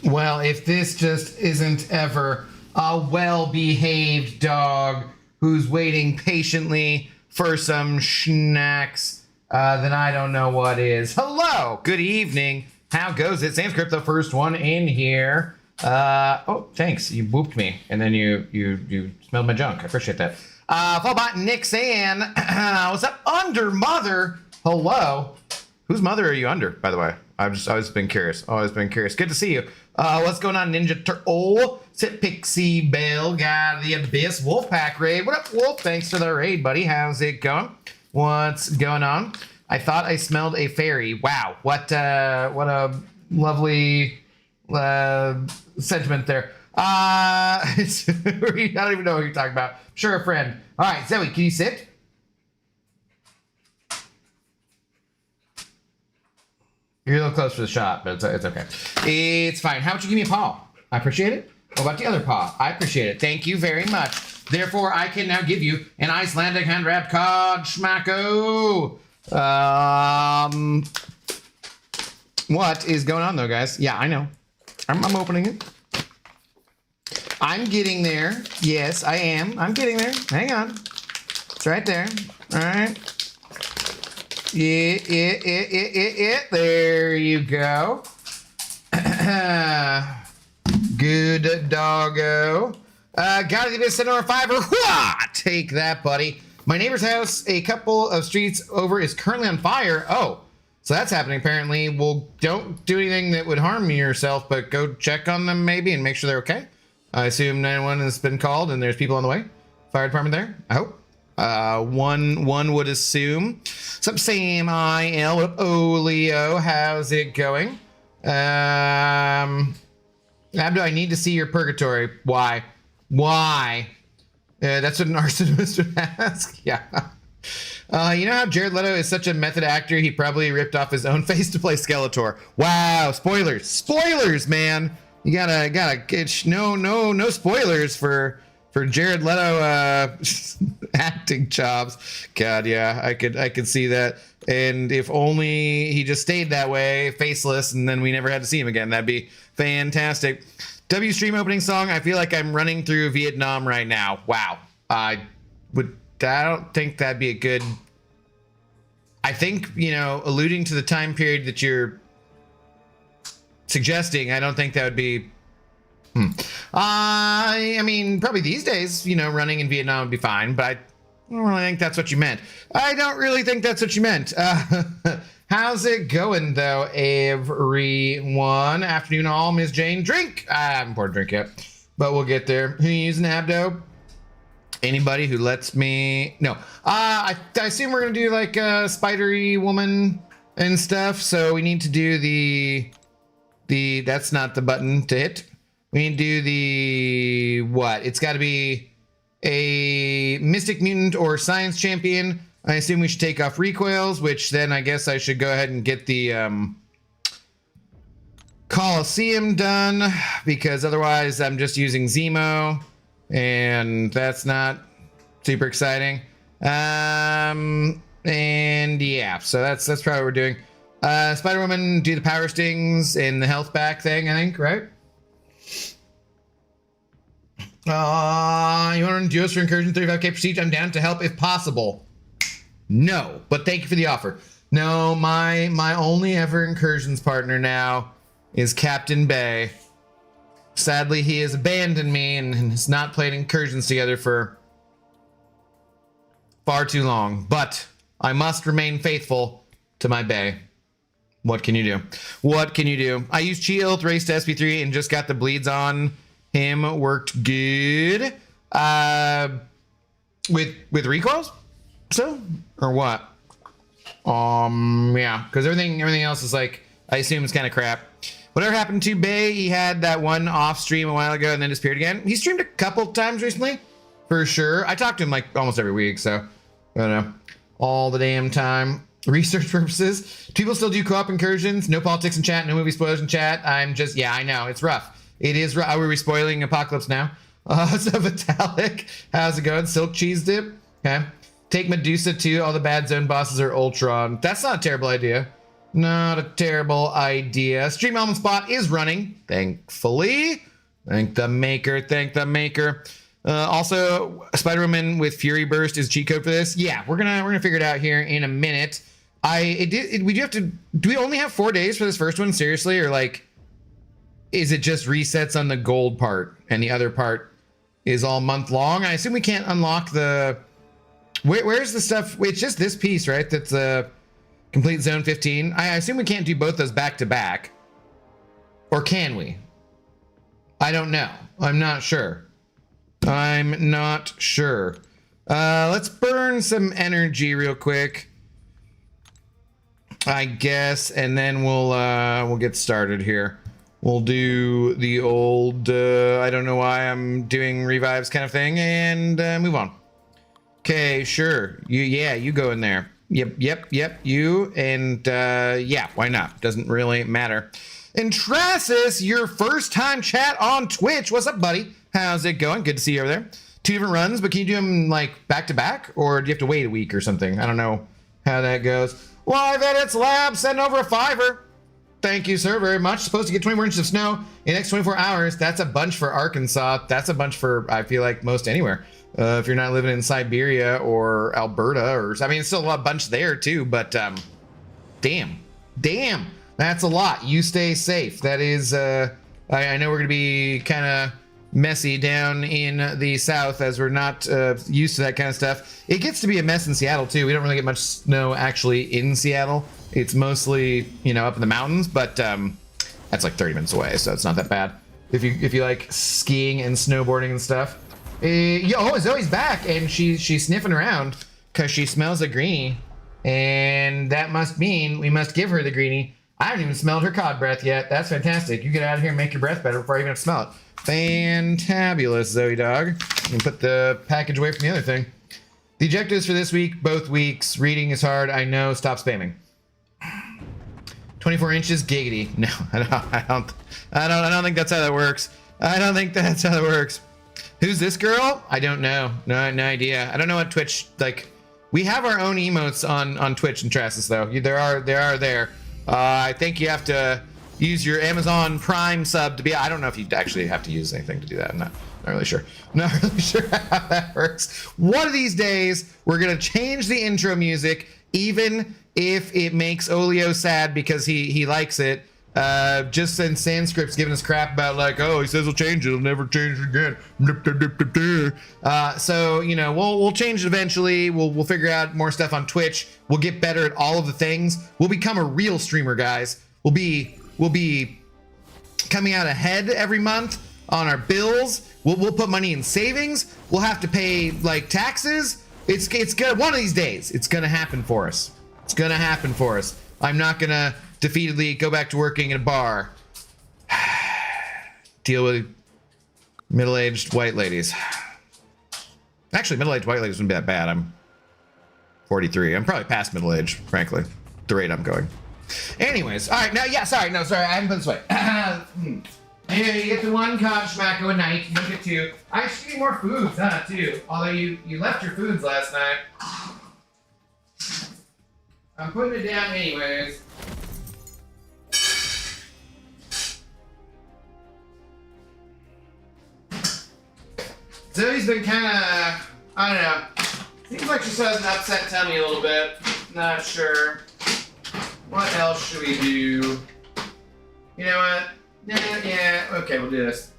Well, if this just isn't ever a well-behaved dog who's waiting patiently for some snacks, then I don't know what is. Hello, good evening. How goes it? Sanskrit, the first one in here. Oh, thanks. You booped me, and then you smelled my junk. I appreciate that. Fallbot Nixon. What's up, under mother? Hello. Whose mother are you under, by the way? I've always been curious. Always been curious. Good to see you. What's going on, Ninja Turtle? Sit Pixie Bell, guy of the Abyss, Wolfpack raid. What up, Wolf? Thanks for the raid, buddy. How's it going? What's going on? I thought I smelled a fairy. Wow, what a lovely sentiment there. I don't even know what you're talking about. Sure, a friend. All right, Zoe, can you sit? You're a little close for the shot, but it's okay. It's fine. How about you give me a paw? I appreciate it. What about the other paw? I appreciate it. Thank you very much. Therefore, I can now give you an Icelandic hand-wrapped cod schmacko. What is going on, though, guys? Yeah, I know. I'm opening it. I'm getting there. Yes, I am. I'm getting there. Hang on. It's right there. All right. Yeah. There you go. Good doggo. Gotta give it a cent or a fiver. Take that, buddy. My neighbor's house, a couple of streets over, is currently on fire. Oh, so that's happening apparently. Well, don't do anything that would harm yourself, but go check on them maybe and make sure they're okay. I assume 911 has been called and there's people on the way. Fire department there, I hope. One would assume. Sup, Sam IL. What up, Oleo? How's it going? Abdo, I need to see your purgatory. Why? Why? That's what an arsonist would ask. Yeah. You know how Jared Leto is such a method actor? He probably ripped off his own face to play Skeletor. Wow, spoilers! Spoilers, man! You gotta get no spoilers for Jared Leto acting chops. God, yeah, I could see that. And if only he just stayed that way, faceless, and then we never had to see him again, that'd be fantastic. W stream opening song. I feel like I'm running through Vietnam right now. Wow. I don't think that'd be a good. I think, you know, alluding to the time period that you're suggesting, I don't think that would be. I mean, probably these days, you know, running in Vietnam would be fine, but I don't really think that's what you meant. I don't really think that's what you meant. How's it going, though, everyone? Afternoon all, Miss Jane. Drink! I haven't poured a drink yet, but we'll get there. Who you using, Abdo? Anybody who lets me... No. I assume we're going to do, like, Spidery Woman and stuff, so we need to do the... That's not the button to hit. We need to do the... What? It's got to be a Mystic Mutant or Science Champion. I assume we should take off recoils, which then I guess I should go ahead and get the Coliseum done, because otherwise I'm just using Zemo, and that's not super exciting. And yeah, so that's probably what we're doing. Spider-Woman, do the power stings and the health back thing, I think, right? You want to run duos for Incursion 35k prestige? I'm down to help if possible. No, but thank you for the offer. No, my only ever Incursions partner now is Captain Bay. Sadly, he has abandoned me and has not played Incursions together for far too long. But I must remain faithful to my Bay. What can you do? What can you do? I used Shield, raced to SP3, and just got the bleeds on him. Worked good. With recoils? So? Or what? Yeah, because everything else is like, I assume it's kind of crap. Whatever happened to Bay? He had that one off stream a while ago and then disappeared again. He streamed a couple times recently, for sure. I talk to him like almost every week, so I don't know. All the damn time. Research purposes. People still do co-op Incursions. No politics in chat. No movie spoilers in chat. I'm just, yeah, I know. It's rough. It is rough. Are we spoiling Apocalypse now? So Vitalik, how's it going? Silk cheese dip. Okay. Take Medusa too. All the bad zone bosses are Ultron. That's not a terrible idea. Not a terrible idea. Stream Element Spot is running, thankfully. Thank the maker. Thank the maker. Also, Spider-Woman with Fury Burst is cheat code for this. Yeah, we're gonna figure it out here in a minute. Do we only have 4 days for this first one? Seriously, or like, is it just resets on the gold part and the other part is all month long? I assume we can't unlock the. Where's the stuff? It's just this piece, right? That's a complete zone 15. I assume we can't do both those back to back. Or can we? I don't know. I'm not sure. I'm not sure. Let's burn some energy real quick, I guess, and then we'll get started here. We'll do the old I don't know why I'm doing revives kind of thing, and move on. Okay, sure. You go in there. Yep, you, and yeah, why not? Doesn't really matter. And Tracis, your first time chat on Twitch. What's up, buddy? How's it going? Good to see you over there. 2 different runs, but can you do them like back to back, or do you have to wait a week or something? I don't know how that goes. Live Edits Lab, send over a $5. Thank you, sir, very much. Supposed to get 24 inches of snow in the next 24 hours. That's a bunch for Arkansas. That's a bunch for, I feel like, most anywhere. If you're not living in Siberia or Alberta, or I mean, it's still a bunch there too. But damn, that's a lot. You stay safe. That is, I know we're gonna be kind of messy down in the south as we're not used to that kind of stuff. It gets to be a mess in Seattle too. We don't really get much snow actually in Seattle. It's mostly, you know, up in the mountains, but that's like 30 minutes away, so it's not that bad. If you like skiing and snowboarding and stuff. Oh, Zoe's back, and she's sniffing around because she smells a greenie, and that must mean we must give her the greenie. I haven't even smelled her cod breath yet. That's fantastic. You get out of here and make your breath better before I even have to smell it. Fantabulous, Zoe dog. You can put the package away from the other thing. The objectives for this week, both weeks. Reading is hard. I know. Stop spamming. 24 inches, giggity. No, I don't think that's how that works. I don't think that's how that works. Who's this girl? I don't know. No idea. I don't know what Twitch, like, we have our own emotes on Twitch and Trassus though. There are there. I think you have to use your Amazon Prime sub to be, I don't know if you actually have to use anything to do that. I'm not really sure. Not really sure how that works. One of these days, we're gonna change the intro music, even if it makes Olio sad because he likes it. Just since Sandscript's giving us crap about like, oh, he says he'll change it, he'll never change it again. So you know, we'll change it eventually. We'll figure out more stuff on Twitch. We'll get better at all of the things. We'll become a real streamer, guys. We'll be coming out ahead every month on our bills. We'll put money in savings. We'll have to pay like taxes. It's good. One of these days, it's gonna happen for us. It's gonna happen for us. I'm not gonna defeatedly go back to working in a bar. Deal with middle-aged white ladies. Actually, middle-aged white ladies wouldn't be that bad. I'm 43. I'm probably past middle age, frankly, the rate I'm going. Anyways, all right, now, yeah, sorry, I haven't put this way. Anyway, you get the one cod schmacko a night, you don't get two. I should get more foods, too. Although you left your foods last night. I'm putting it down anyways. Zoe's been kind of, I don't know. Seems like she still has an upset tummy a little bit. Not sure. What else should we do? You know what? Yeah, okay, we'll do this.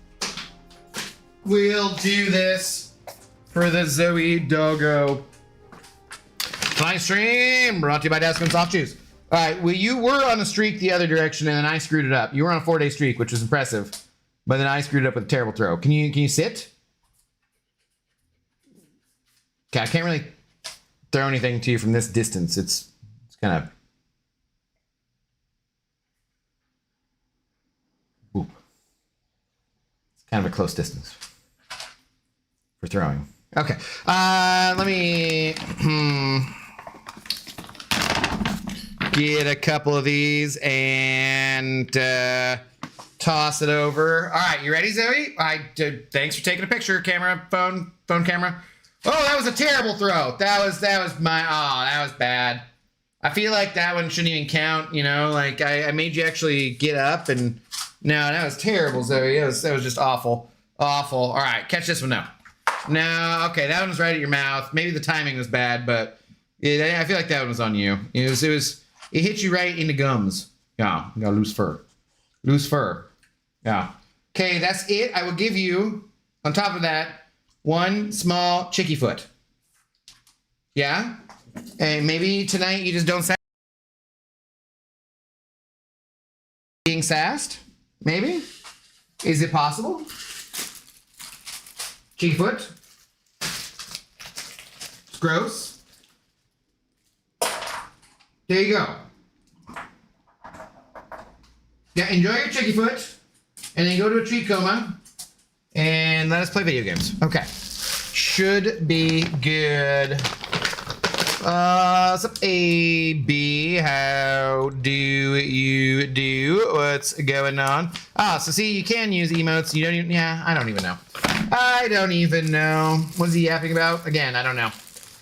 We'll do this for the Zoe Doggo live stream brought to you by Daskin Soft Chews. All right, well, you were on a streak the other direction, and then I screwed it up. You were on a 4-day streak, which was impressive, but then I screwed it up with a terrible throw. Can you sit? Okay, I can't really throw anything to you from this distance. It's kind of. Oop. It's kind of a close distance for throwing. Okay, let me get a couple of these and toss it over. All right, you ready, Zoe? Thanks for taking a picture, phone camera. Oh, that was a terrible throw. That was that was bad. I feel like that one shouldn't even count, you know, like I made you actually get up and no, that was terrible, Zoe. That was just awful. Awful. All right, catch this one now. No, okay, that one was right at your mouth. Maybe the timing was bad, but I feel like that one was on you. It hit you right in the gums. Yeah, you got loose fur. Loose fur. Yeah. Okay, that's it. I will give you, on top of that, one small chickie foot. Yeah? And maybe tonight you just don't sass. Being sassed? Maybe? Is it possible? Chickie foot? It's gross. There you go. Yeah, enjoy your chickie foot. And then go to a treat coma. And let us play video games. Okay. Should be good. What's up, AB? How do you do? What's going on? Ah, so see, you can use emotes. You don't even, yeah, I don't even know. I don't even know. What is he yapping about? Again, I don't know.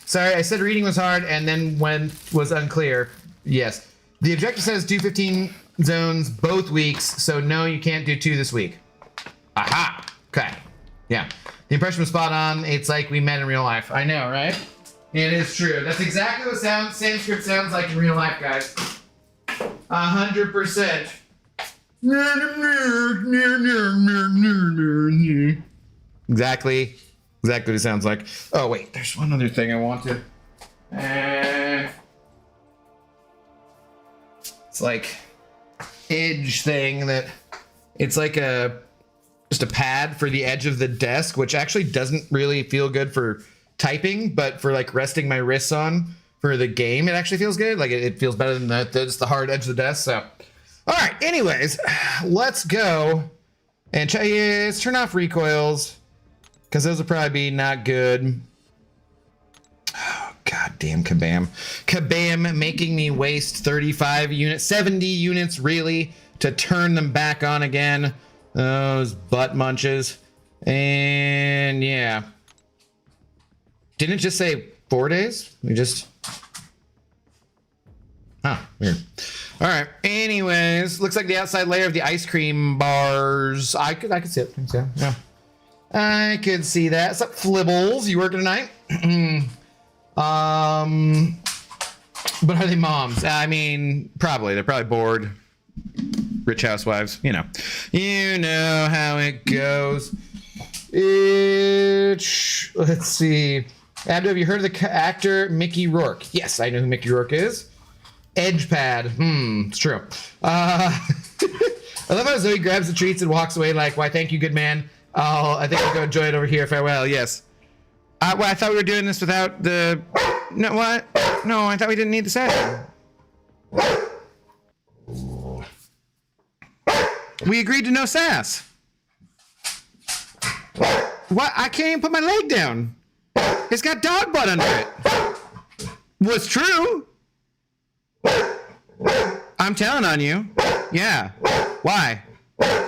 Sorry, I said reading was hard and then when was unclear. Yes. The objective says do 15 zones both weeks, so no, you can't do 2 this week. Aha! Okay. Yeah. The impression was spot on. It's like we met in real life. I know, right? It is true. That's exactly what Sanskrit sounds like in real life, guys. 100%. Exactly what it sounds like. Oh, wait. There's one other thing I want to... it's like edge thing that... It's like a just a pad for the edge of the desk, which actually doesn't really feel good for typing, but for like resting my wrists on for the game, it actually feels good. Like it feels better than just the hard edge of the desk. So, all right. Anyways, let's go and let's turn off recoils because those will probably be not good. Oh, goddamn Kabam. Kabam making me waste 35 units, 70 units really to turn them back on again. Those butt munches. And yeah. Didn't it just say 4 days? We just... Huh, weird. All right. Anyways, looks like the outside layer of the ice cream bars. I could see it. Yeah. I could see that. What's up, Flibbles? You working tonight? But are they moms? I mean, probably. They're probably bored. Rich housewives. You know how it goes. Let's see. Abdo, have you heard of the actor Mickey Rourke? Yes, I know who Mickey Rourke is. Edgepad. It's true. I love how Zoe grabs the treats and walks away like, why, thank you, good man. I think I'll go enjoy it over here. Farewell. Yes. Well, I thought we were doing this without the... No, what? No, I thought we didn't need the session. We agreed to no sass. What? I can't even put my leg down. It's got dog butt under it. What's true? I'm telling on you. Yeah. Why?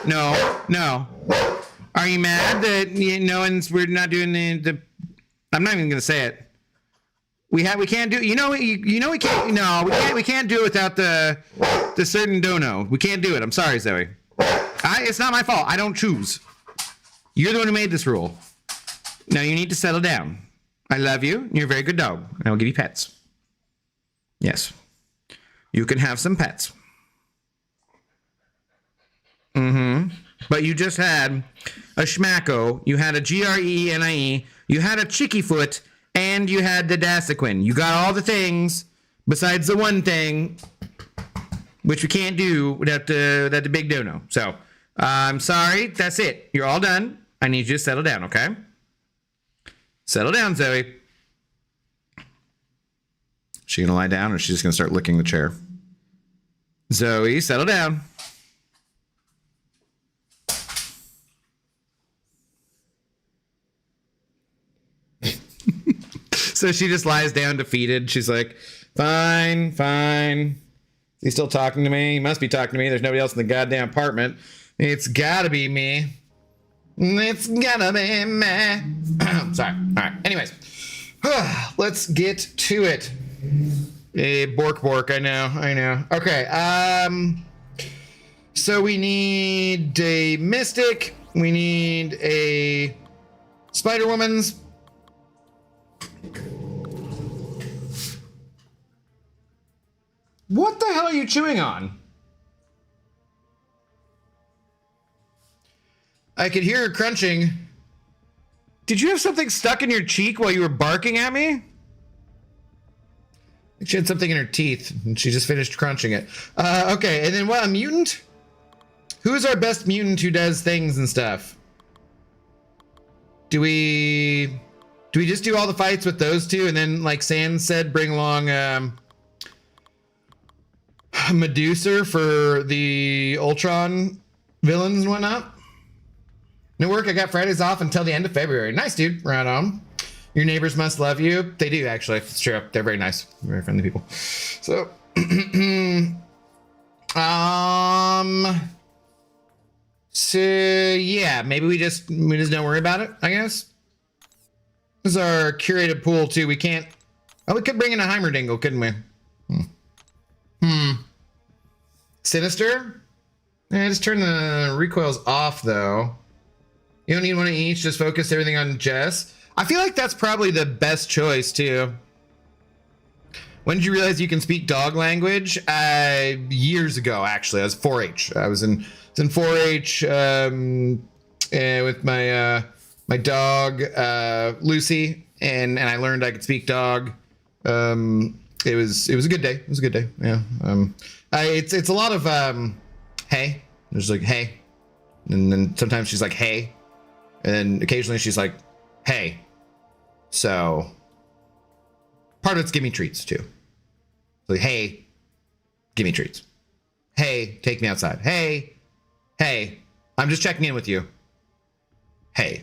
No. Are you mad that we're not doing the I'm not even gonna say it. We can't do we can't we can't do it without the certain dono. We can't do it. I'm sorry, Zoe. It's not my fault. I don't choose. You're the one who made this rule. Now you need to settle down. I love you. You're a very good dog. I will give you pets. Yes. You can have some pets. But you just had a Schmacko, you had a Greenie, you had a Chickyfoot, and you had the Dasequin. You got all the things besides the one thing, which we can't do without the big dono. So, I'm sorry. That's it. You're all done. I need you to settle down, okay? Settle down, Zoe. She gonna lie down, or she's just gonna start licking the chair? Zoe, settle down. So she just lies down defeated. She's like, fine. He's still talking to me. He must be talking to me. There's nobody else in the goddamn apartment. It's gotta be me. It's gotta be me. Sorry. All right. Anyways, let's get to it. Bork. I know. Okay. So we need a Mystic. We need a Spider-Woman's. What the hell are you chewing on? I could hear her crunching. Did you have something stuck in your cheek while you were barking at me? She had something in her teeth, and she just finished crunching it. Okay, and then what, a mutant? Who is our best mutant who does things and stuff? Do we just do all the fights with those two, and then, like Sans said, bring along Medusa for the Ultron villains and whatnot? No work. I got Fridays off until the end of February. Nice, dude. Right on. Your neighbors must love you. They do, actually. It's true. They're very nice. Very friendly people. So, so yeah, maybe we just don't worry about it, I guess. This is our curated pool too. We can't. Oh, we could bring in a Heimerdingle, couldn't we? Sinister? Yeah, just turn the recoils off though. You don't need one of each. Just focus everything on Jess. I feel like that's probably the best choice too. When did you realize you can speak dog language? Years ago, actually. I was 4-H. I was in 4-H with my dog Lucy, and I learned I could speak dog. It was a good day. It was a good day. Yeah. It's a lot of hey. There's like hey. And then sometimes she's like, hey. And then occasionally she's like, hey. So part of it's give me treats too. Like, hey, give me treats. Hey, take me outside. Hey, I'm just checking in with you. Hey.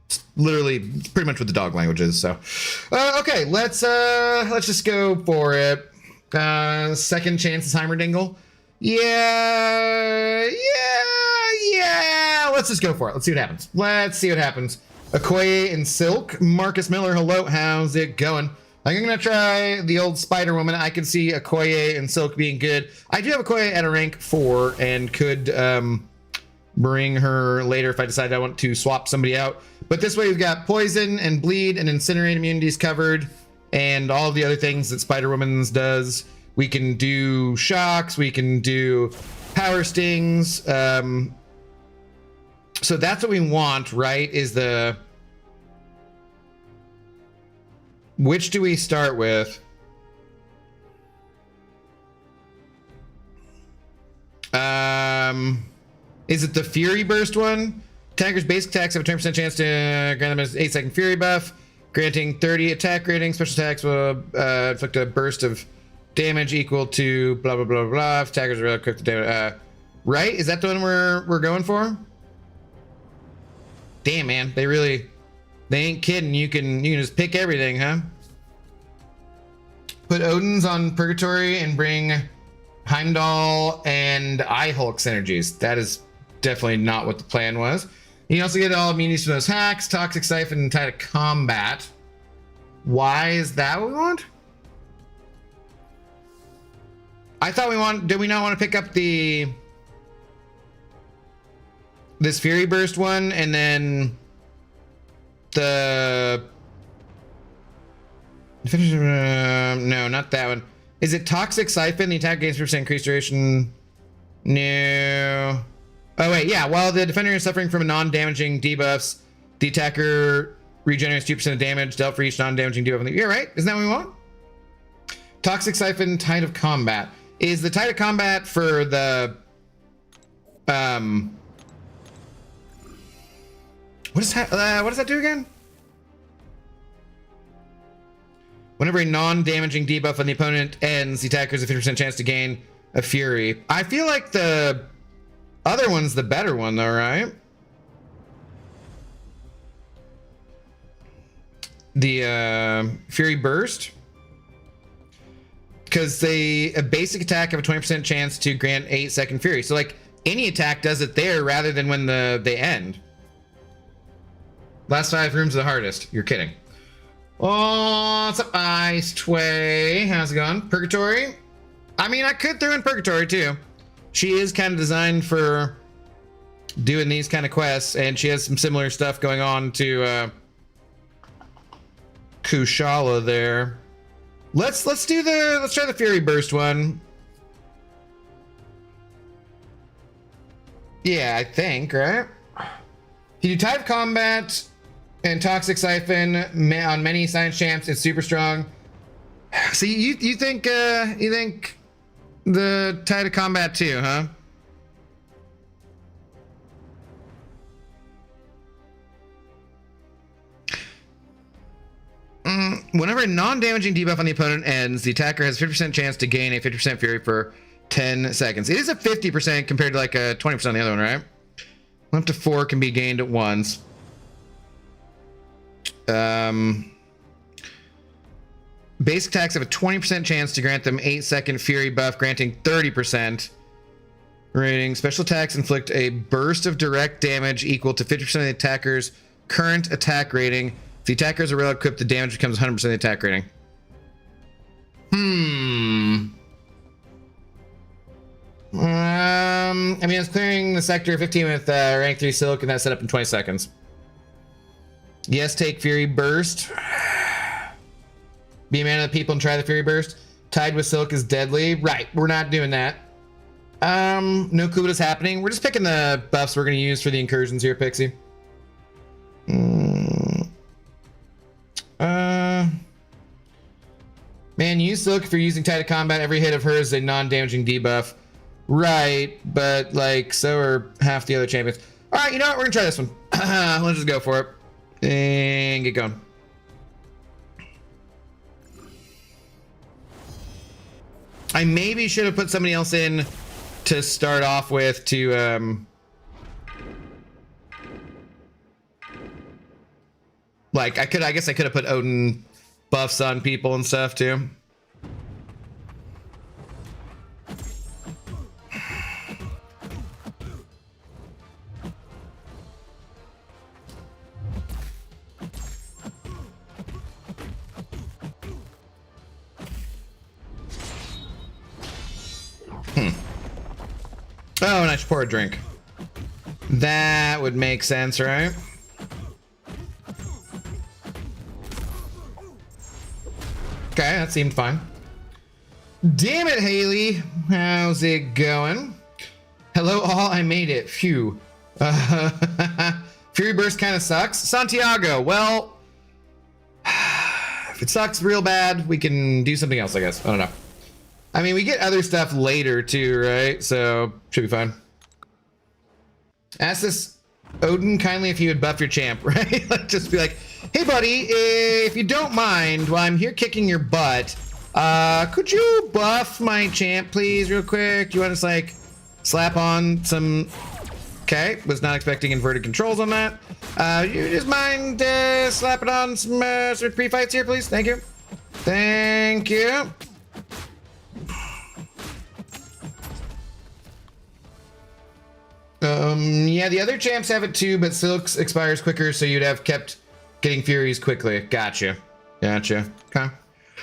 It's literally pretty much what the dog language is. So, okay, let's just go for it. Second chance is Heimerdingle. Yeah. Let's just go for it. Let's see what happens. Okoye and Silk. Marcus Miller, hello. How's it going? I'm gonna try the old Spider Woman. I can see Okoye and Silk being good. I do have Okoye at a rank 4 and could bring her later if I decide I want to swap somebody out. But this way we've got Poison and Bleed and Incinerate immunities covered, and all of the other things that Spider Woman's does. We can do shocks, we can do power stings. So that's what we want, right? Is the... Which do we start with? Is it the Fury Burst one? Attacker's basic attacks have a 20% chance to grant them an 8-second Fury buff, granting 30 attack rating. Special attacks will inflict a burst of damage equal to blah blah blah blah. If attackers are really quick to damage. Right? Is that the one we're going for? Damn, man, they ain't kidding. You can just pick everything, huh? Put Odin's on Purgatory and bring Heimdall and Eye-Hulk synergies. That is definitely not what the plan was. You can also get all immunities from those hacks, Toxic Siphon, and Tide of Combat. Why is that what we want? I thought did we not want to pick up this Fury Burst one and then no, not that one. Is it Toxic Siphon? The attack gains 3% increased duration. No. Oh wait, yeah. While the defender is suffering from a non-damaging debuffs, the attacker regenerates 2% of damage dealt for each non-damaging debuff. You're right. Isn't that what we want? Toxic Siphon, Tide of Combat. Is the Tide of Combat for the what does that do again? Whenever a non-damaging debuff on the opponent ends, the attacker has a 50% chance to gain a Fury. I feel like the other one's the better one, though, right? The Fury Burst. Because a basic attack have a 20% chance to grant 8-second Fury. So, like, any attack does it there rather than when they end. Last 5 rooms are the hardest. You're kidding. Oh, what's up, Ice Tway? How's it going? Purgatory? I mean, I could throw in Purgatory, too. She is kind of designed for doing these kind of quests, and she has some similar stuff going on to Kushala there. Let's try the Fury Burst one. Yeah, I think, right? You do Tide of Combat and Toxic Siphon on many science champs. It's super strong. So you think the Tide of Combat too, huh? Whenever a non-damaging debuff on the opponent ends, the attacker has a 50% chance to gain a 50% Fury for 10 seconds. It is a 50% compared to like a 20% on the other one, right? Up to 4 can be gained at once. Basic attacks have a 20% chance to grant them 8-second Fury buff, granting 30% rating. Special attacks inflict a burst of direct damage equal to 50% of the attacker's current attack rating. If the attacker is well equipped, the damage becomes 100% of the attack rating. I mean, it's clearing the sector 15 with rank 3 Silk, and that's set up in 20 seconds. Yes, take Fury Burst. Be a man of the people and try the Fury Burst. Tied with Silk is deadly. Right, we're not doing that. No clue what is happening. We're just picking the buffs we're going to use for the incursions here, Pixie. Man, use Silk if you're using Tide of Combat. Every hit of hers is a non-damaging debuff. right, but like so are half the other champions. All right, you know what? We're gonna try this one. Let's just go for it and get going. I maybe should have put somebody else in to start off with to like I guess I could have put Odin buffs on people and stuff too. Oh, and I should pour a drink. That would make sense, right? Okay, that seemed fine. Damn it, Haley. How's it going? Hello, all. I made it. Phew. Fury Burst kind of sucks. Santiago, well, if it sucks real bad, we can do something else, I guess. I don't know. I mean, we get other stuff later too, right? So should be fine. Ask this Odin kindly if he would buff your champ, right? Like, just be like, hey buddy, if you don't mind, while I'm here kicking your butt, could you buff my champ, please, real quick? You want to just like slap on some? Okay, was not expecting inverted controls on that. You just mind slapping on some pre-fights here, please? Thank you. Thank you. Yeah, the other champs have it too, but Silks expires quicker, so you'd have kept getting Furies quickly. Gotcha. Gotcha. Okay.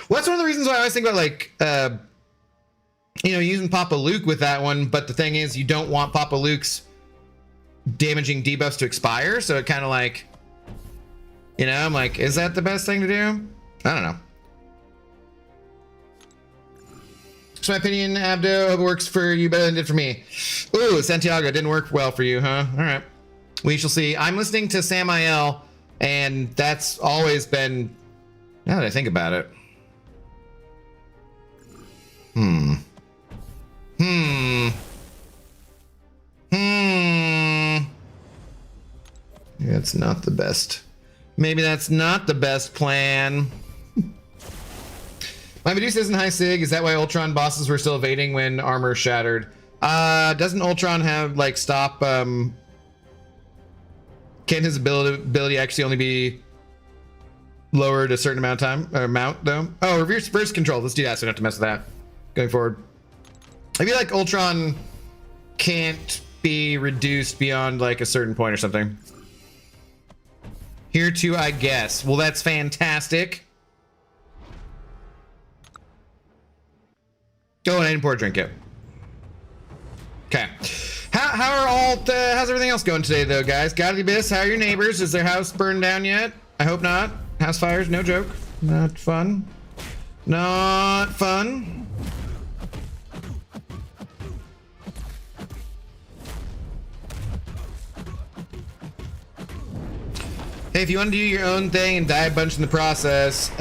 Well, that's one of the reasons why I always think about, like, you know, using Papa Luke with that one, but the thing is, you don't want Papa Luke's damaging debuffs to expire, so it kind of like, you know, I'm like, is that the best thing to do? I don't know. It's my opinion, Abdo. Hope it works for you better than it did for me. Ooh, Santiago, didn't work well for you, huh? All right. We shall see. I'm listening to Samael, and that's always been, now that I think about it. That's not the best. Maybe that's not the best plan. My Medusa isn't high sig. Is that why Ultron bosses were still evading when armor shattered? Doesn't Ultron have like stop? Can his ability actually only be lowered a certain amount of time or amount though? Oh, reverse burst control. Let's do that so I don't have to mess with that going forward. I feel like Ultron can't be reduced beyond like a certain point or something. Here too, I guess. Well, that's fantastic. Oh, and I didn't pour a drink yet. Okay. How's everything else going today, though, guys? God of the Abyss, how are your neighbors? Is their house burned down yet? I hope not. House fires, no joke. Not fun. Not fun. Hey, if you want to do your own thing and die a bunch in the process,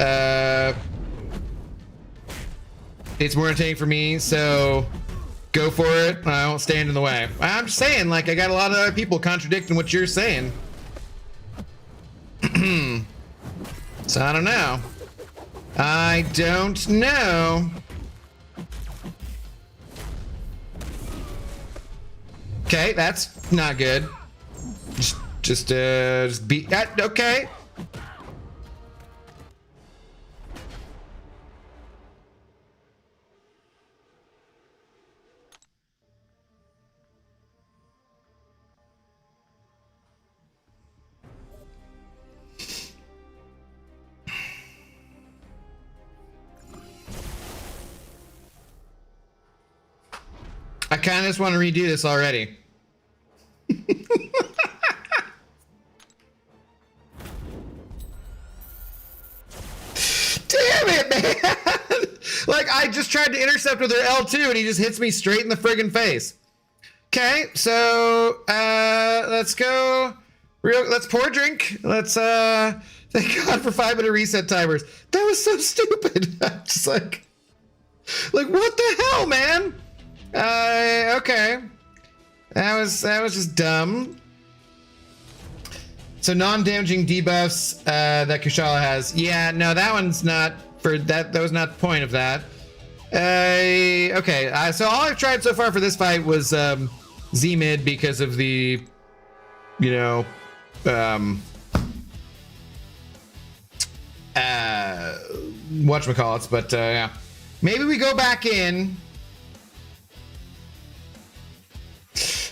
it's more entertaining for me, so go for it. I won't stand in the way. I'm just saying, like, I got a lot of other people contradicting what you're saying. So I don't know. I don't know. Okay, that's not good. Just be that. Okay. I kind of just want to redo this already. Damn it, man! Like, I just tried to intercept with her L2 and he just hits me straight in the friggin' face. Okay, so let's go. Let's pour a drink. Let's thank God for 5-minute reset timers. That was so stupid. I'm just like what the hell, man? Okay. That was just dumb. So non-damaging debuffs that Kushala has. Yeah, no, that one's not for that. That was not the point of that. Okay. So all I've tried so far for this fight was Z mid because of the, you know, whatchamacallits, but yeah. Maybe we go back in.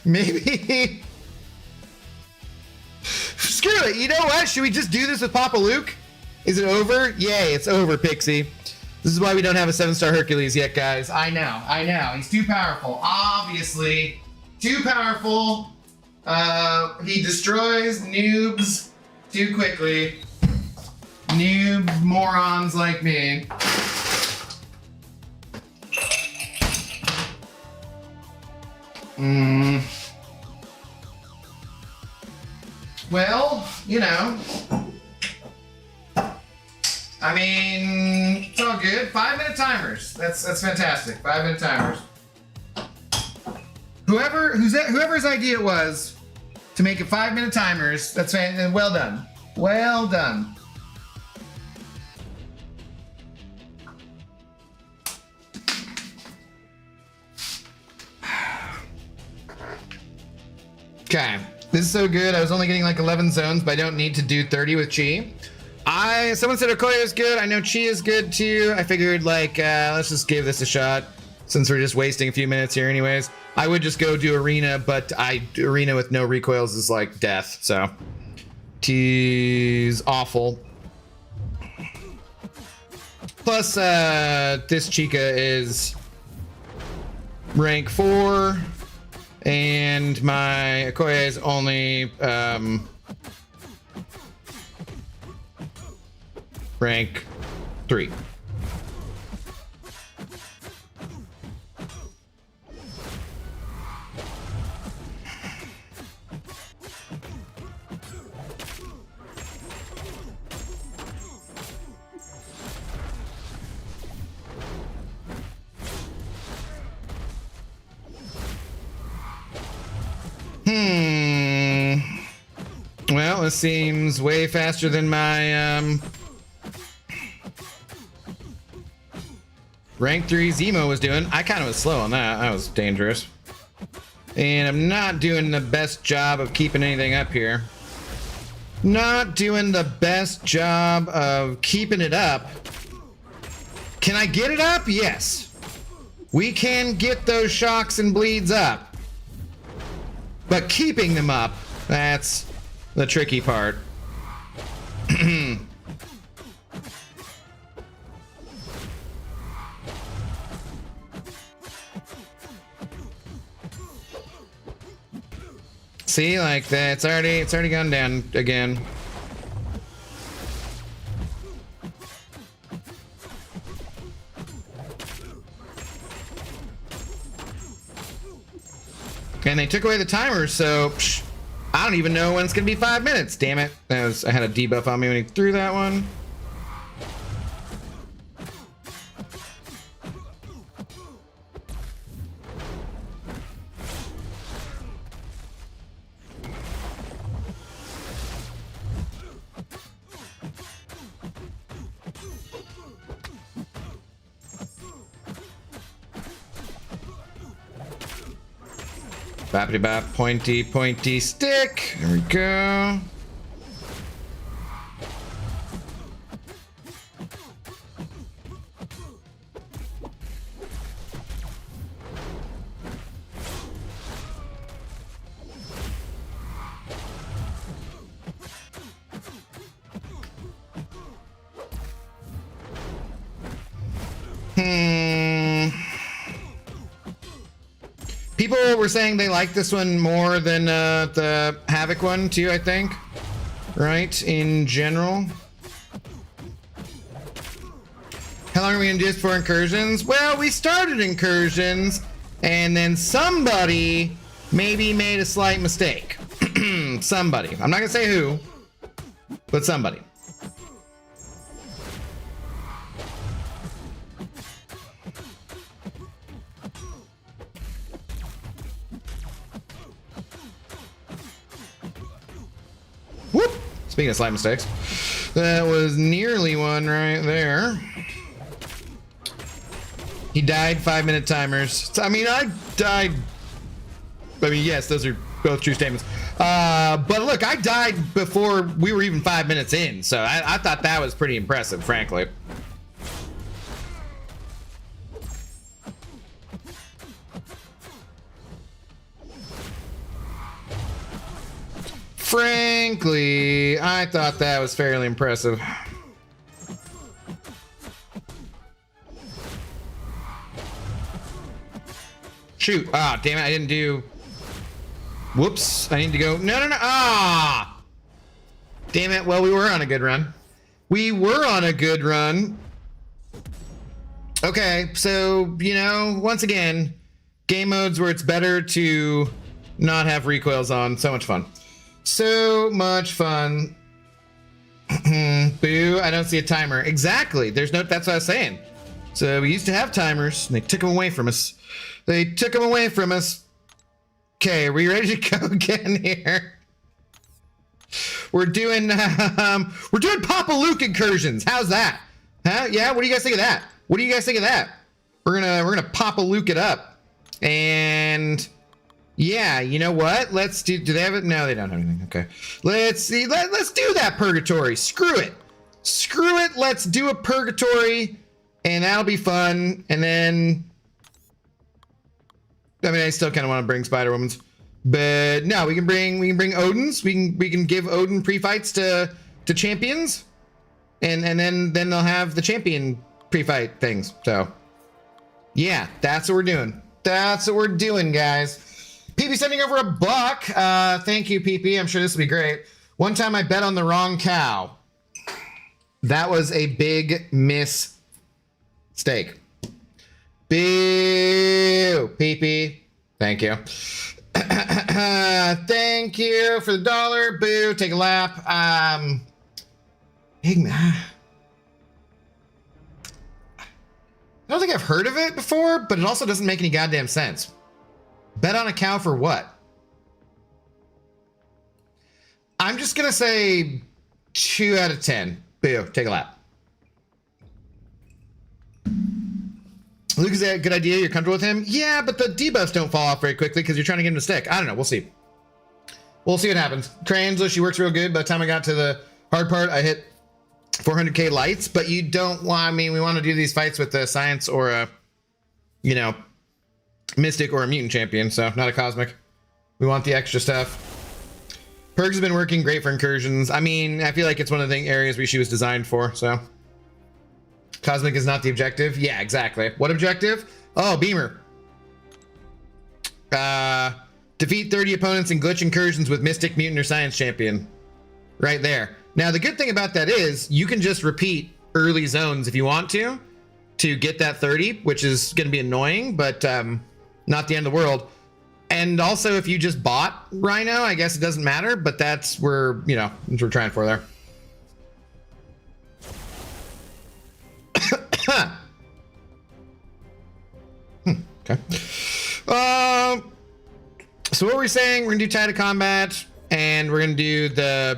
Maybe. Screw it. You know what? Should we just do this with Papa Luke? Is it over? Yay, it's over, Pixie. This is why we don't have a 7-star Hercules yet, guys. I know. He's too powerful. Obviously. Too powerful. He destroys noobs too quickly. Noob morons like me. Well, you know. I mean, it's all good. 5-minute timers. That's fantastic. 5-minute timers. Whoever's idea it was to make it 5-minute timers, that's well done. Well done. Okay, this is so good. I was only getting like 11 zones, but I don't need to do 30 with Chi. Someone said Okoye is good. I know Chi is good too. I figured like, let's just give this a shot since we're just wasting a few minutes here anyways. I would just go do Arena, but Arena with no recoils is like death, so. T's awful. Plus, this Chica is rank 4. And my Okoye is only rank 3. Well, this seems way faster than my rank 3 Zemo was doing. I kind of was slow on that. That was dangerous. And I'm not doing the best job of keeping anything up here. Not doing the best job of keeping it up. Can I get it up? Yes. We can get those shocks and bleeds up. But keeping them up, that's the tricky part. See, like that, it's already gone down again. And they took away the timer, so I don't even know when it's gonna be 5 minutes. Damn it! I had a debuff on me when he threw that one. Bappity bap, pointy, pointy stick. There we go. People were saying they like this one more than the Havoc one too, I think. Right, in general. How long are we gonna do this for Incursions? Well, we started Incursions, and then somebody maybe made a slight mistake. Somebody. I'm not gonna say who, but somebody. Speaking of slight mistakes, that was nearly one right there. He died 5-minute timers. I mean, I died. I mean, yes, those are both true statements. But look, I died before we were even 5 minutes in, so I thought that was pretty impressive, frankly. Frankly, I thought that was fairly impressive. Shoot. Ah, damn it. I didn't do... Whoops. I need to go... No, no, no. Ah! Damn it. Well, we were on a good run. We were on a good run. Okay, so, you know, once again, game modes where it's better to not have recoils on. So much fun. So much fun. Boo, I don't see a timer. Exactly. There's no... That's what I was saying. So we used to have timers, and they took them away from us. They took them away from us. Okay, are we ready to go again here? We're doing Papa Luke incursions. How's that? Huh? Yeah, what do you guys think of that? What do you guys think of that? We're gonna Papa Luke it up. And yeah, you know what? Let's do they have it? No, they don't have anything. Okay. Let's see. Let's do that purgatory. Screw it. Screw it. Let's do a purgatory, and that'll be fun. And then I mean, I still kind of want to bring Spider-Woman's, but no, we can bring Odin's. We can give Odin pre-fights to champions, and then they'll have the champion pre-fight things. So yeah, that's what we're doing. That's what we're doing, guys. PP sending over $1. Thank you, PP. I'm sure this will be great. One time I bet on the wrong cow. That was a big mistake. Boo, PP. Thank you. Thank you for the $1. Boo, take a lap. Big man. I don't think I've heard of it before, but it also doesn't make any goddamn sense. Bet on a cow for what? I'm just gonna say 2 out of 10. Boo, take a lap. Luke, is that a good idea? You're comfortable with him? Yeah, but the debuffs don't fall off very quickly because you're trying to get him to stick. I don't know. We'll see. We'll see what happens. Translation, she works real good. By the time I got to the hard part, I hit 400k lights, but you don't want, I mean, we want to do these fights with a science or a, you know, mystic or a mutant champion, so not a cosmic. We want the extra stuff. Perks has been working great for incursions. I mean, I feel like it's one of the areas where she was designed for, so. Cosmic is not the objective? Yeah, exactly. What objective? Oh, Beamer. Defeat 30 opponents in glitch incursions with Mystic, Mutant, or Science Champion. Right there. Now, the good thing about that is you can just repeat early zones if you want to get that 30, which is going to be annoying, but not the end of the world. And also, if you just bought Rhino, I guess it doesn't matter, but that's where, you know, what we're trying for there. Okay. So what we're saying, we're gonna do Tide of Combat, and we're gonna do the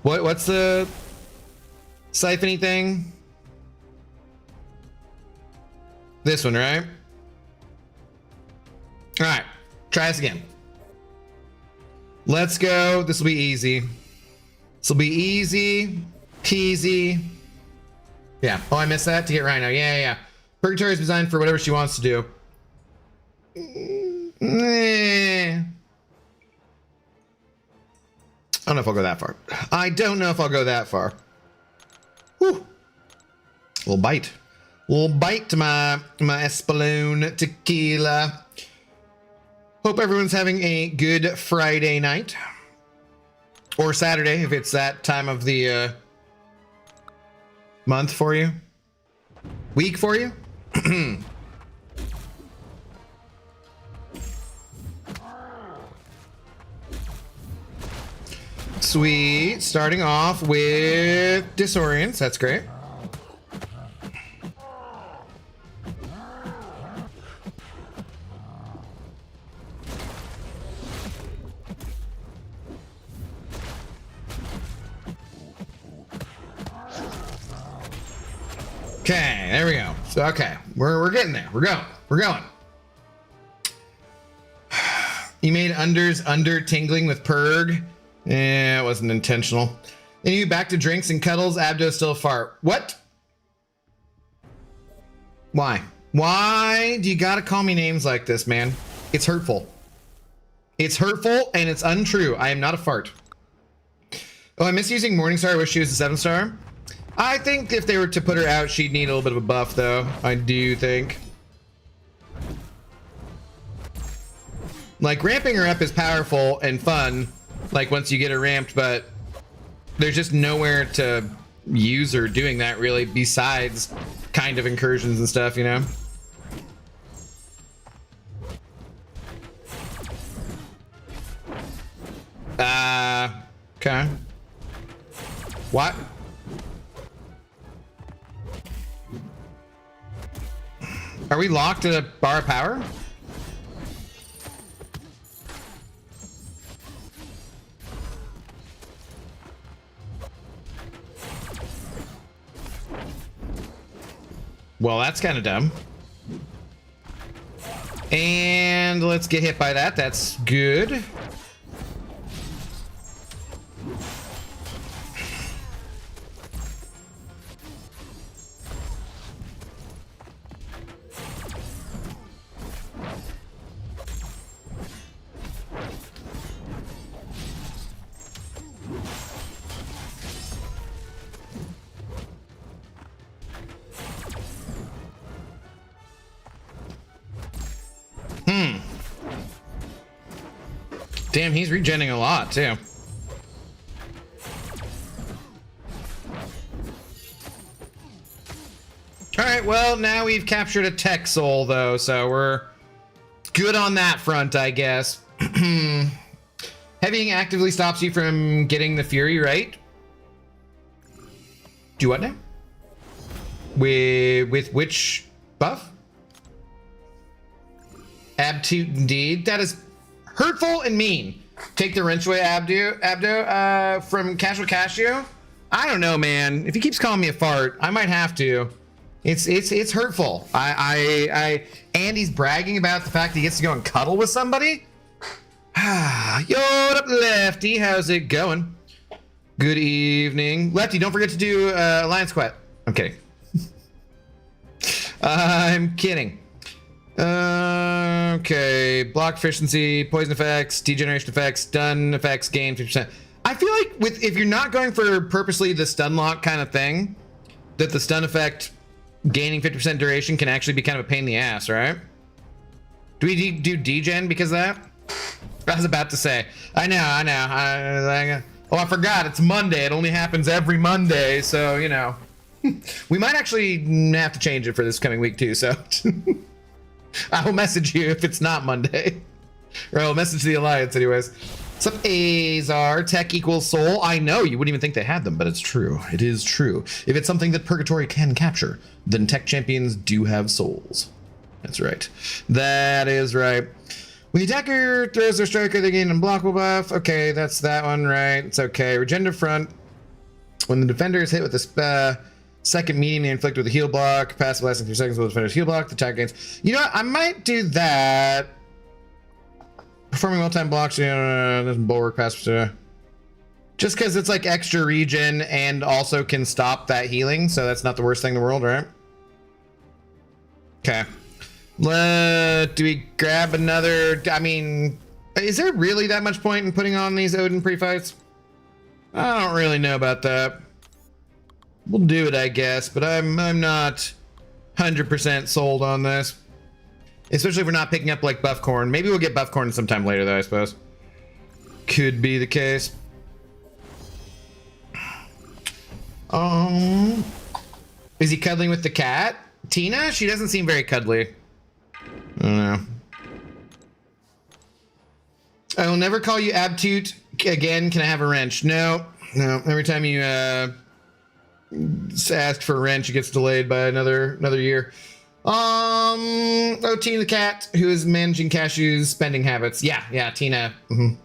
what's the siphony thing? This one, right? All right, try this again. Let's go. This will be easy. This will be easy peasy. Yeah. Oh, I missed that to get Rhino. Yeah. Purgatory is designed for whatever she wants to do. I don't know if I'll go that far. I don't know if I'll go that far. Whew. Little bite. Little bite to my Espolón tequila. Hope everyone's having a good Friday night. Or Saturday, if it's that time of the month for you. Week for you. Sweet. Starting off with Disorients. That's great. Okay, there we go. So, okay, we're getting there. We're going. You made unders under tingling with Purg. Yeah, it wasn't intentional. And you back to drinks and cuddles. Abdo still fart. What? Why? Why do you gotta call me names like this, man? It's hurtful. It's hurtful and it's untrue. I am not a fart. Oh, I miss using Morningstar. I wish she was a 7-star. I think if they were to put her out, she'd need a little bit of a buff, though. I do think. Like, ramping her up is powerful and fun, like, once you get her ramped, but there's just nowhere to use her doing that, really, besides kind of incursions and stuff, you know? Okay. What? Are we locked at a bar of power? Well, that's kind of dumb. And let's get hit by that. That's good. Damn, he's regenning a lot, too. Alright, well, now we've captured a tech soul, though, so we're good on that front, I guess. Heavying actively stops you from getting the Fury, right? Do what now? With which buff? Abtute, indeed. That is hurtful and mean. Take the wrench away, Abdo, from Casual Cashew. I don't know, man. If he keeps calling me a fart, I might have to. It's hurtful. And he's bragging about the fact that he gets to go and cuddle with somebody. Yo, what up, Lefty? How's it going? Good evening, Lefty. Don't forget to do Alliance Quest. I'm kidding. I'm kidding. Okay, block efficiency, poison effects, degeneration effects, stun effects, gain 50%. I feel like if you're not going for purposely the stun lock kind of thing, that the stun effect gaining 50% duration can actually be kind of a pain in the ass, right? Do we do degen because of that? I was about to say. I know. I forgot. It's Monday. It only happens every Monday, so, you know. We might actually have to change it for this coming week, too, so... I will message you if it's not Monday. Or I'll message the Alliance anyways. What's up, Azar? Tech equals soul. I know, you wouldn't even think they had them, but it's true. It is true. If it's something that Purgatory can capture, then tech champions do have souls. That's right. That is right. When the attacker throws their striker, they gain an unblockable buff. Okay, that's that one, right? It's okay. Regenda front. When the defender is hit with a second medium, they inflict with a heal block. Passive lasting 3 seconds with the defender's heal block. The attack gains. You know what? I might do that. Performing well-timed blocks. Doesn't bulwark passive. Just because it's like extra regen and also can stop that healing. So that's not the worst thing in the world, right? Okay. Do we grab another? I mean, is there really that much point in putting on these Odin pre-fights? I don't really know about that. We'll do it, I guess, but I'm not 100% sold on this. Especially if we're not picking up like buff corn. Maybe we'll get buff corn sometime later, though, I suppose. Could be the case. Is he cuddling with the cat? Tina? She doesn't seem very cuddly. I don't know. I will never call you Abtute again. Can I have a wrench? No. Every time you ask for a wrench, it gets delayed by another year. Tina the cat, who is managing Cashew's spending habits. Yeah, Tina. You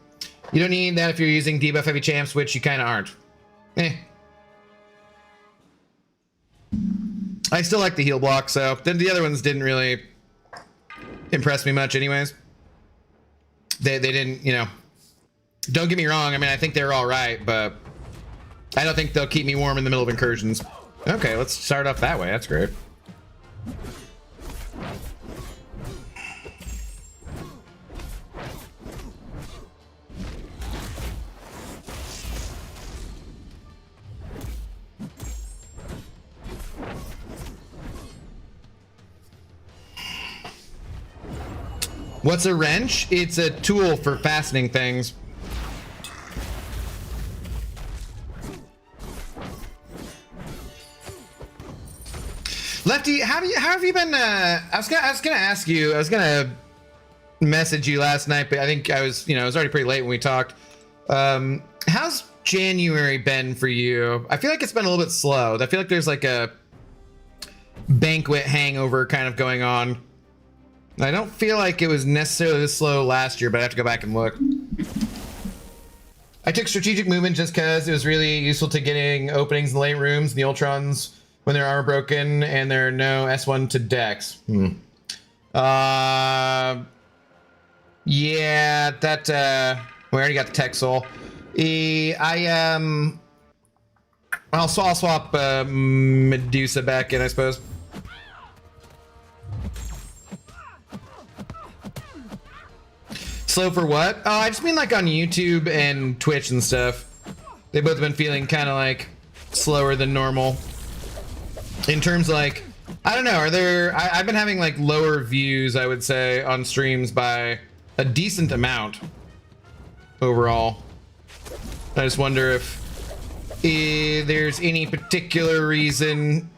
don't need that if you're using debuff heavy champs, which you kind of aren't. I still like the heal block, so then the other ones didn't really impress me much anyways. They didn't, you know, don't get me wrong, I mean, I think they're all right, but I don't think they'll keep me warm in the middle of incursions. Okay, let's start off that way. That's great. What's a wrench? It's a tool for fastening things. Lefty, how have you been? I was gonna ask you. I was gonna message you last night, but I think I was, you know, it was already pretty late when we talked. How's January been for you? I feel like it's been a little bit slow. I feel like there's like a banquet hangover kind of going on. I don't feel like it was necessarily this slow last year, but I have to go back and look. I took strategic movement just because it was really useful to getting openings in the late rooms, the Ultrons, when their armor broken and there are no S1 to Dex. Yeah, that, we already got the Tech Soul. I'll swap Medusa back in, I suppose. Slow for what? Oh, I just mean like on YouTube and Twitch and stuff. They've both been feeling kind of like slower than normal. In terms of like, I don't know, are there, I've been having like lower views, I would say, on streams by a decent amount overall. I just wonder if there's any particular reason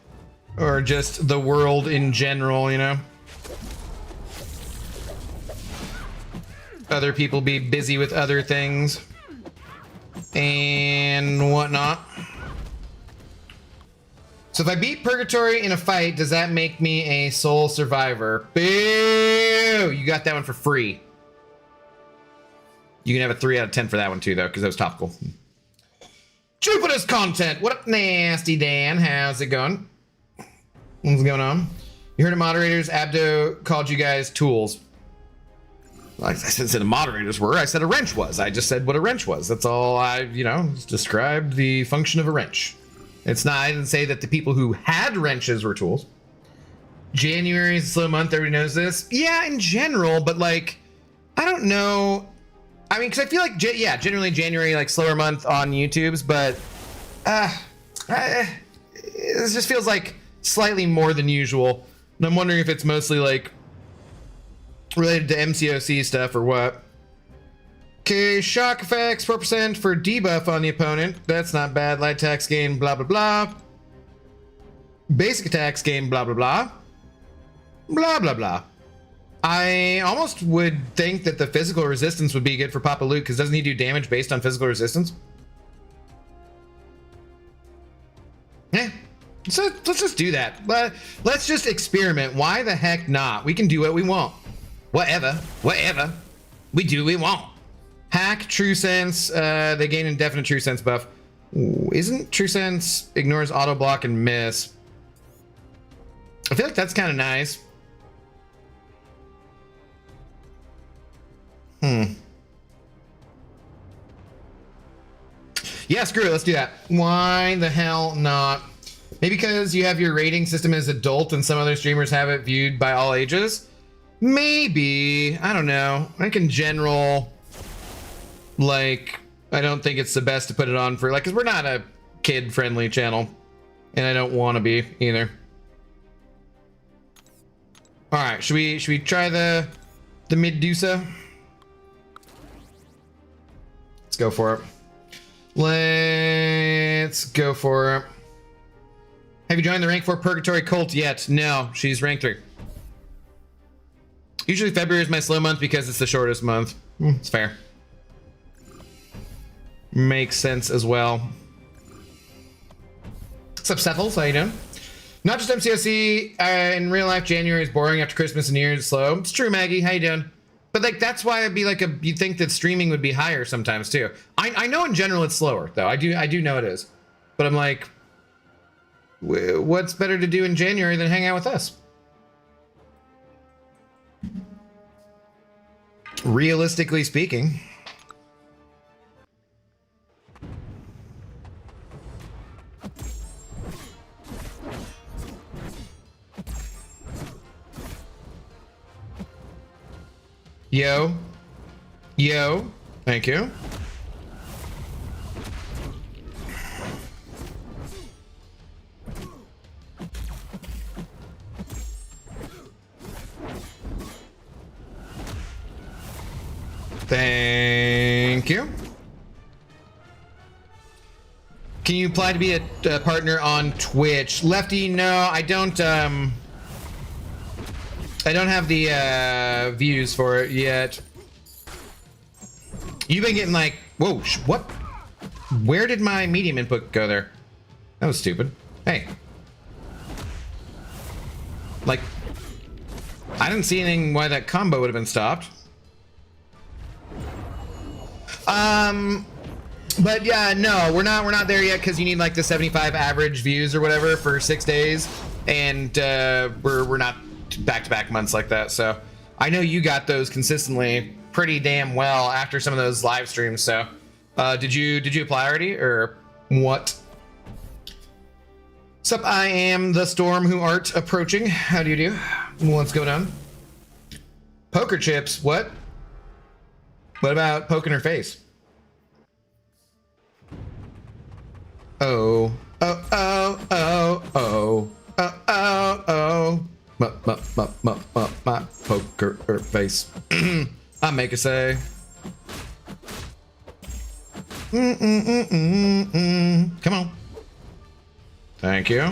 or just the world in general, you know? Other people be busy with other things and whatnot. So if I beat Purgatory in a fight, does that make me a soul survivor? Boo! You got that one for free. You can have a 3 out of 10 for that one too, though, because that was topical. Jupiter's content. What up, Nasty Dan? How's it going? What's going on? You heard of moderators? Abdo called you guys tools. Like I said the moderators were. I said a wrench was. I just said what a wrench was. That's all I, you know, described the function of a wrench. It's not, I didn't say that the people who had wrenches were tools. January is a slow month. Everybody knows this. Yeah, in general, but like, I don't know. I mean, because I feel like, yeah, generally January, like slower month on YouTube's, but it just feels like slightly more than usual. And I'm wondering if it's mostly like related to MCOC stuff or what. Okay, shock effects, 4% for debuff on the opponent. That's not bad. Light attacks gain, blah, blah, blah. Basic attacks gain, blah, blah, blah. Blah, blah, blah. I almost would think that the physical resistance would be good for Papa Luke, because doesn't he do damage based on physical resistance? Yeah, so let's just do that. Let's just experiment. Why the heck not? We can do what we want. Whatever. We do what we want. Hack, True Sense, they gain indefinite True Sense buff. Ooh, isn't True Sense ignores auto block and miss? I feel like that's kind of nice. Yeah, screw it, let's do that. Why the hell not? Maybe because you have your rating system as adult and some other streamers have it viewed by all ages? Maybe, I don't know. I think in general, like, I don't think it's the best to put it on for, like, because we're not a kid-friendly channel. And I don't want to be, either. Alright, should we try the Medusa? Let's go for it. Let's go for it. Have you joined the rank 4 Purgatory cult yet? No, she's rank 3. Usually February is my slow month because it's the shortest month. It's fair. Makes sense as well. What's up, Sethels? How you doing? Not just MCOC, in real life, January is boring after Christmas and New Year's is slow. It's true, Maggie. How you doing? But like, that's why it'd be like you'd think that streaming would be higher sometimes too. I know in general it's slower though. I do know it is. But I'm like what's better to do in January than hang out with us? Realistically speaking. Yo. Yo. Thank you. Thank you. Can you apply to be a partner on Twitch? Lefty, no, I don't have the views for it yet. You've been getting like, whoa, what? Where did my medium input go there? That was stupid. Hey. Like, I didn't see anything why that combo would have been stopped. But yeah, no, we're not there yet because you need like the 75 average views or whatever for 6 days, and we're not back-to-back months like that. So I know you got those consistently pretty damn well after some of those live streams. So did you apply already or what? Sup, I am the storm who art approaching. How do you do? What's going on? Poker chips, what? What about poking her face? Oh, oh, oh, oh, oh, oh, oh, oh. My poker face. I make a say. Come on. Thank you.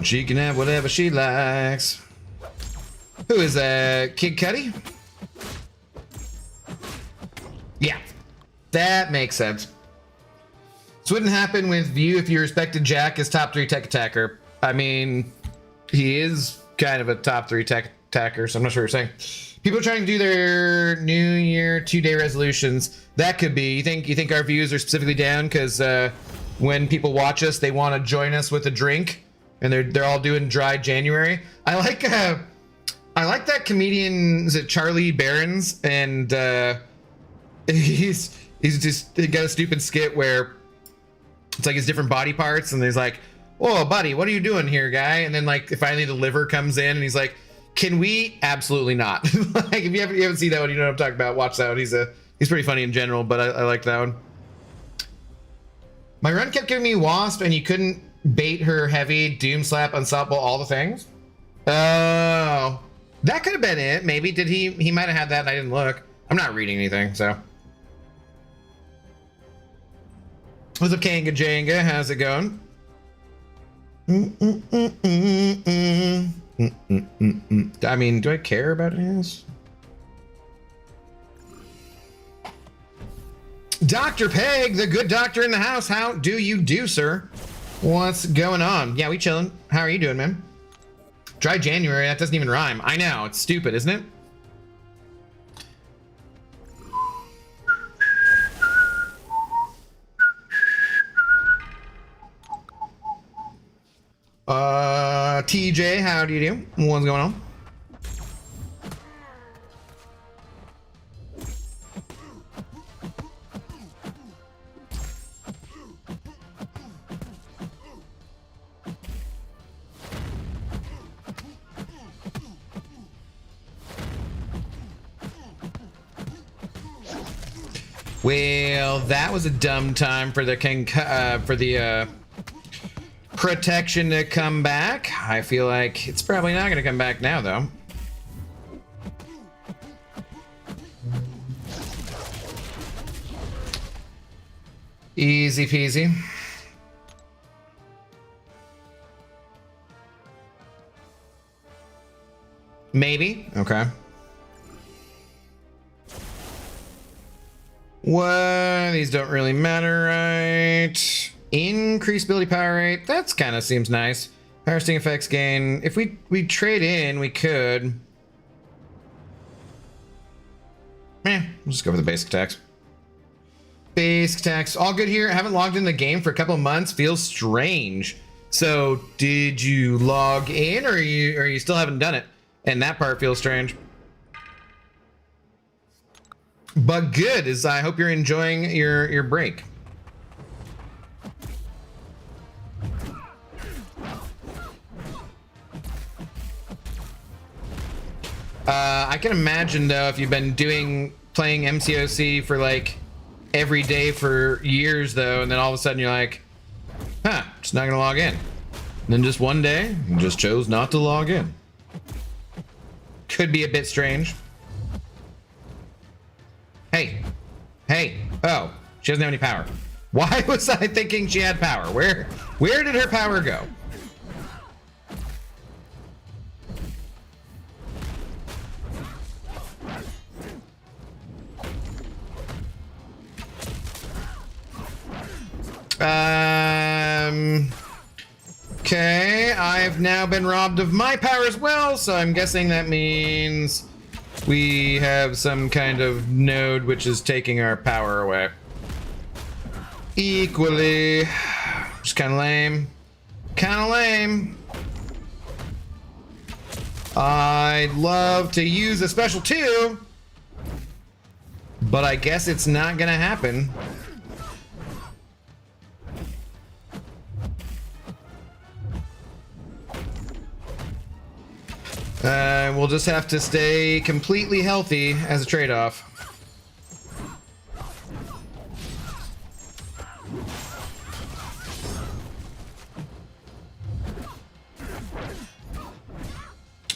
She can have whatever she likes. Who is that? Kid Cudi? Yeah, that makes sense. This wouldn't happen with View if you respected Jack as top 3 tech attacker. I mean, he is kind of a top 3 tech attacker, so I'm not sure what you're saying. People trying to do their New Year 2-day resolutions. That could be. You think our views are specifically down because when people watch us, they want to join us with a drink, and they're all doing dry January. I like that comedian. Is it Charlie Barons? And he's just got a stupid skit where it's like his different body parts, and he's like, "Whoa, buddy, what are you doing here, guy?" And then like finally the liver comes in, and he's like, "Can we?" Absolutely not. Like if you haven't seen that one, you know what I'm talking about. Watch that one. He's pretty funny in general, but I like that one. My run kept giving me Wasp, and you couldn't bait her heavy, Doom Slap, Unstoppable, all the things. Oh, that could have been it. Maybe did he might have had that, and I didn't look. I'm not reading anything, so. What's up, Kanga Janga? How's it going? I mean, do I care about his? Dr. Peg, the good doctor in the house. How do you do, sir? What's going on? Yeah, we chilling. How are you doing, man? Dry January, that doesn't even rhyme. I know, it's stupid, isn't it? TJ, how do you do? What's going on? Well, that was a dumb time for the protection to come back. I feel like it's probably not going to come back now, though. Easy peasy. Maybe. Okay. What? These don't really matter, right? Increase ability power rate. That's kind of seems nice. Power sting effects gain. If we trade in, we could. We'll just go for the basic attacks. Basic text. All good here. Haven't logged in the game for a couple of months. Feels strange. So did you log in, or you still haven't done it? And that part feels strange. But good, as I hope you're enjoying your break. I can imagine though, if you've been playing MCOC for like every day for years though, and then all of a sudden you're like, huh, just not gonna log in. And then just one day, you just chose not to log in. Could be a bit strange. Hey, oh, she doesn't have any power. Why was I thinking she had power? Where did her power go? Okay, I've now been robbed of my power as well, so I'm guessing that means we have some kind of node which is taking our power away. Equally. Just kind of lame. Kind of lame. I'd love to use a special too, but I guess it's not gonna happen. We'll just have to stay completely healthy as a trade-off.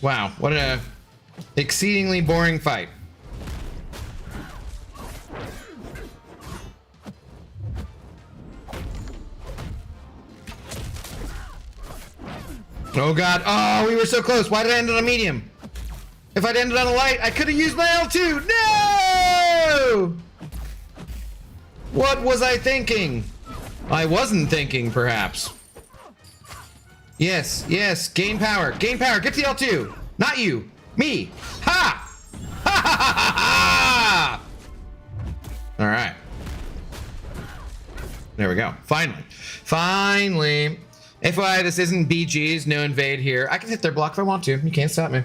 Wow, what a exceedingly boring fight. Oh god, oh, we were so close. Why did I end on a medium? If I'd ended on a light, I could have used my L2. No! What was I thinking? I wasn't thinking, perhaps. Yes, yes, gain power, get to the L2. Not you, me. Ha! Ha ha ha ha ha! All right. There we go, finally. FYI, this isn't BG's, no invade here. I can hit their block if I want to. You can't stop me.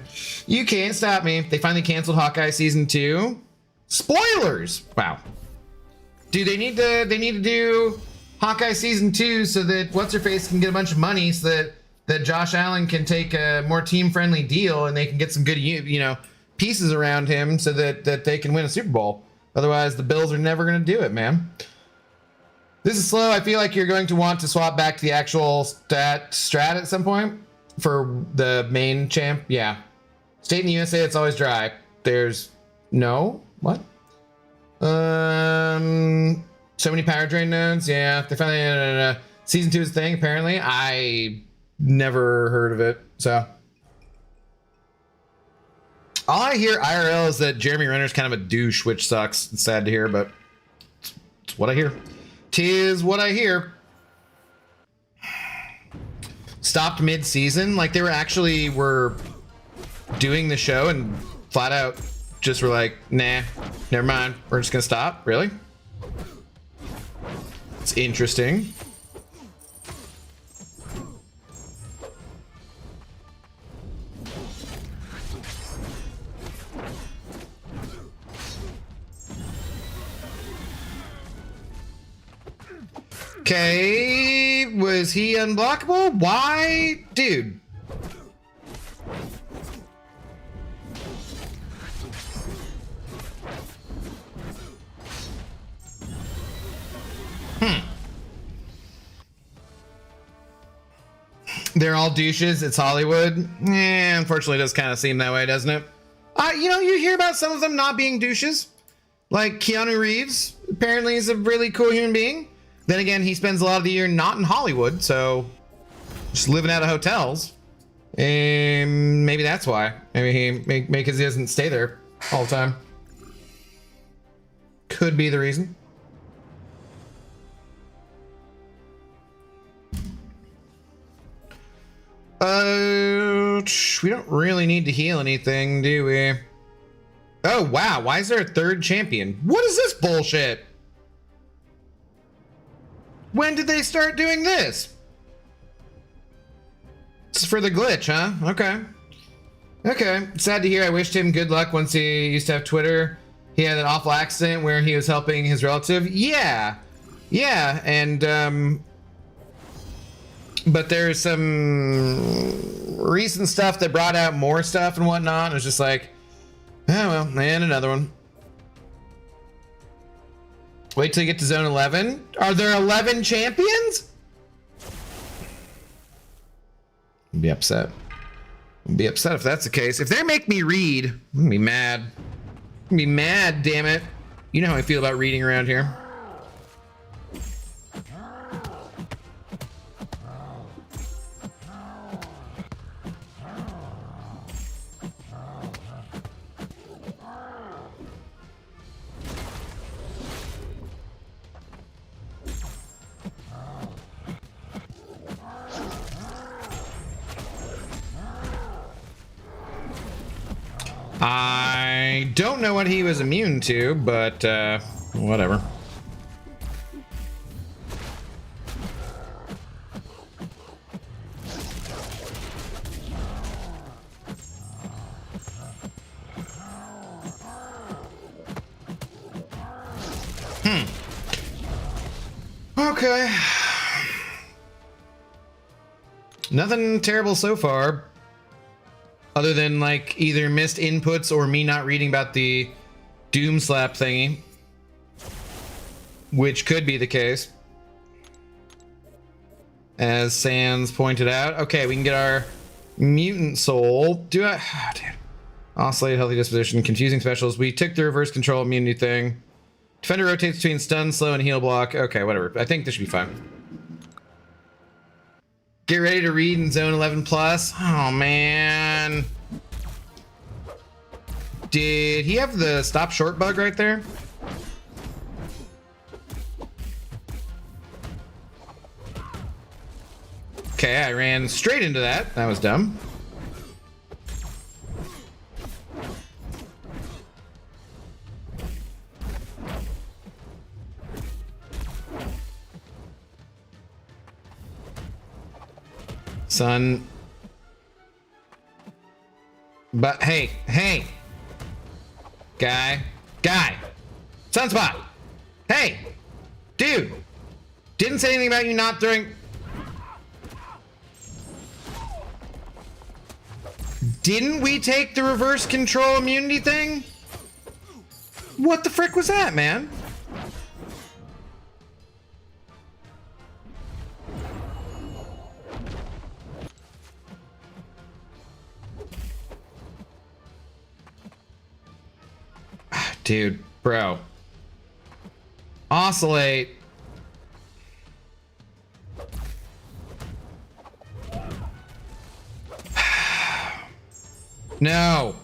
You can't stop me. They finally canceled Hawkeye Season 2. Spoilers! Wow. Dude, they need to do Hawkeye Season 2 so that What's-Her-Face can get a bunch of money so that Josh Allen can take a more team-friendly deal and they can get some good, pieces around him so that they can win a Super Bowl. Otherwise, the Bills are never going to do it, man. This is slow. I feel like you're going to want to swap back to the actual strat at some point for the main champ. Yeah. State in the USA, it's always dry. There's no, what? So many power drain nodes. Yeah, they finally, Season 2 is a thing, apparently. I never heard of it, so. All I hear IRL is that Jeremy Renner's kind of a douche, which sucks. It's sad to hear, but it's what I hear. 'Tis what I hear. Stopped mid-season, like they were doing the show and flat out just were like, nah, never mind, we're just gonna stop. Really? It's interesting. Okay, was he unblockable? Why? Dude. They're all douches. It's Hollywood. Yeah, unfortunately it does kind of seem that way, doesn't it? You hear about some of them not being douches. Like Keanu Reeves, apparently is a really cool human being. Then again, he spends a lot of the year not in Hollywood, so just living out of hotels. And maybe that's why. Maybe because he doesn't stay there all the time. Could be the reason. We don't really need to heal anything, do we? Oh, wow. Why is there a third champion? What is this bullshit? When did they start doing this? It's for the glitch, huh? Okay. Okay. Sad to hear. I wished him good luck once he used to have Twitter. He had an awful accident where he was helping his relative. Yeah. Yeah. And, but there's some recent stuff that brought out more stuff and whatnot. It was just like, oh, well, and another one. Wait till you get to zone 11. Are there 11 champions? I'd be upset. I'd be upset if that's the case. If they make me read, I'm gonna be mad. I'm gonna be mad, damn it. You know how I feel about reading around here. I don't know what he was immune to, but whatever. Okay. Nothing terrible so far. Other than like either missed inputs or me not reading about the Doom Slap thingy. Which could be the case. As Sans pointed out. Okay, we can get our mutant soul. Do I? Oh, dude. Oscillate, healthy disposition, confusing specials. We took the reverse control immunity thing. Defender rotates between stun, slow, and heal block. Okay, whatever. I think this should be fine. Get ready to read in zone 11 plus. Oh man. Did he have the stop short bug right there? Okay, I ran straight into that. That was dumb. Son. But hey, guy, Sunspot, hey, dude, didn't say anything about you not throwing. Didn't we take the reverse control immunity thing? What the frick was that, man? Dude, bro. Oscillate. No.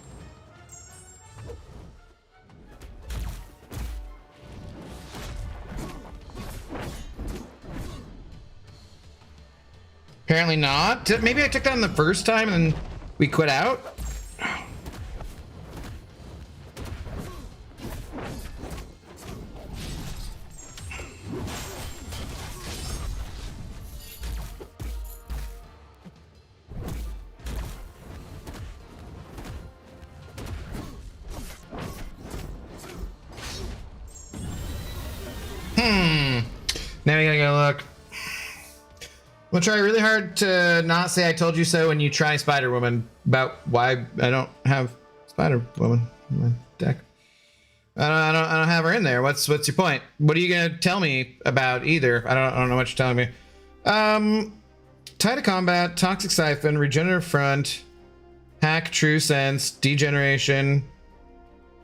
Apparently not. Maybe I took that on the first time and then we quit out. Now we gotta go look. I'm gonna try really hard to not say I told you so when you try Spider Woman about why I don't have Spider Woman in my deck. I don't have her in there. What's your point? What are you gonna tell me about either? I don't know what you're telling me. Tie to combat, toxic siphon, regenerative front, hack, true sense, degeneration,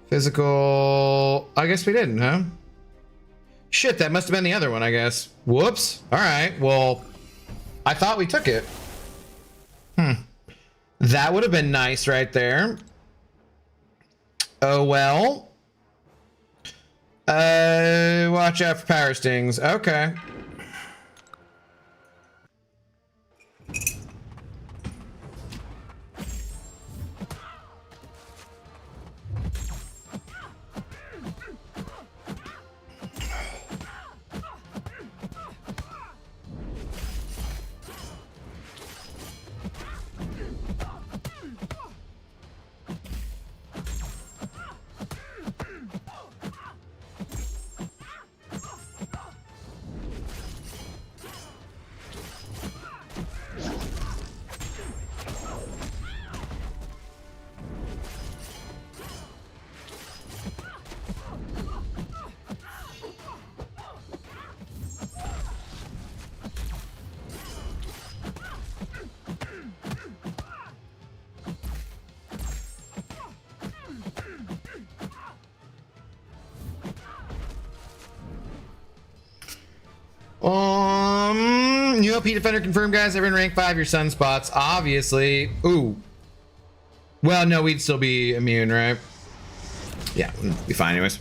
physical. I guess we didn't, huh? Shit, that must have been the other one, I guess. Whoops. All right. Well, I thought we took it. That would have been nice right there. Oh, well. Watch out for power stings. Okay. OP defender confirmed, guys. Everyone rank 5 your sunspots. Obviously. Ooh. Well, no, we'd still be immune, right? Yeah, we'd be fine anyways.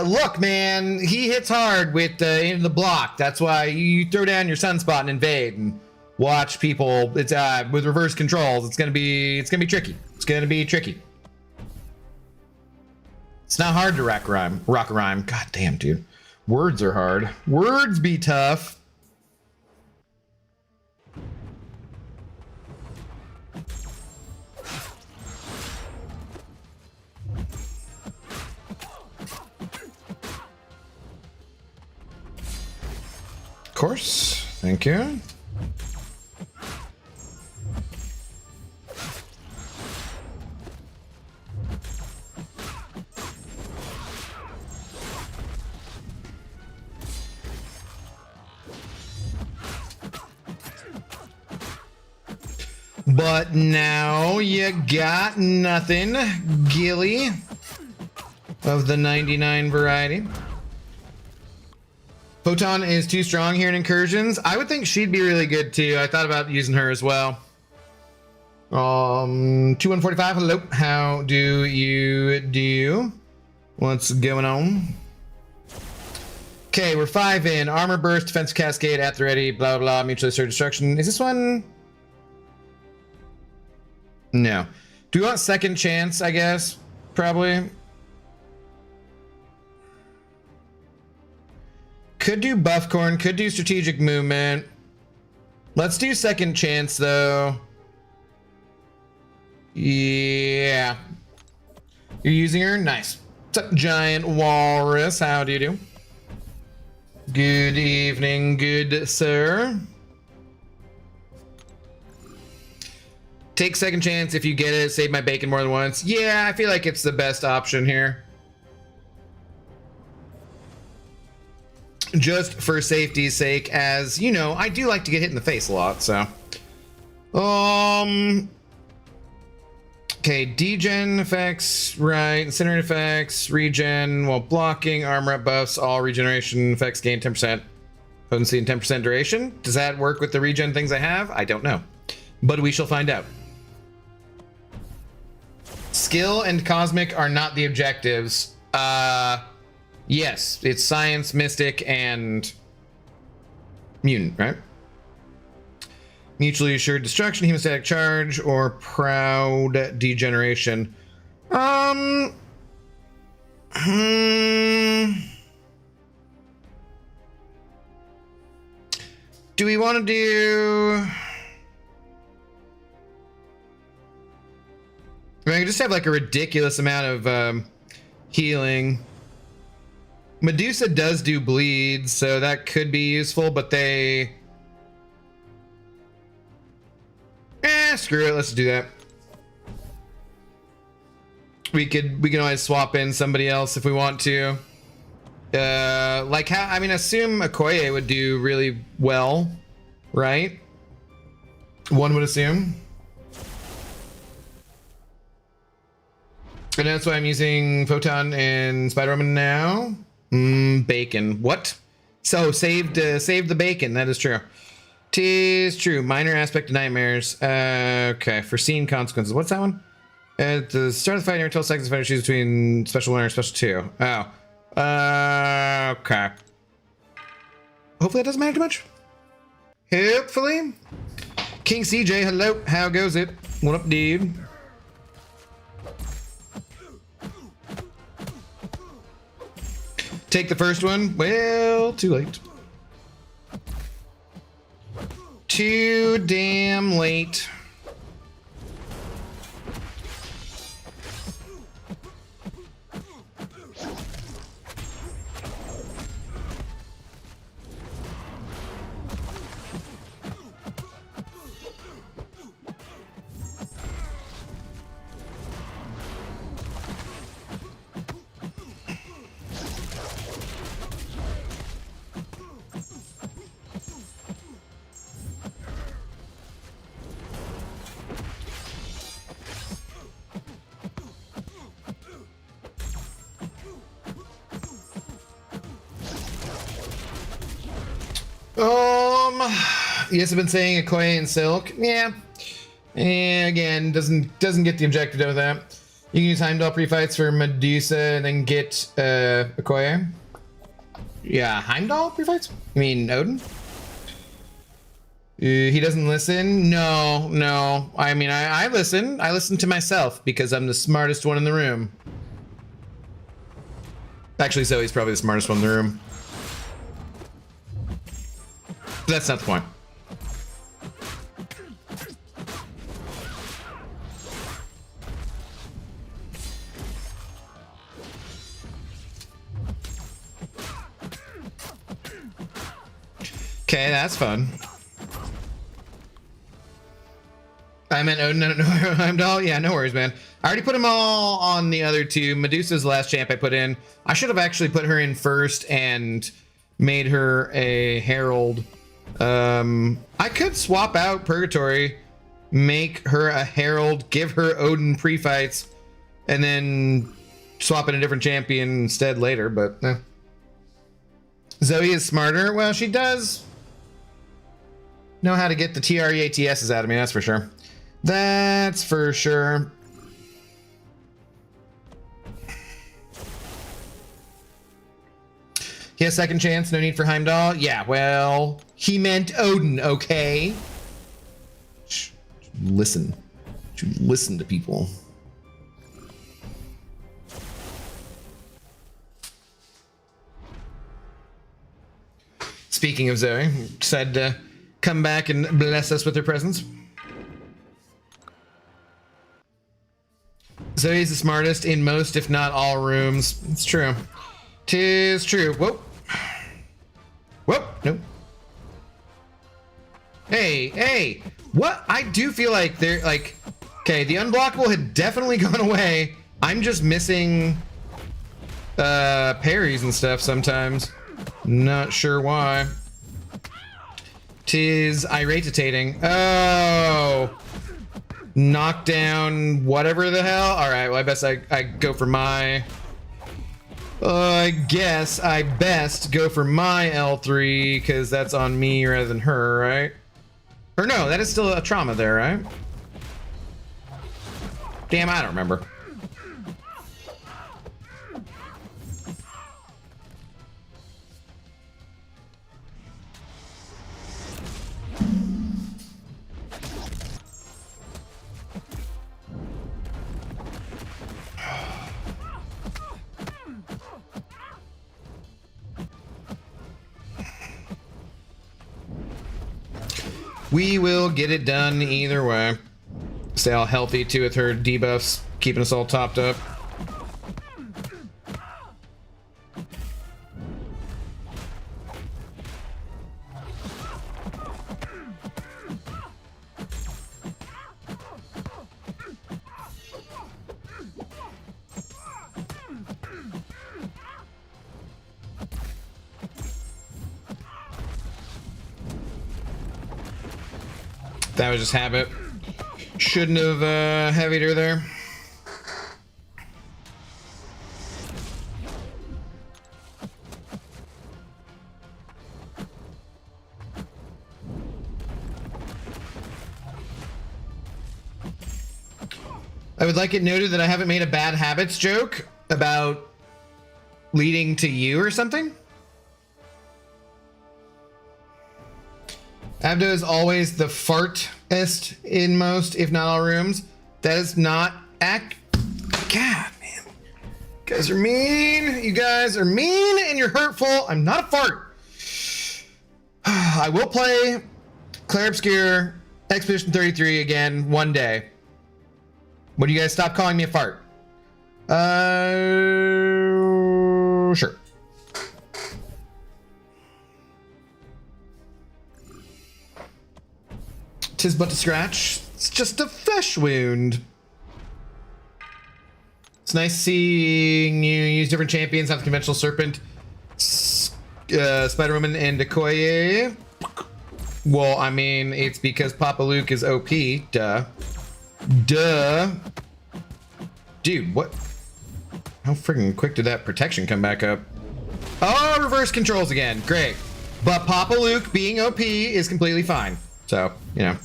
Look, man, he hits hard with into the block. That's why you throw down your sunspot and invade and watch people. It's with reverse controls. It's gonna be tricky. It's gonna be tricky. It's not hard to rock a rhyme. God damn, dude. Words are hard. Words be tough. Of course. Thank you. But now you got nothing, Gilly, of the 99 variety. Photon is too strong here in Incursions. I would think she'd be really good too. I thought about using her as well. 2145, hello. How do you do? What's going on? Okay, we're 5 in. Armor burst, defense cascade, at the ready, blah blah, mutually assured destruction. Is this one? No. Do we want second chance, I guess? Probably. Could do Buffcorn, could do strategic movement. Let's do second chance though. Yeah. You're using her? Nice. What's up, Giant Walrus? How do you do? Good evening, good sir. Take second chance if you get it. Save my bacon more than once. Yeah, I feel like it's the best option here. Just for safety's sake, as you know, I do like to get hit in the face a lot, so. Okay, degen effects, right, incinerate effects, regen, while blocking, armor up buffs, all regeneration effects gain 10% potency and 10% duration. Does that work with the regen things I have? I don't know, but we shall find out. Skill and cosmic are not the objectives. Yes, it's science, mystic, and mutant, right? Mutually assured destruction, hemostatic charge, or proud degeneration. Do we want to do? I mean, I just have like a ridiculous amount of healing. Medusa does do bleed, so that could be useful, but they... screw it, let's do that. We can always swap in somebody else if we want to. Like how, I mean, assume Okoye would do really well, right? One would assume. And that's why I'm using Photon and Spider-Woman now. Bacon. What? So saved the bacon. That is true. Tis true. Minor aspect of nightmares. Okay. Foreseen consequences. What's that one? At the start of the fight, near 12 seconds, fighter choose between special 1 or special 2. Oh. Okay. Hopefully that doesn't matter too much. Hopefully. King CJ, hello. How goes it? What up, dude? Take the first one. Well, too late. Too damn late. Yes, I've been saying Okoye and Silk. Yeah. Again, doesn't get the objective of that. You can use Heimdall pre-fights for Medusa and then get Okoye. Yeah, Heimdall pre-fights? You mean Odin? He doesn't listen? No. I mean, I listen. I listen to myself because I'm the smartest one in the room. Actually, Zoe's probably the smartest one in the room. But that's not the point. Okay, that's fun. I meant Odin, no, Heimdall. Yeah, no worries, man. I already put them all on the other two. Medusa's last champ I put in. I should have actually put her in first and made her a herald. I could swap out Purgatory, make her a herald, give her Odin pre-fights, and then swap in a different champion instead later, but Zoe is smarter. Well, she does know how to get the TREATSs out of me, that's for sure. That's for sure. He has second chance, no need for Heimdall. Yeah, well, he meant Odin, okay? Listen. Listen to people. Speaking of Zoe, decided to come back and bless us with her presence. Zoe's the smartest in most, if not all, rooms. It's true. 'Tis true. Whoa. Whoa. Nope. Hey. What? I do feel like they're like... Okay, the unblockable had definitely gone away. I'm just missing parries and stuff sometimes. Not sure why. 'Tis irritating. Oh. Knockdown, whatever the hell. All right, well, I best I go for my... I guess I best go for my L3 because that's on me rather than her, right? Or no, that is still a trauma there, right? Damn, I don't remember. We will get it done either way. Stay all healthy too with her debuffs, keeping us all topped up. That was just habit. Shouldn't have heavied her there. I would like it noted that I haven't made a bad habits joke about leading to you or something. Abdo is always the fartest in most, if not all rooms. That is not God, man. You guys are mean. You guys are mean and you're hurtful. I'm not a fart. I will play Claire Obscure Expedition 33 again one day. When you guys stop calling me a fart? Sure. Tis but a scratch. It's just a flesh wound. It's nice seeing you use different champions, not the conventional serpent, Spider-Woman, and Okoye. Well, I mean, it's because Papa Luke is OP. Duh. Dude, what? How freaking quick did that protection come back up? Oh, reverse controls again. Great. But Papa Luke being OP is completely fine. So, you know.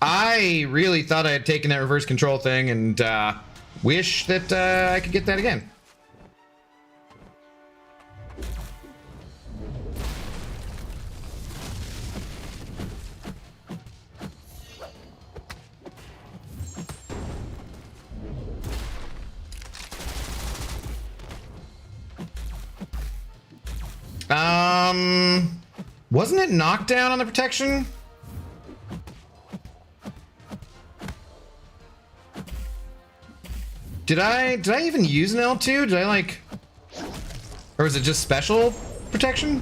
I really thought I had taken that reverse control thing and wish that I could get that again. Wasn't it knockdown on the protection? Did I even use an L2? Did I like, or was it just special protection?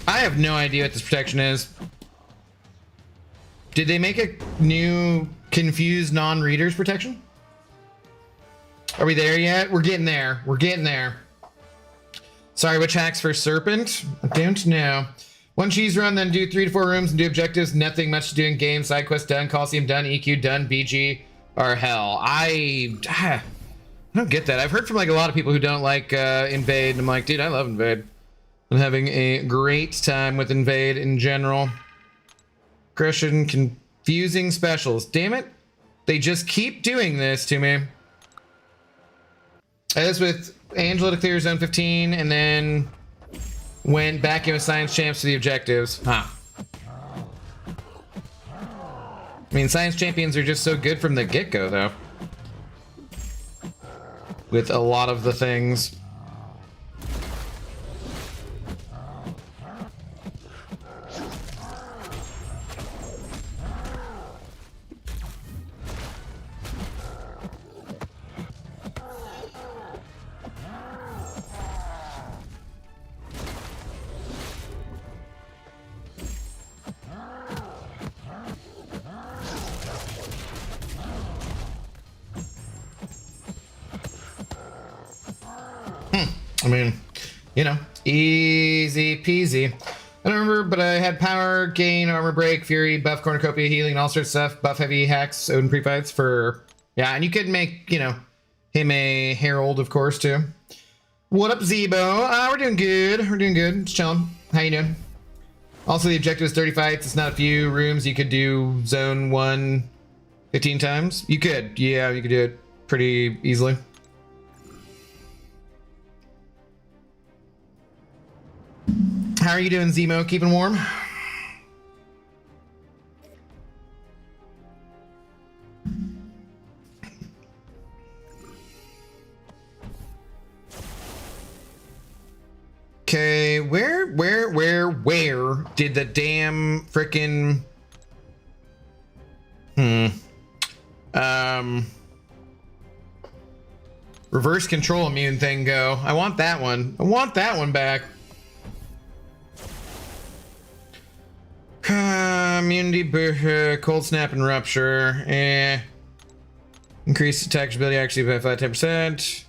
I have no idea what this protection is. Did they make a new confused non-readers protection? Are we there yet? We're getting there. We're getting there. Sorry, which hacks for Serpent? I don't know. One cheese run, then do 3 to 4 rooms and do objectives. Nothing much to do in game. Side quest done. Coliseum done. EQ done. BG or hell. I don't get that. I've heard from like a lot of people who don't like Invade. And I'm like, dude, I love Invade. I'm having a great time with Invade in general. Aggression, confusing specials. Damn it. They just keep doing this to me. I was with Angela to clear zone 15 and then went back in with Science Champs to the objectives. Huh. I mean, Science Champions are just so good from the get-go, though. With a lot of the things. I mean, you know, easy peasy. I don't remember, but I had power, gain, armor break, fury, buff, cornucopia, healing, all sorts of stuff. Buff heavy hacks, Odin pre-fights for, yeah, and you could make, you know, him a herald, of course, too. What up, Zebo? We're doing good. We're doing good. Just chilling. How you doing? Also, the objective is 30 fights. It's not a few rooms. You could do zone 1 15 times. You could. Yeah, you could do it pretty easily. How are you doing, Zemo? Keeping warm? Okay, where did the damn frickin' reverse control immune thing go? I want that one. I want that one back. Immunity, cold snap and rupture. Increased attack ability actually by 5-10%.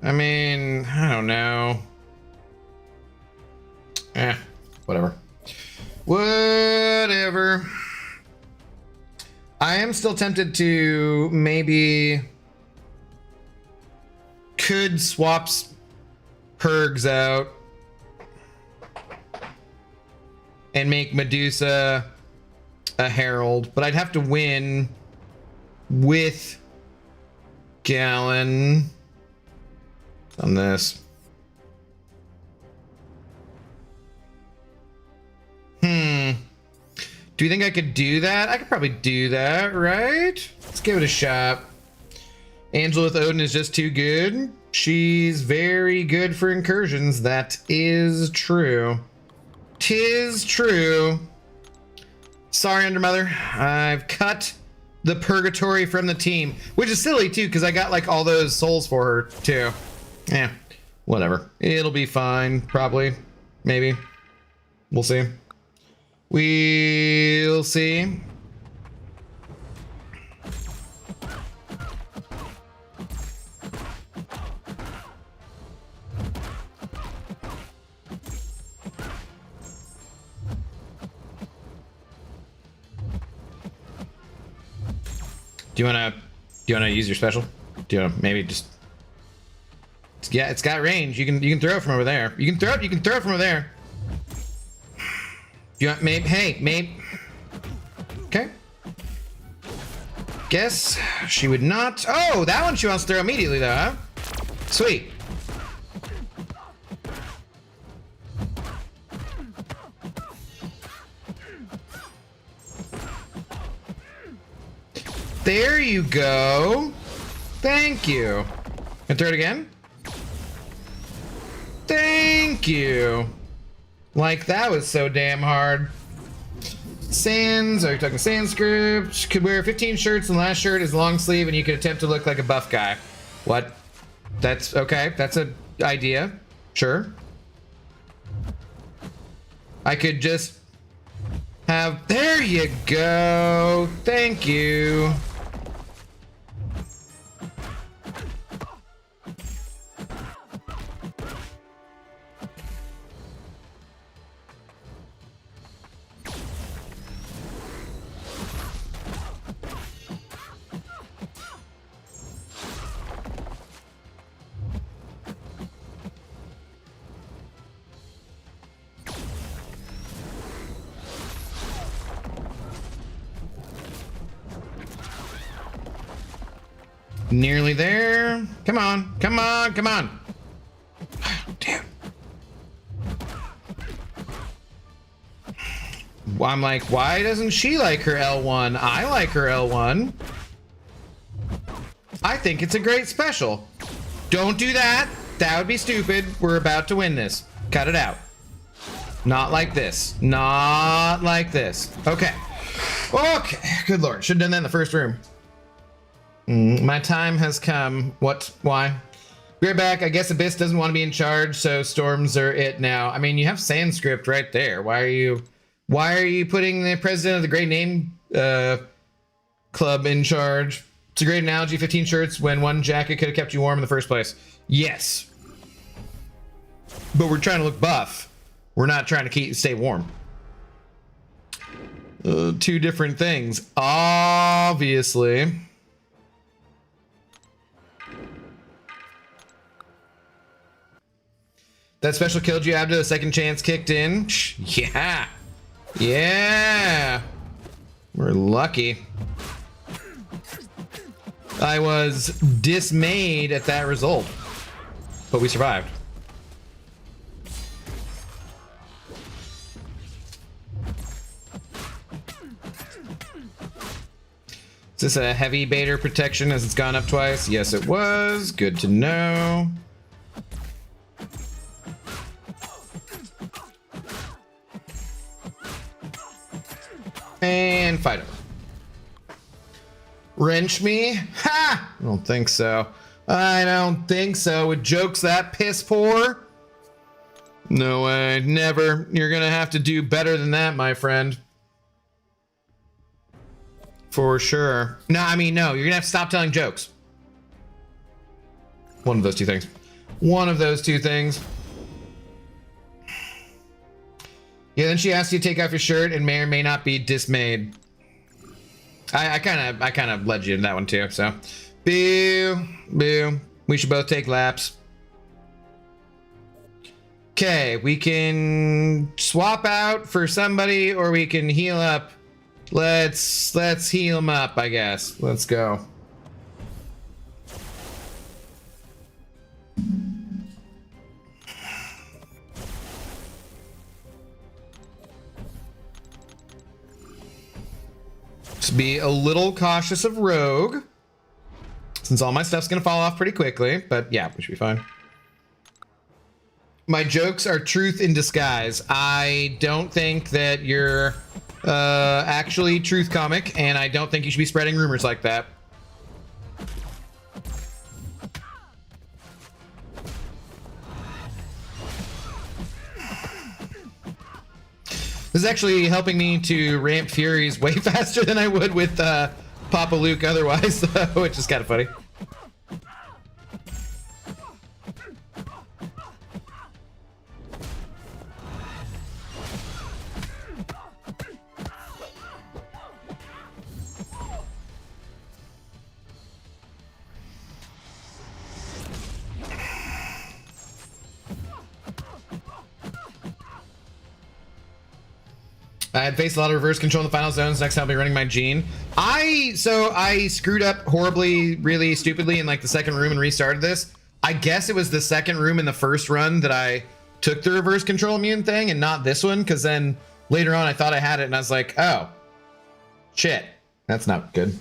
I mean, I don't know. Whatever. Whatever. I am still tempted to maybe could swap Purgs out and make Medusa a herald, but I'd have to win with Gallon on this. Do you think I could do that? I could probably do that, right? Let's give it a shot. Angela with Odin is just too good. She's very good for incursions. That is true. 'Tis true. Sorry, Undermother. I've cut the purgatory from the team, which is silly too, because I got like all those souls for her too. Yeah, whatever. It'll be fine, probably, maybe. We'll see. We'll see. Do you wanna use your special? Do you know, maybe just... Yeah, it's got range. You can throw it from over there. You can throw it from over there. You want maybe? Hey, maybe. Okay. Guess she would not. Oh, that one she wants to throw immediately though, huh? Sweet. There you go. Thank you. And throw it again. Thank you. Like that was so damn hard. Sans, are you talking sans script? Could wear 15 shirts and last shirt is long sleeve and you could attempt to look like a buff guy. What? That's okay. That's an idea. Sure. I could just have, there you go. Thank you. Nearly there. Come on, come on, come on. Damn. I'm like, why doesn't she like her L1? I like her L1. I think it's a great special. Don't do that. That would be stupid. We're about to win this. Cut it out. Not like this. Not like this. Okay. Okay. Good Lord. Should have done that in the first room. My time has come. What? Why? Be right back. I guess Abyss doesn't want to be in charge, so storms are it now. I mean, you have Sanskrit right there. Why are you putting the president of the Great Name Club in charge? It's a great analogy. 15 shirts when one jacket could have kept you warm in the first place. Yes. But we're trying to look buff. We're not trying to stay warm. Two different things. Obviously. That special killed you after the second chance kicked in? Yeah. Yeah. We're lucky. I was dismayed at that result, but we survived. Is this a heavy baiter protection as it's gone up twice? Yes, it was. Good to know. And fight him. Wrench me? Ha! I don't think so. I don't think so. With jokes that piss poor? No way. Never. You're gonna have to do better than that, my friend. For sure. No, I mean, no. You're gonna have to stop telling jokes. One of those two things. One of those two things. Yeah, then she asked you to take off your shirt and may or may not be dismayed. I kind of led you in that one too, so. Boo, boo. We should both take laps. Okay, we can swap out for somebody or we can heal up. Let's heal him up, I guess. Let's go. Just be a little cautious of Rogue, since all my stuff's gonna fall off pretty quickly, but yeah, we should be fine. My jokes are truth in disguise. I don't think that you're actually truth comic, and I don't think you should be spreading rumors like that. This is actually helping me to ramp Furies way faster than I would with Papa Luke otherwise, which is kind of funny. I had faced a lot of reverse control in the final zones. Next time I'll be running my Gene. I screwed up horribly, really stupidly in like the second room and restarted this. I guess it was the second room in the first run that I took the reverse control immune thing and not this one, because then later on I thought I had it and I was like, oh, shit. That's not good.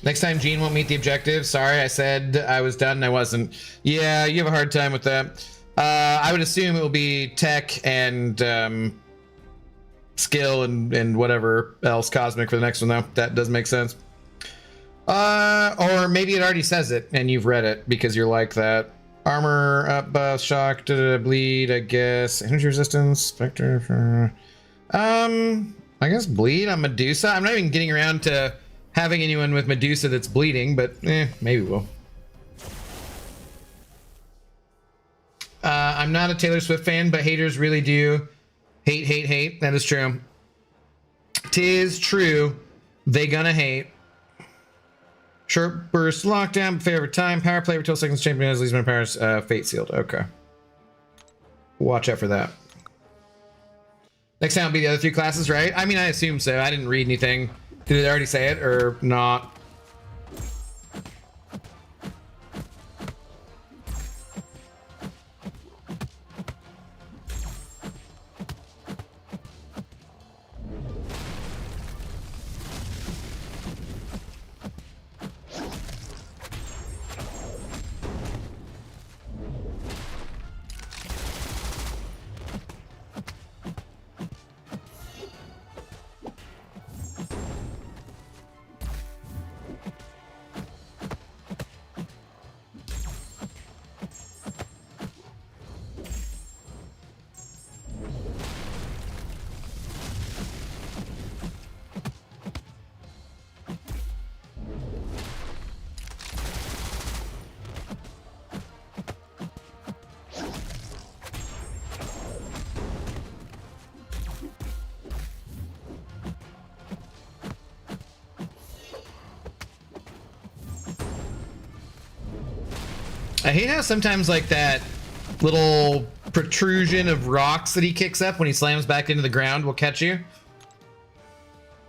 Next time Gene won't meet the objective. Sorry, I said I was done and I wasn't. Yeah, you have a hard time with that. I would assume it will be tech and skill and whatever else cosmic for the next one, though. That does make sense. Or maybe it already says it and you've read it because you're like that. Armor up, buff, shock, bleed, I guess. Energy resistance, spectre. I guess bleed on Medusa. I'm not even getting around to having anyone with Medusa that's bleeding, but maybe we'll. I'm not a Taylor Swift fan, but haters really do hate. That is true. 'Tis true. They gonna hate. Short burst lockdown, favorite time, power play, until seconds champion has least amount of powers, fate sealed. Okay. Watch out for that. Next time will be the other 3 classes, right? I mean, I assume so. I didn't read anything. Did it already say it or not? I hate how sometimes like that little protrusion of rocks that he kicks up when he slams back into the ground will catch you.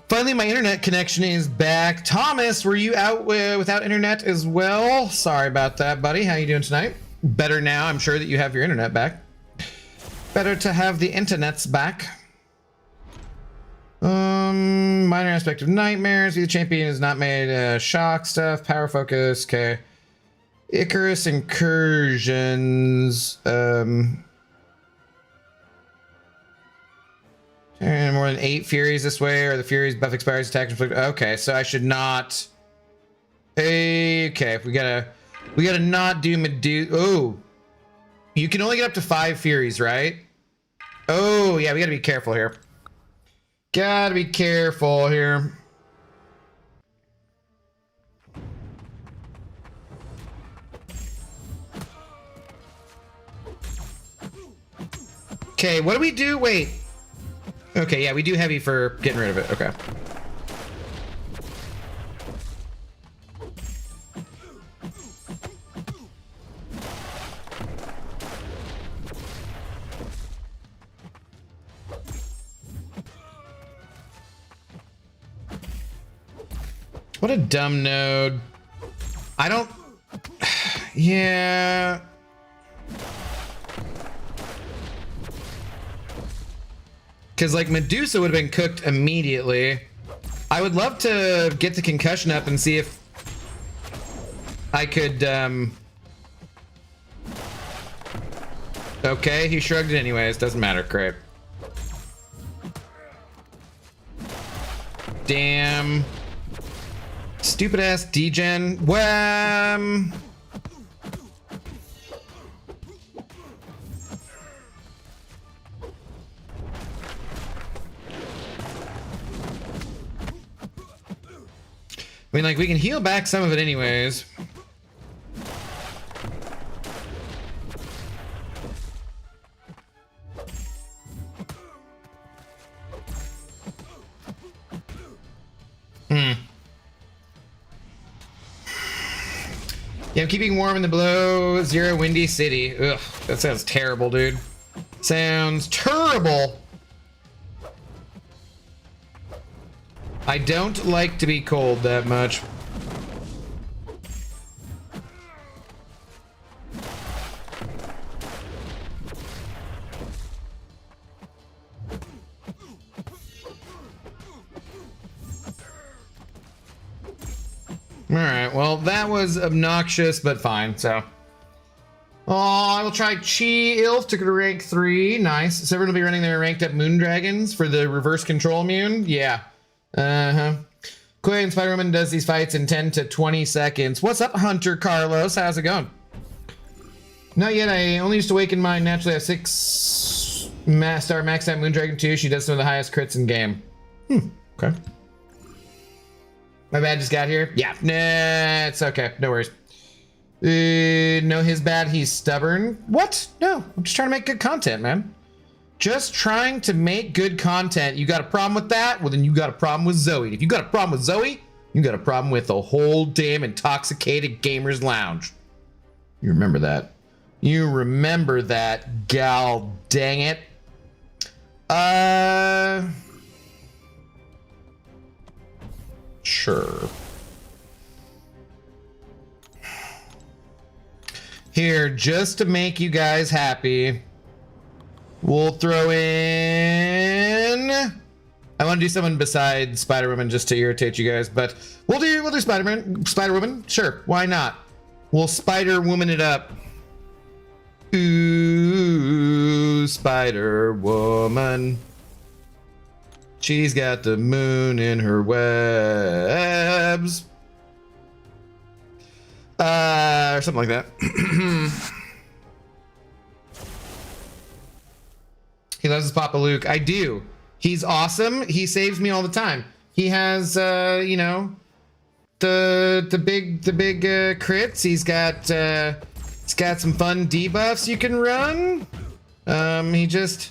Finally, my internet connection is back. Thomas, were you out without internet as well? Sorry about that, buddy. How you doing tonight? Better now. I'm sure that you have your internet back. Better to have the internets back. Minor aspect of nightmares. The champion is not made. Shock stuff. Power focus. Okay. Icarus Incursions. And more than 8 Furies this way, or the Furies buff expires, attack inflict. Okay, so I should not. Okay, we gotta not do Medusa. Oh, you can only get up to 5 Furies, right? Oh yeah, we gotta be careful here. Gotta be careful here. Okay, what do we do? Wait. Okay, yeah, we do heavy for getting rid of it. Okay. What a dumb node. I don't... Yeah... Because, like, Medusa would have been cooked immediately. I would love to get the concussion up and see if I could, Okay, he shrugged it anyways. Doesn't matter. Great. Damn. Stupid-ass degen. Wham! I mean, like, we can heal back some of it anyways. Yeah, I'm keeping warm in the below 0 windy city. Ugh, that sounds terrible, dude. Sounds terrible. I don't like to be cold that much. Alright, well, that was obnoxious, but fine, so. Oh, I will try Chi Ilf to go to rank 3. Nice. So everyone will be running their ranked up Moon Dragons for the reverse control immune? Yeah. Uh-huh. Quay and Spider-Woman does these fights in 10 to 20 seconds. What's up, Hunter Carlos? How's it going? Not yet. I only used to awaken mine. Naturally, I have 6 star max out Moon Dragon 2. She does some of the highest crits in game. Okay. My bad just got here? Yeah. Nah, it's okay. No worries. No, his bad. He's stubborn. What? No, I'm just trying to make good content, man. Just trying to make good content. You got a problem with that? Well, then you got a problem with Zoe. If you got a problem with Zoe, you got a problem with the whole damn intoxicated gamers lounge. You remember that. You remember that, gal, dang it. Sure. Here, just to make you guys happy, we'll throw in... I want to do someone besides Spider-Woman just to irritate you guys, but we'll do Spider-Woman. Sure, why not? We'll Spider-Woman it up. Ooh, Spider-Woman. She's got the moon in her webs. Or something like that. He loves his Papa Luke. I do. He's awesome. He saves me all the time. He has, you know, the big crits. He's got some fun debuffs you can run. He just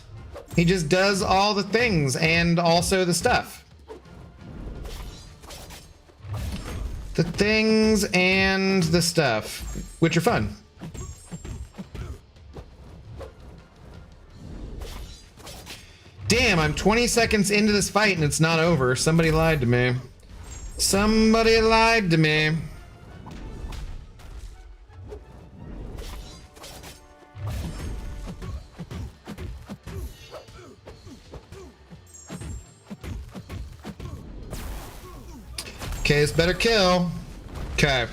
does all the things and also the stuff. The things and the stuff, which are fun. Damn, I'm 20 seconds into this fight and it's not over. Somebody lied to me. Somebody lied to me. Okay, it's better kill. Okay. All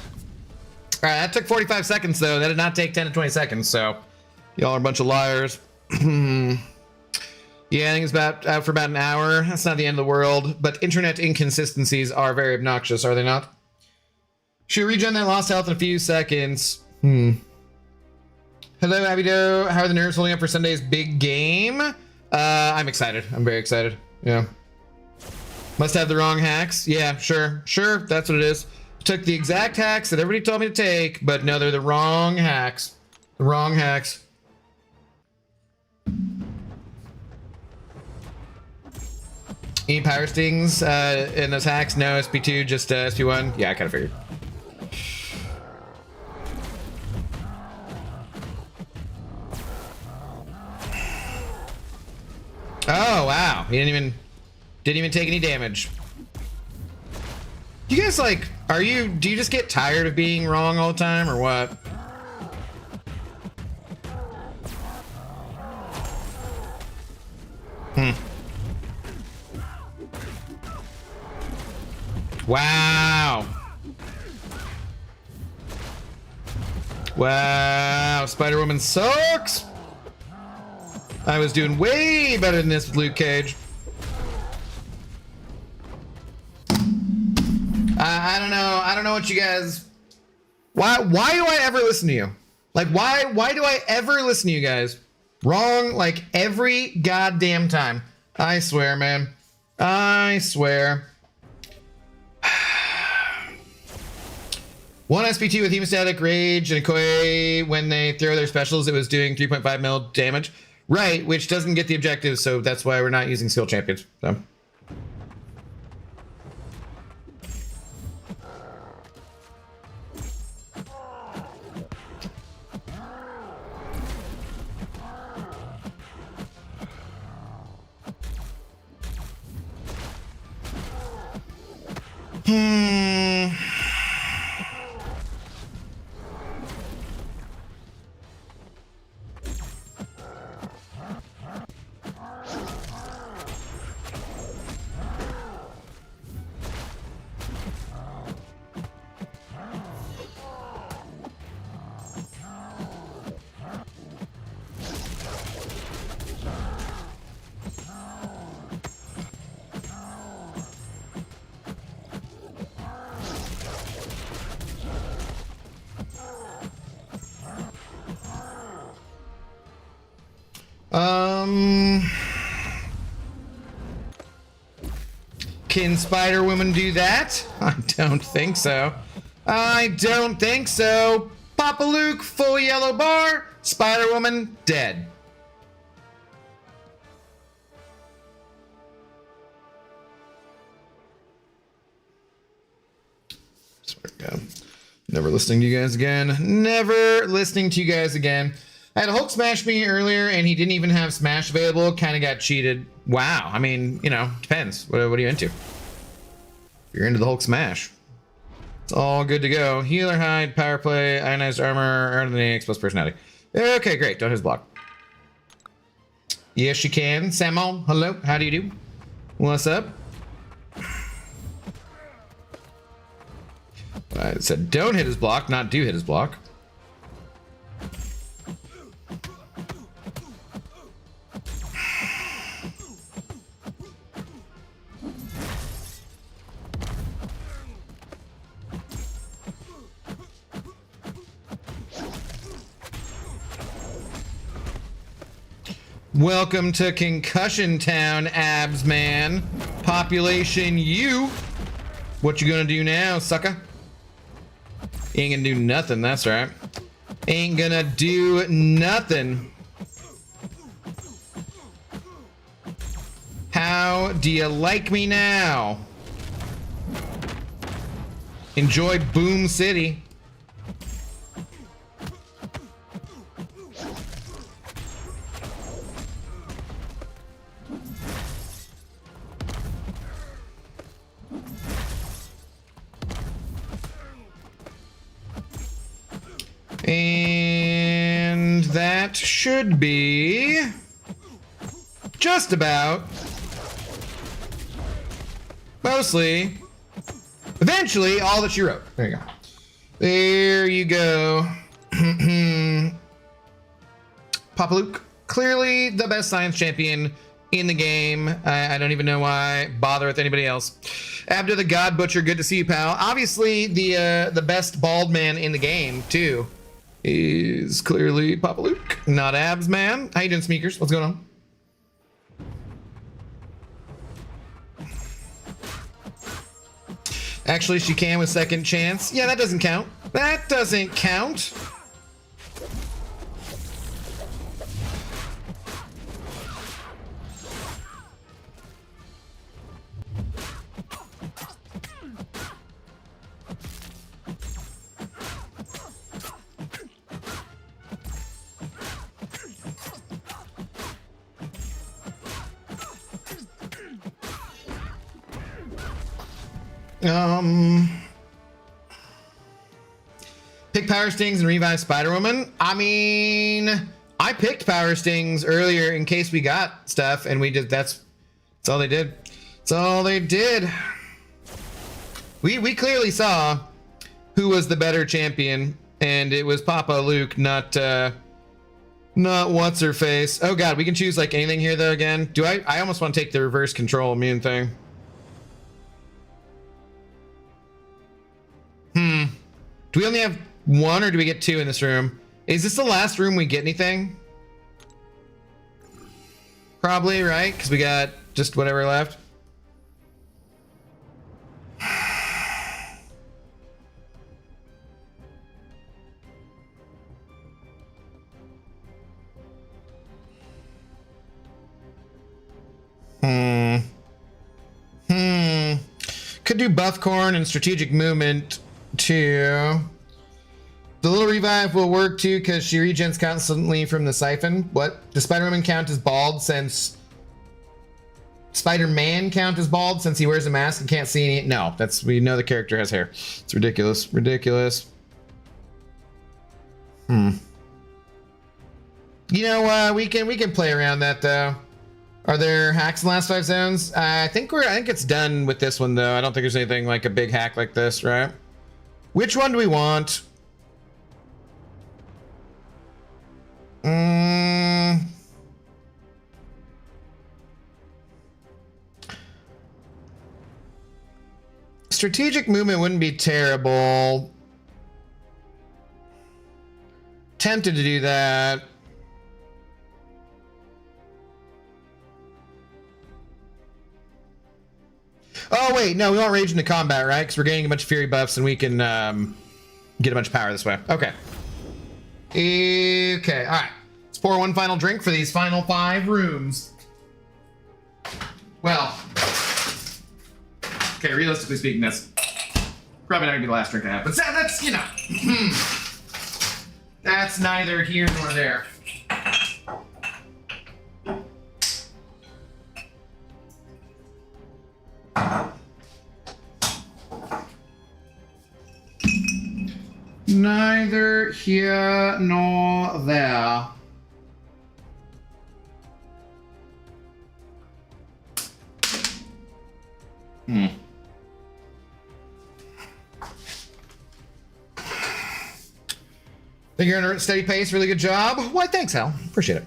right, that took 45 seconds though. That did not take 10 to 20 seconds, so y'all are a bunch of liars. Yeah, I think it's out for about an hour. That's not the end of the world, but internet inconsistencies are very obnoxious, are they not? Should regen that lost health in a few seconds. Hello, Abido. How are the nerves holding up for Sunday's big game? I'm excited. I'm very excited. Yeah. Must have the wrong hacks. Yeah, sure. That's what it is. Took the exact hacks that everybody told me to take, but no, they're the wrong hacks. The wrong hacks. Any power stings in those hacks? No, SP2, just SP1. Yeah, I kind of figured. Oh wow, he didn't even take any damage. You guys like, do you just get tired of being wrong all the time or what? Wow. Wow, Spider-Woman sucks. I was doing way better than this with Luke Cage. I don't know what you guys... Why do I ever listen to you? Like, why do I ever listen to you guys? Wrong, like, every goddamn time. I swear, man. I swear. One SP2 with hemostatic rage and a Koi, when they throw their specials, it was doing 3.5 mil damage. Right, which doesn't get the objective, so that's why we're not using skill champions. So. Hmm. Can Spider-Woman do that? I don't think so. I don't think so. Papa Luke, full yellow bar. Spider-Woman, dead. Sorry, God. Never listening to you guys again. Never listening to you guys again. I had a Hulk smash me earlier, and he didn't even have smash available. Kind of got cheated. Wow. I mean, you know, depends. What are you into? If you're into the Hulk smash, it's all good to go. Healer hide, power play, ionized armor, aerodynamics plus personality. Okay, great. Don't his block. Yes, you can. Samuel, hello. How do you do? What's up? I said don't hit his block, not do hit his block. Welcome to Concussion Town, Abs Man. Population U. What you gonna do now, sucker? Ain't gonna do nothing, that's right. Ain't gonna do nothing. How do you like me now? Enjoy Boom City. And that should be just about mostly eventually all that she wrote. There you go. There you go. Papa Luke, clearly the best science champion in the game. I don't even know why bother with anybody else. Abda the God Butcher, good to see you, pal. Obviously the best bald man in the game too is clearly Papa Luke, not Abs Man. How you doing, Smeekers? What's going on? Actually, she can with second chance. Yeah, that doesn't count. That doesn't count. Pick Power Stings and revive Spider-Woman. I mean, I picked Power Stings earlier in case we got stuff, and we did. That's all they did. That's all they did. We clearly saw who was the better champion, and it was Papa Luke, not what's her face. Oh God, we can choose like anything here though. Again, do I almost want to take the reverse control immune thing. Do we only have one or do we get two in this room? Is this the last room we get anything? Probably, right? Because we got just whatever left. Could do buff corn and strategic movement too. The little revive will work too because she regens constantly from the siphon. What? Does Spider-Woman count as bald since Spider-Man count as bald since he wears a mask and can't see any? No, we know the character has hair. It's ridiculous. Ridiculous. You know, we can play around that though. Are there hacks in the last 5 zones? I think it's done with this one though. I don't think there's anything like a big hack like this, right? Which one do we want? Strategic movement wouldn't be terrible. Tempted to do that. Oh wait, no, we want rage into combat, right? Because we're getting a bunch of fury buffs and we can get a bunch of power this way. Okay. Okay, alright. Let's pour one final drink for these final 5 rooms. Well. Okay, realistically speaking, that's probably not gonna be the last drink I have. But that's, you know. That's neither here nor there. Neither here nor there. Think you're on a steady pace, really good job. Why, thanks, Hal. Appreciate it.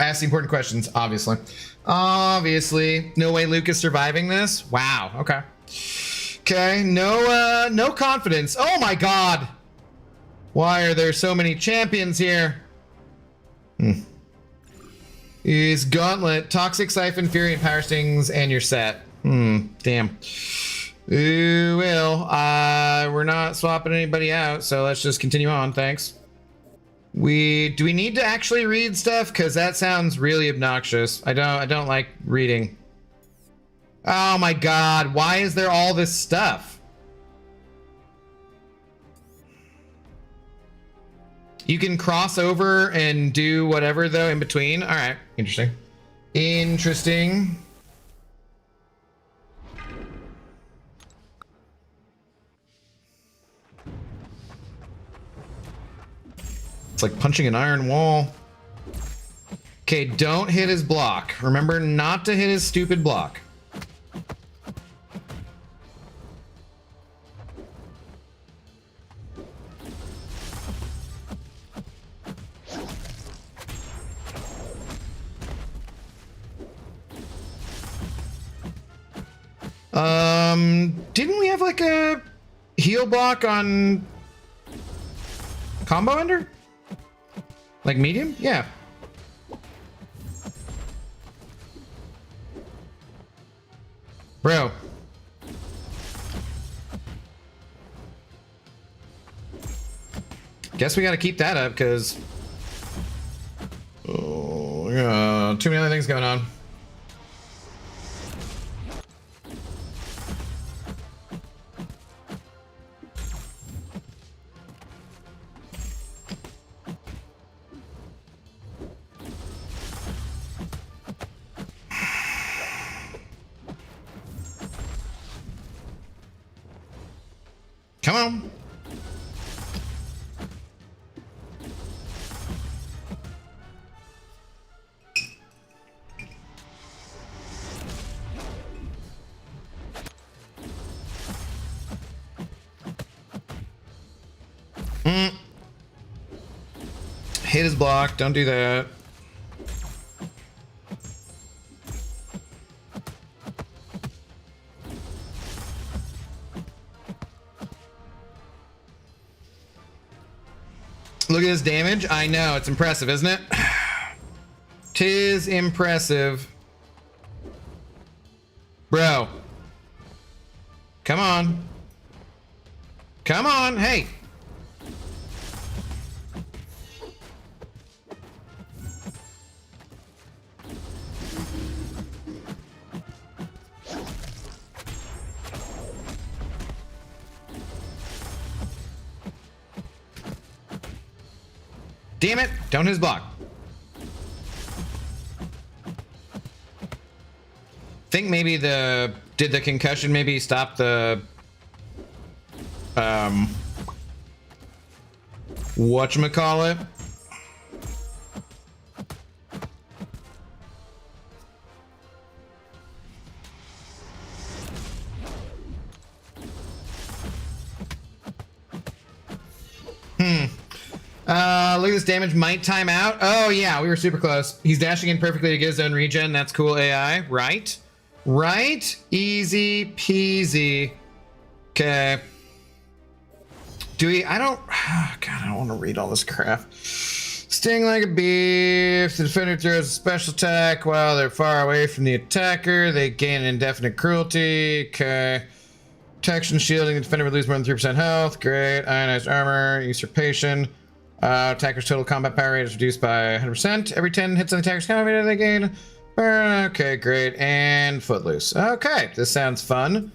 Ask the important questions, obviously. Obviously. No way Luke is surviving this? Wow, okay. Okay, no confidence. Oh my god! Why are there so many champions here? Is Gauntlet, Toxic Siphon, Fury, and Power Stings, and you're set. Damn. Ooh, well, we're not swapping anybody out, so let's just continue on, thanks. Do we need to actually read stuff? Because that sounds really obnoxious. I don't like reading. Oh my god, why is there all this stuff? You can cross over and do whatever though in between. Alright, interesting. Interesting. It's like punching an iron wall. Okay, don't hit his block. Remember not to hit his stupid block. Didn't we have like a heal block on combo ender? Like medium? Yeah. Bro. Guess we gotta keep that up, because... Oh, yeah, too many other things going on. Come on. Hit his block, don't do that. Look at his damage. I know, it's impressive, isn't it? 'Tis impressive. Bro. Come on. Come on, hey. Damn it! Don't hit his block. think maybe did the concussion maybe stop the whatchamacallit? Look at this damage. Might time out. Oh yeah, we were super close. He's dashing in perfectly to get his own regen. That's cool AI. Right? Right? Easy peasy. Okay. Do we? I don't. Oh, God, I don't want to read all this crap. Sting like a beef. The defender throws a special attack while they're far away from the attacker. They gain indefinite cruelty. Okay. Protection, shielding. The defender would lose more than 3% health. Great. Ionized armor. Usurpation. Attacker's total combat power rate is reduced by 100%. Every 10 hits on the attacker's combat rate, they gain. Okay, great. And Footloose. Okay, this sounds fun.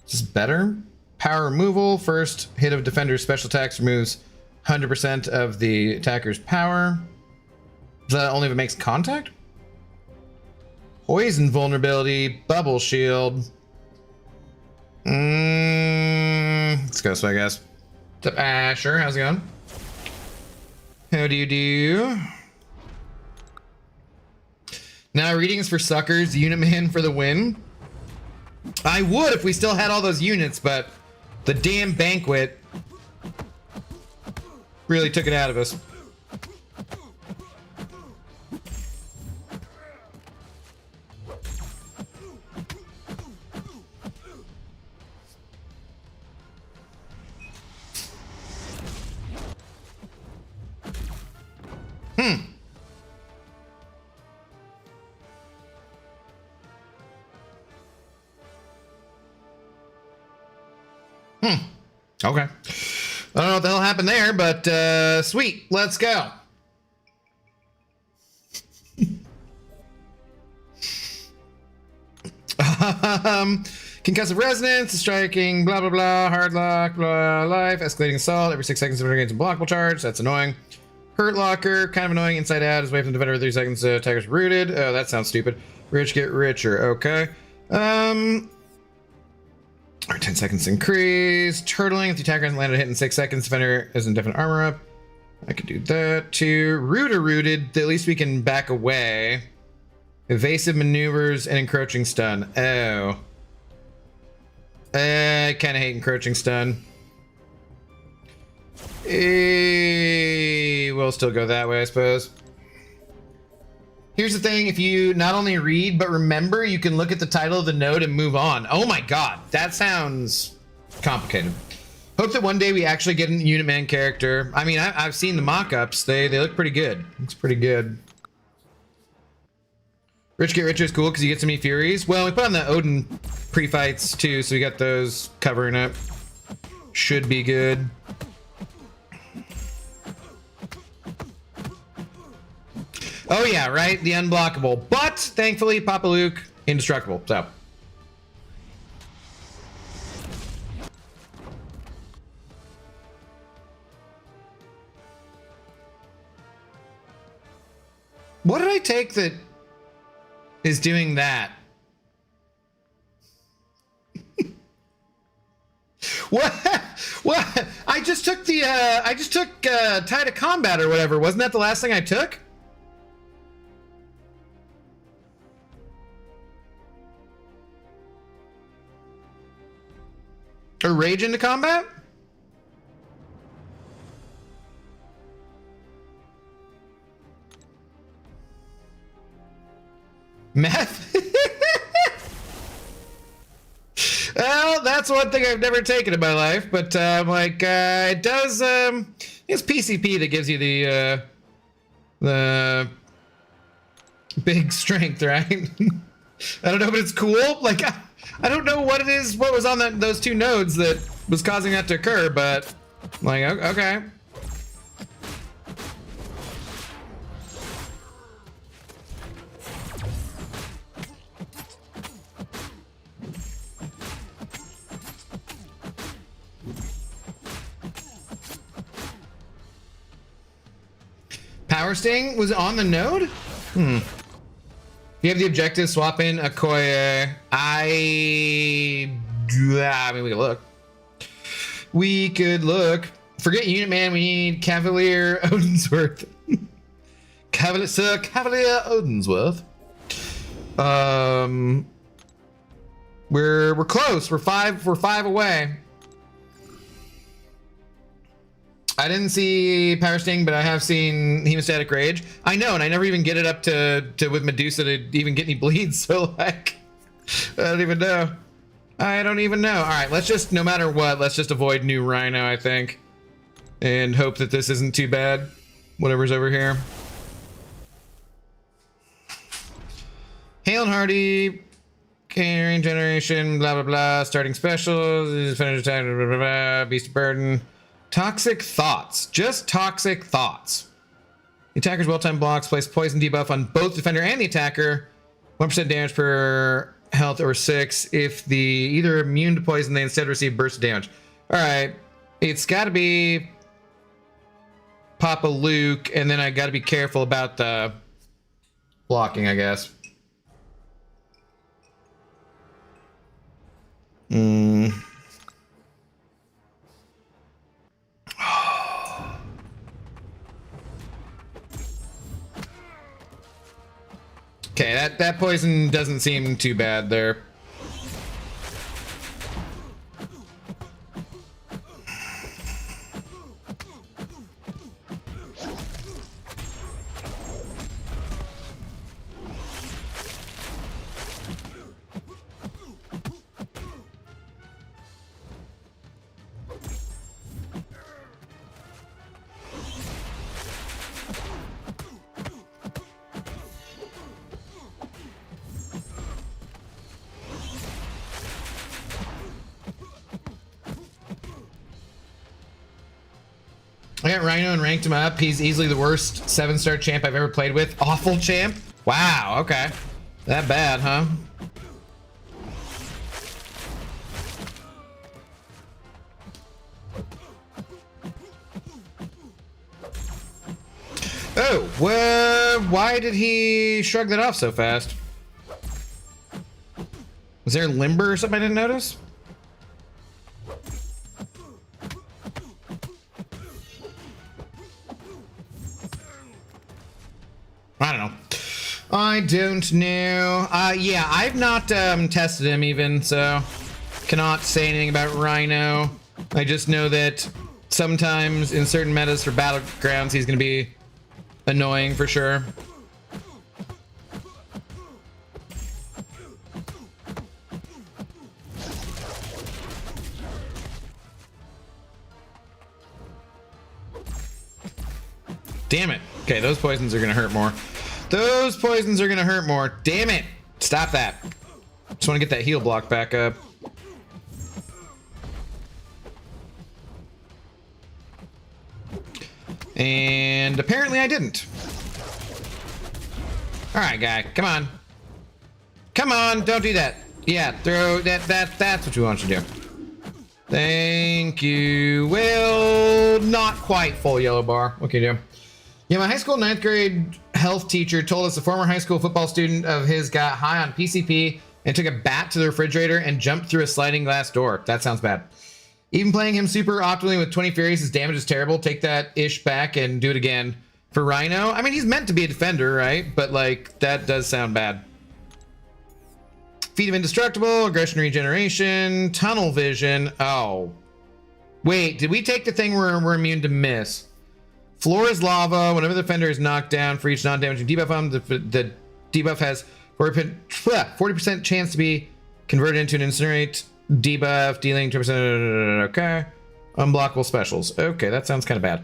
This is better. Power removal. First hit of defender's special attacks removes 100% of the attacker's power. Does that only if it makes contact? Poison vulnerability. Bubble shield. Let's go, so I guess. What's up, Asher? How's it going? How do you do? Now readings for suckers, unit man for the win. I would if we still had all those units, but the damn banquet really took it out of us. Okay. I don't know what the hell happened there, but sweet. Let's go. Concussive resonance, striking, blah, blah, blah, hard lock, blah, life, escalating assault. Every 6 seconds, the defender gains a blockable charge. That's annoying. Hurt locker, kind of annoying. Inside out is away from the defender for 3 seconds. Attacker's rooted. Oh, that sounds stupid. Rich get richer. Okay. Or 10 seconds increase. Turtling. If the attacker hasn't landed a hit in 6 seconds, defender has indefinite armor up. I could do that too. Rooted. At least we can back away. Evasive maneuvers and encroaching stun. Oh. I kind of hate encroaching stun. We'll still go that way, I suppose. Here's the thing, if you not only read, but remember, you can look at the title of the node and move on. Oh my god, that sounds complicated. Hope that one day we actually get a unit man character. I mean, I've seen the mock-ups. They look pretty good. Looks pretty good. Rich get richer is cool because you get so many Furies. Well, we put on the Odin pre-fights too, so we got those covering up. Should be good. Oh yeah, right? The unblockable. But, thankfully, Papa Luke, indestructible, so. What did I take that is doing that? What? I just took the, Tie to Combat or whatever. Wasn't that the last thing I took? Or Rage into Combat? Meth? Well, that's one thing I've never taken in my life, but I'm like, it does, it's PCP that gives you the big strength, right? I don't know, but it's cool. Like, I don't know what it is, what was on those 2 nodes that was causing that to occur, but like, okay. Power Sting was on the node? You have the objective, swap in Okoye. I mean, we could look. We could look. Forget unit man, we need Cavalier Odensworth. Cavalier Odensworth. We're close. We're five away. I didn't see Power Sting, but I have seen Hemostatic Rage. I know, and I never even get it up to with Medusa to even get any bleeds. So like, I don't even know. All right, let's just, no matter what, let's just avoid new Rhino, I think, and hope that this isn't too bad. Whatever's over here. Hail and Hardy, carrying generation, blah blah blah. Starting specials, finish attack, blah blah blah. Beast of Burden. Toxic Thoughts. Just Toxic Thoughts. The attacker's well-timed blocks place poison debuff on both defender and the attacker. 1% damage per health or 6. If the either immune to poison, they instead receive burst of damage. Alright. It's got to be Papa Luke, and then I got to be careful about the blocking, I guess. Okay, that poison doesn't seem too bad there. I got Rhino and ranked him up. He's easily the worst 7-star champ I've ever played with. Awful champ? Wow, okay. That bad, huh? Oh, why did he shrug that off so fast? Was there limber or something I didn't notice? I don't know. I don't know. Yeah, I've not tested him even, so cannot say anything about Rhino. I just know that sometimes in certain metas for Battlegrounds, he's going to be annoying for sure. Damn it. Okay, those poisons are going to hurt more. Those poisons are going to hurt more. Damn it. Stop that. Just want to get that heal block back up. And apparently I didn't. All right, guy. Come on. Come on. Don't do that. Yeah, throw that. That's what we want you to do. Thank you. Well, not quite full yellow bar. What can you do? Yeah, my high school 9th grade health teacher told us a former high school football student of his got high on PCP and took a bat to the refrigerator and jumped through a sliding glass door. That sounds bad. Even playing him super optimally with 20 Furies, his damage is terrible. Take that ish back and do it again. For Rhino, I mean, he's meant to be a defender, right? But, like, that does sound bad. Feat of Indestructible, Aggression Regeneration, Tunnel Vision. Oh. Wait, did we take the thing where we're immune to miss? Floor is lava. Whenever the defender is knocked down for each non-damaging debuff on the debuff has 40% chance to be converted into an incinerate debuff, dealing 2%. Okay. Unblockable specials. Okay, that sounds kind of bad.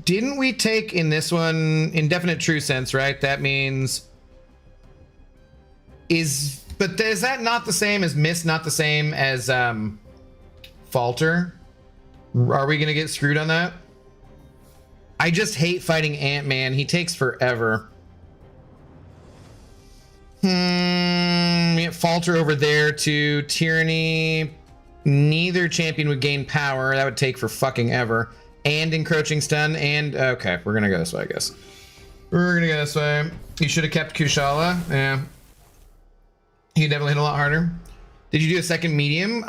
Didn't we take in this one indefinite true sense, right? That means but is that not the same as miss, not the same as falter? Are we gonna get screwed on that? I just hate fighting Ant-Man. He takes forever. Falter over there to Tyranny. Neither champion would gain power. That would take for fucking ever. And encroaching stun and okay, we're gonna go this way, I guess. We're gonna go this way. You should have kept Kushala. Yeah. He definitely hit a lot harder. Did you do a second medium?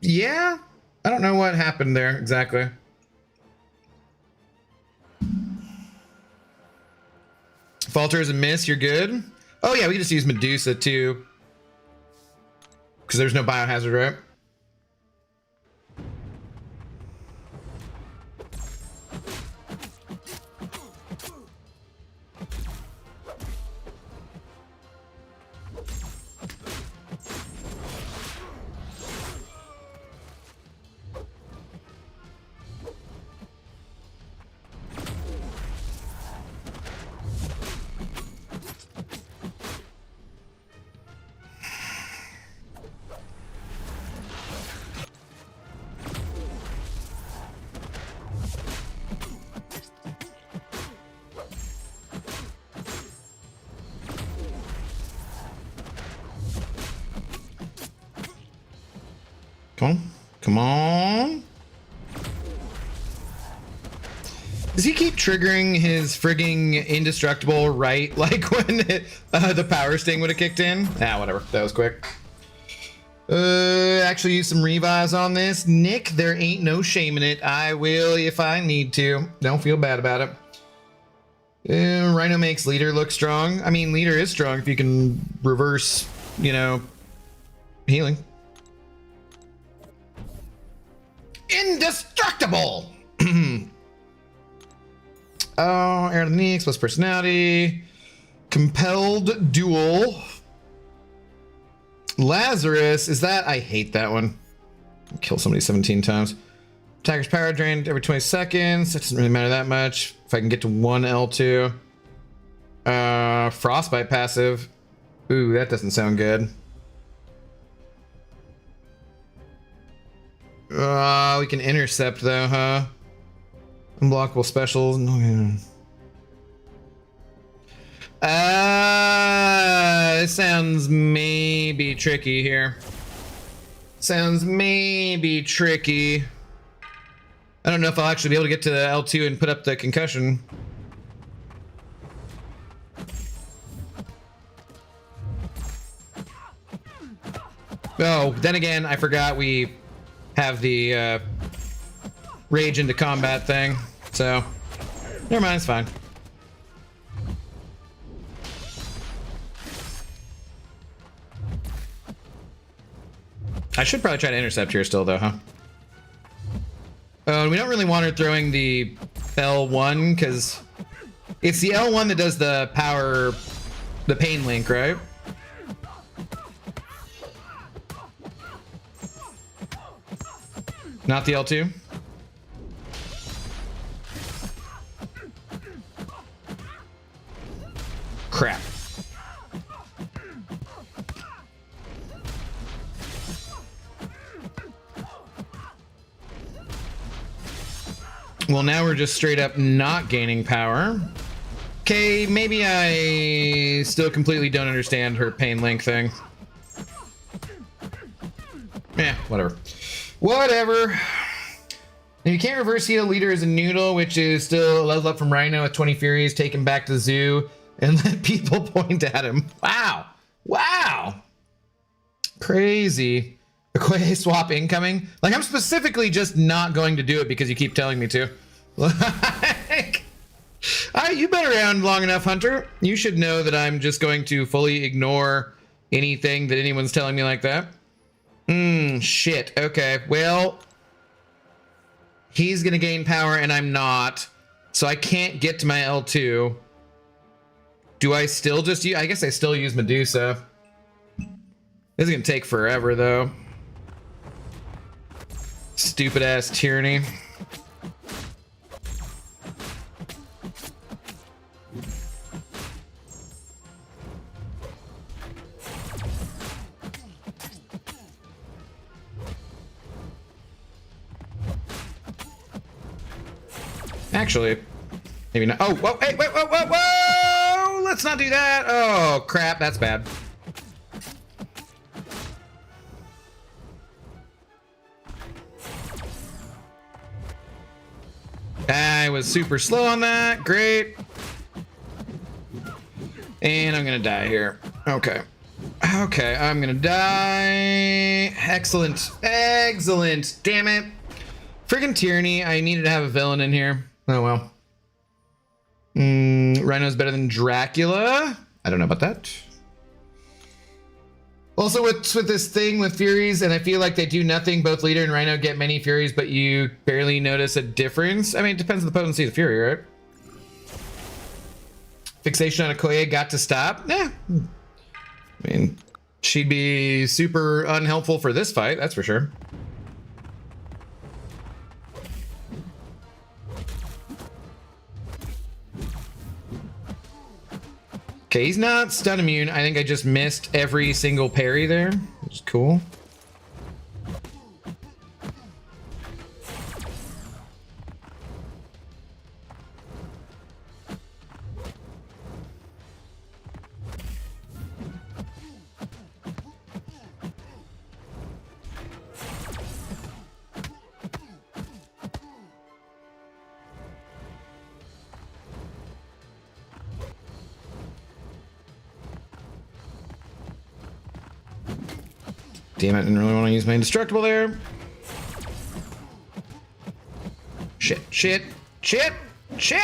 Yeah. I don't know what happened there exactly. Falter is a miss. You're good. Oh yeah, we can just use Medusa too. Because there's no biohazard, right? Come on. Come on. Does he keep triggering his frigging indestructible right like when the power sting would have kicked in? Ah, whatever. That was quick. Actually use some revives on this. Nick, there ain't no shame in it. I will if I need to. Don't feel bad about it. Rhino makes leader look strong. I mean, leader is strong if you can reverse, you know, healing. Indestructible! Oh, Air of the Knee, plus personality. Compelled duel. Lazarus, is that? I hate that one. Kill somebody 17 times. Attacker's power drained every 20 seconds. That doesn't really matter that much. If I can get to one L2. Frostbite passive. Ooh, that doesn't sound good. We can intercept though, huh? Unblockable specials. This sounds maybe tricky here. Sounds maybe tricky. I don't know if I'll actually be able to get to the L2 and put up the concussion. Oh, then again, I forgot we have the rage into combat thing, so never mind, it's fine. I should probably try to intercept here still though, huh? We don't really want her throwing the L1 because it's the L1 that does the power, the pain link, right? Not the L2? Crap. Well, now we're just straight up not gaining power. Okay, maybe I still completely don't understand her pain link thing. Yeah, whatever. Whatever. If you can't reverse heal, leader is a noodle, which is still a level up from Rhino with 20 Furies, taken back to Zoo, and let people point at him. Wow. Wow. Crazy. Okoye swap incoming. Like, I'm specifically just not going to do it because you keep telling me to. Like, you've been around long enough, Hunter. You should know that I'm just going to fully ignore anything that anyone's telling me like that. Shit. Okay, well, he's gonna gain power and I'm not, so I can't get to my L2. Do I still just use, I guess I still use Medusa. This is gonna take forever though. Stupid ass tyranny. Actually, maybe not. Oh, whoa, hey, wait, whoa, whoa, whoa! Let's not do that. Oh, crap, that's bad. I was super slow on that. Great. And I'm gonna die here. Okay. Okay, I'm gonna die. Excellent. Excellent. Damn it. Friggin' tyranny. I needed to have a villain in here. Oh well. Rhino's better than Dracula. I don't know about that. Also, what's with this thing with Furies, and I feel like they do nothing. Both Leader and Rhino get many Furies, but you barely notice a difference. I mean, it depends on the potency of the Fury, right? Fixation on Okoye got to stop. Yeah. I mean, she'd be super unhelpful for this fight, that's for sure. Okay, he's not stun immune. I think I just missed every single parry there, which is cool. Damn it, didn't really want to use my indestructible there. Shit, shit, shit, shit!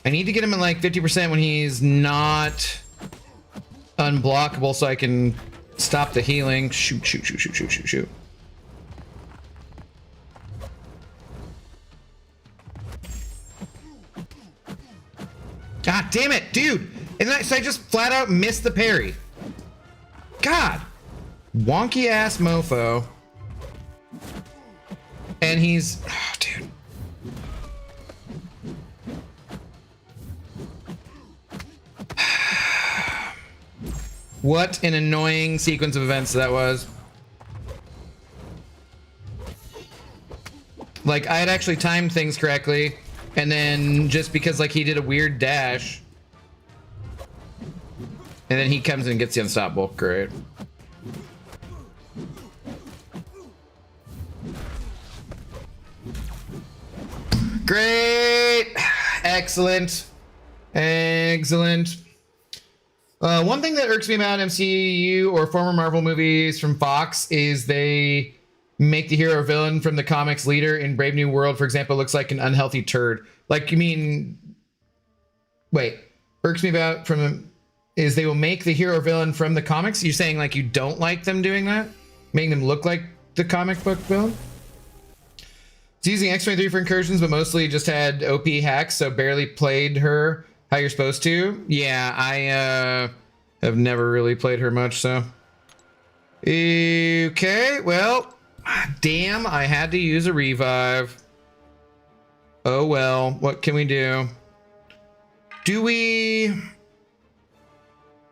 I need to get him at like 50% when he's not unblockable so I can stop the healing. Shoot, shoot, shoot, shoot, shoot, shoot, shoot. God damn it, dude! And so I just flat out missed the parry. God! Wonky ass mofo. And he's... Oh, dude. What an annoying sequence of events that was. Like, I had actually timed things correctly. And then just because like he did a weird dash and then he comes in and gets the unstoppable. Great. Great. Excellent. Excellent. One thing that irks me about MCU or former Marvel movies from Fox is they make the hero or villain from the comics leader. In Brave New World, for example, looks like an unhealthy turd. Like, you mean... Wait. Irks me about from... Is they will make the hero or villain from the comics? You're saying, like, you don't like them doing that? Making them look like the comic book villain? It's using X-23 for Incursions, but mostly just had OP hacks, so barely played her how you're supposed to. Yeah, I have never really played her much, so... Okay, well... Damn, I had to use a revive. Oh well, what can we do? Do we...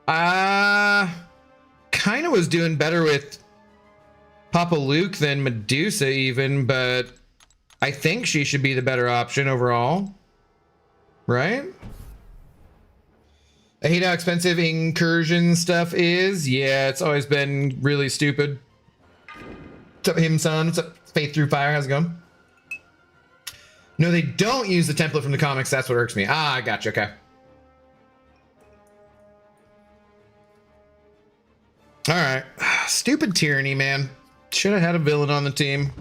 kind of was doing better with Papa Luke than Medusa even, but I think she should be the better option overall. Right? I hate how expensive Incursion stuff is. Yeah, it's always been really stupid. What's up, him son? What's up, Faith Through Fire? How's it going? No, they don't use the template from the comics. That's what irks me. Ah, I gotcha. Okay. All right. Stupid tyranny, man. Should have had a villain on the team.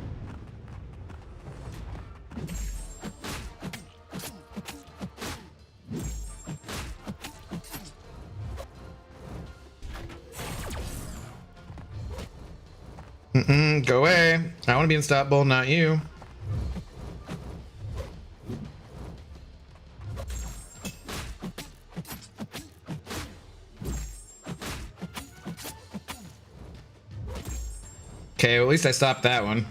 Go away. I want to be unstoppable, not you. Okay, well, at least I stopped that one.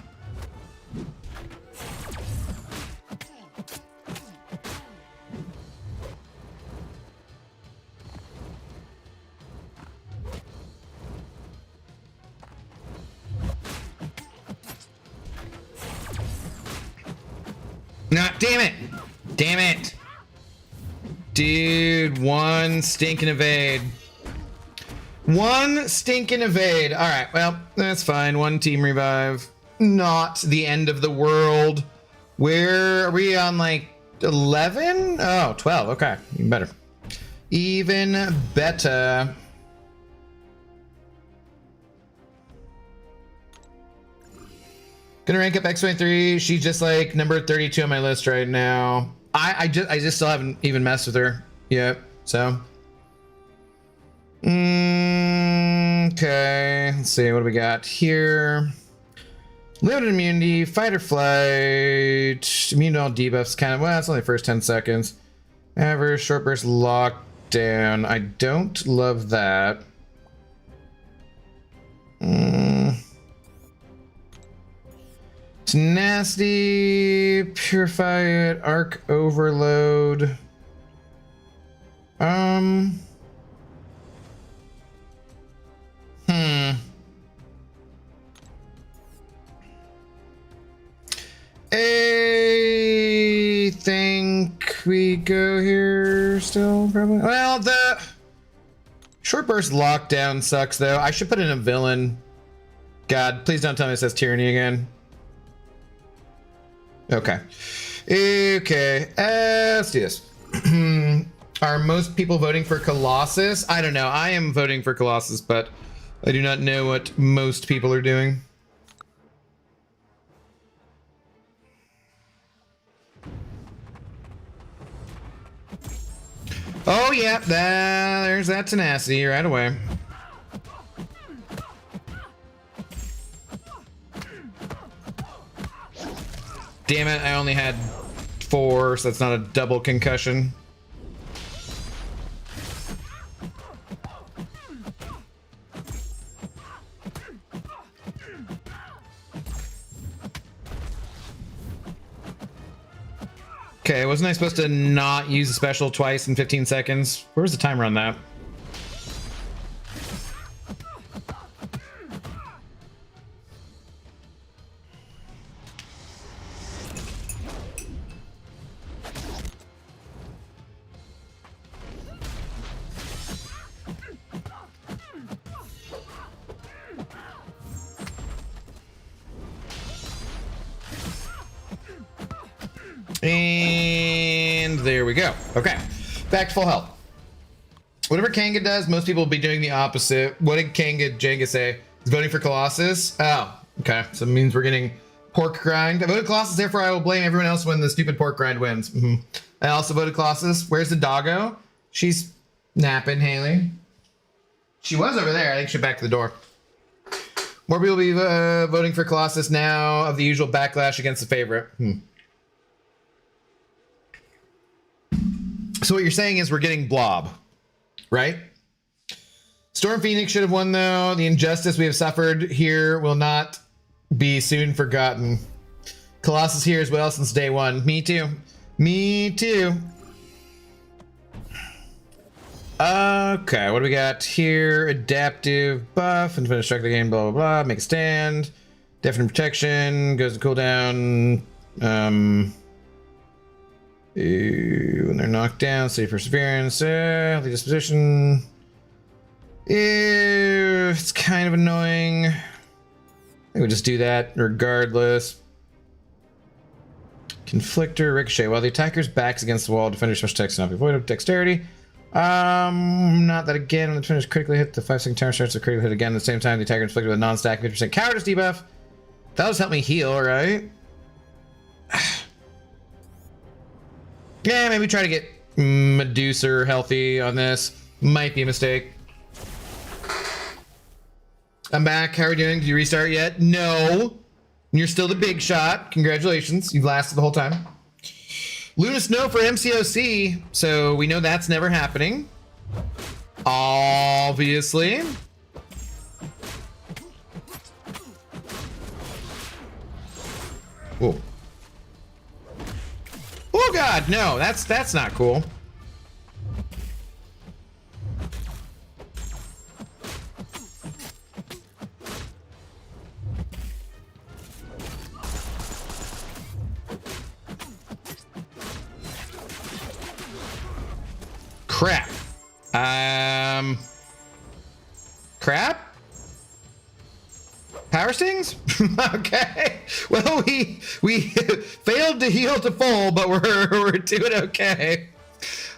Nah, damn it! Damn it! Dude, one stinking evade. One stinking evade. Alright, well, that's fine. One team revive. not the end of the world. Where are we on, like 11? Oh, 12. Okay, even better. Even better. Gonna rank up X23. She's just like number 32 on my list right now. I just still haven't even messed with her yet. So. Okay. Let's see. What do we got here? Limited immunity, fight or flight, immune to all debuffs. Kind of. Well, it's only the first 10 seconds. Ever short burst lockdown. I don't love that. Tenacity, purify it, arc overload. I think we go here still, probably. Well, the short burst lockdown sucks, though. I should put in a villain. God, please don't tell me it says tyranny again. Okay. Okay, let's do this. Are most people voting for Colossus? I don't know. I am voting for Colossus, but I do not know what most people are doing. Oh, yeah, there's that tenacity right away. Damn it, I only had 4, so that's not a double concussion. Okay, wasn't I supposed to not use a special twice in 15 seconds? Where's the timer on that? And there we go. Okay, back to full health. Whatever Kanga does, most people will be doing the opposite. What did Jenga say? He's voting for Colossus? Oh, okay. So it means we're getting pork grind. I voted Colossus, therefore I will blame everyone else when the stupid pork grind wins. I also voted Colossus. Where's the doggo? She's napping, Haley. She was over there. I think she's back to the door. More people will be voting for Colossus now of the usual backlash against the favorite. So what you're saying is we're getting Blob, right? Storm Phoenix should have won, though. The injustice we have suffered here will not be soon forgotten. Colossus here as well since day one. Me too. Me too. Okay, what do we got here? Adaptive buff, infinite strike the game, blah, blah, blah. Make a stand. Definite protection, goes to cooldown. When they're knocked down, save perseverance, healthy disposition. It's kind of annoying. I think we just do that regardless. Conflictor, ricochet. While the attacker's back's against the wall, defender special attacks cannot be avoided. Dexterity. Not that again. When the defender's critically hit, the 5-second timer starts to critically hit again. At the same time, the attacker inflicted with a non-stack 50% cowardice debuff. That'll just help me heal, right? Yeah, maybe try to get Medusa healthy on this. Might be a mistake. I'm back. How are we doing? Did you restart yet? No. You're still the big shot. Congratulations. You've lasted the whole time. Luna Snow for MCOC. So we know that's never happening. Obviously. Whoa. Oh god, no, that's not cool. Crap. Crap? power stings? Okay. Well, we failed to heal to full, but we're doing okay.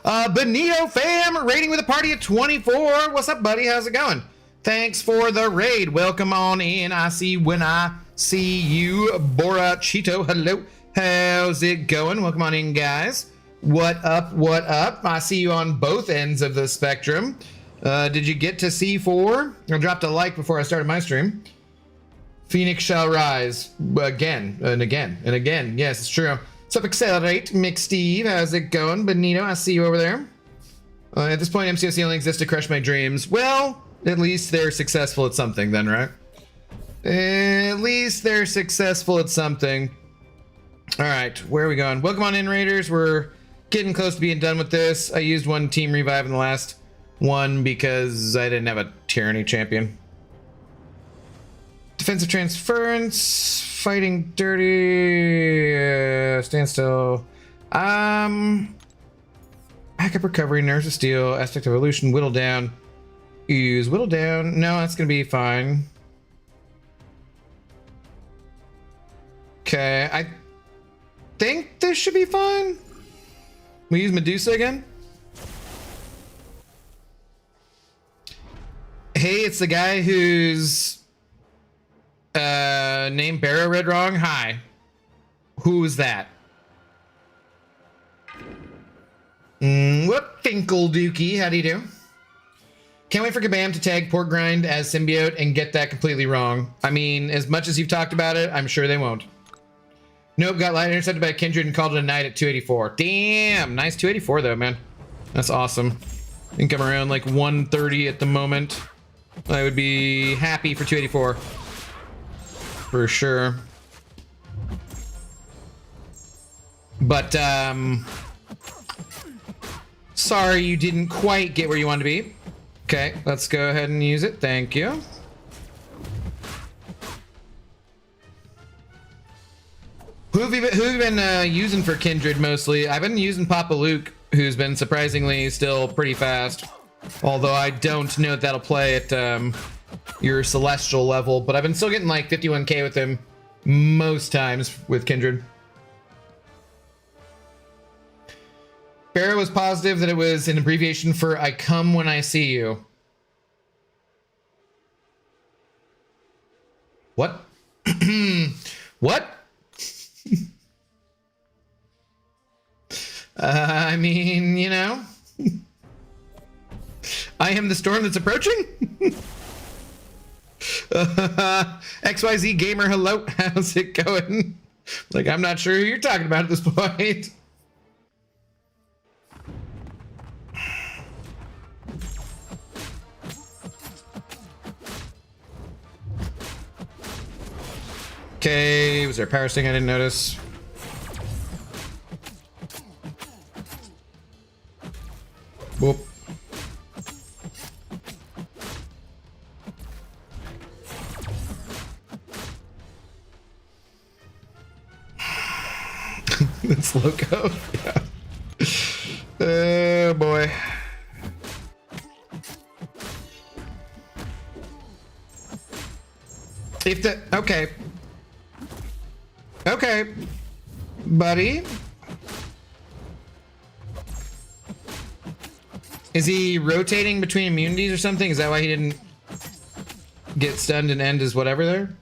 Benito fam rating with a party of 24. What's up, buddy? How's it going? Thanks for the raid. Welcome on in. I see when I see you. Bora Cheeto, hello. How's it going? Welcome on in, guys. What up? What up? I see you on both ends of the spectrum. Did you get to C4? I dropped a like before I started my stream. Phoenix shall rise again and again and again. Yes, it's true. What's up, Accelerate? Mick Steve, how's it going? Benito, I see you over there. At this point, MCOC only exists to crush my dreams. Well, at least they're successful at something then, right? At least they're successful at something. All right, where are we going? Welcome on in, Raiders. We're getting close to being done with this. I used one team revive in the last one because I didn't have a tyranny champion. Defensive transference, fighting dirty, standstill. Backup recovery, nerves of steel, aspect of evolution, whittle down. Use whittle down. No, that's gonna be fine. Okay, I think this should be fine. We use Medusa again. Hey, it's the guy whose name Barrow read wrong. Hi. Who's that? What Finkel Dookie? How do you do? Can't wait for Kabam to tag Pork Grind as Symbiote and get that completely wrong. I mean, as much as you've talked about it, I'm sure they won't. Nope, got light intercepted by Kindred and called it a night at 284. Damn, nice 284 though, man. That's awesome. I think I'm around like 130 at the moment. I would be happy for 284. For sure. But, sorry you didn't quite get where you wanted to be. Okay, let's go ahead and use it. Thank you. Who have you been using for Kindred mostly? I've been using Papa Luke, who's been surprisingly still pretty fast. Although I don't know if that'll play at your Celestial level, but I've been still getting like 51k with him most times with Kindred. Barrow was positive that it was an abbreviation for I come when I see you. What? What? I mean, you know, I am the storm that's approaching. XYZ Gamer, hello. How's it going? Like, I'm not sure who you're talking about at this point. Okay, was there a power sting I didn't notice? Whoop. It's loco. Yeah. Oh boy. If the okay. Okay, buddy. Is he rotating between immunities or something? Is that why he didn't get stunned and end his whatever there?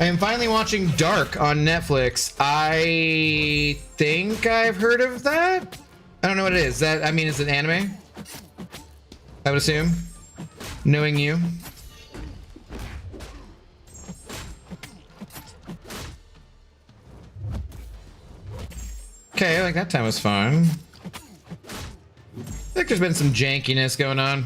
I am finally watching Dark on Netflix. I think I've heard of that. I don't know what it is. That, I mean, is it anime? I would assume, knowing you. Okay, like that time was fun. I think there's been some jankiness going on.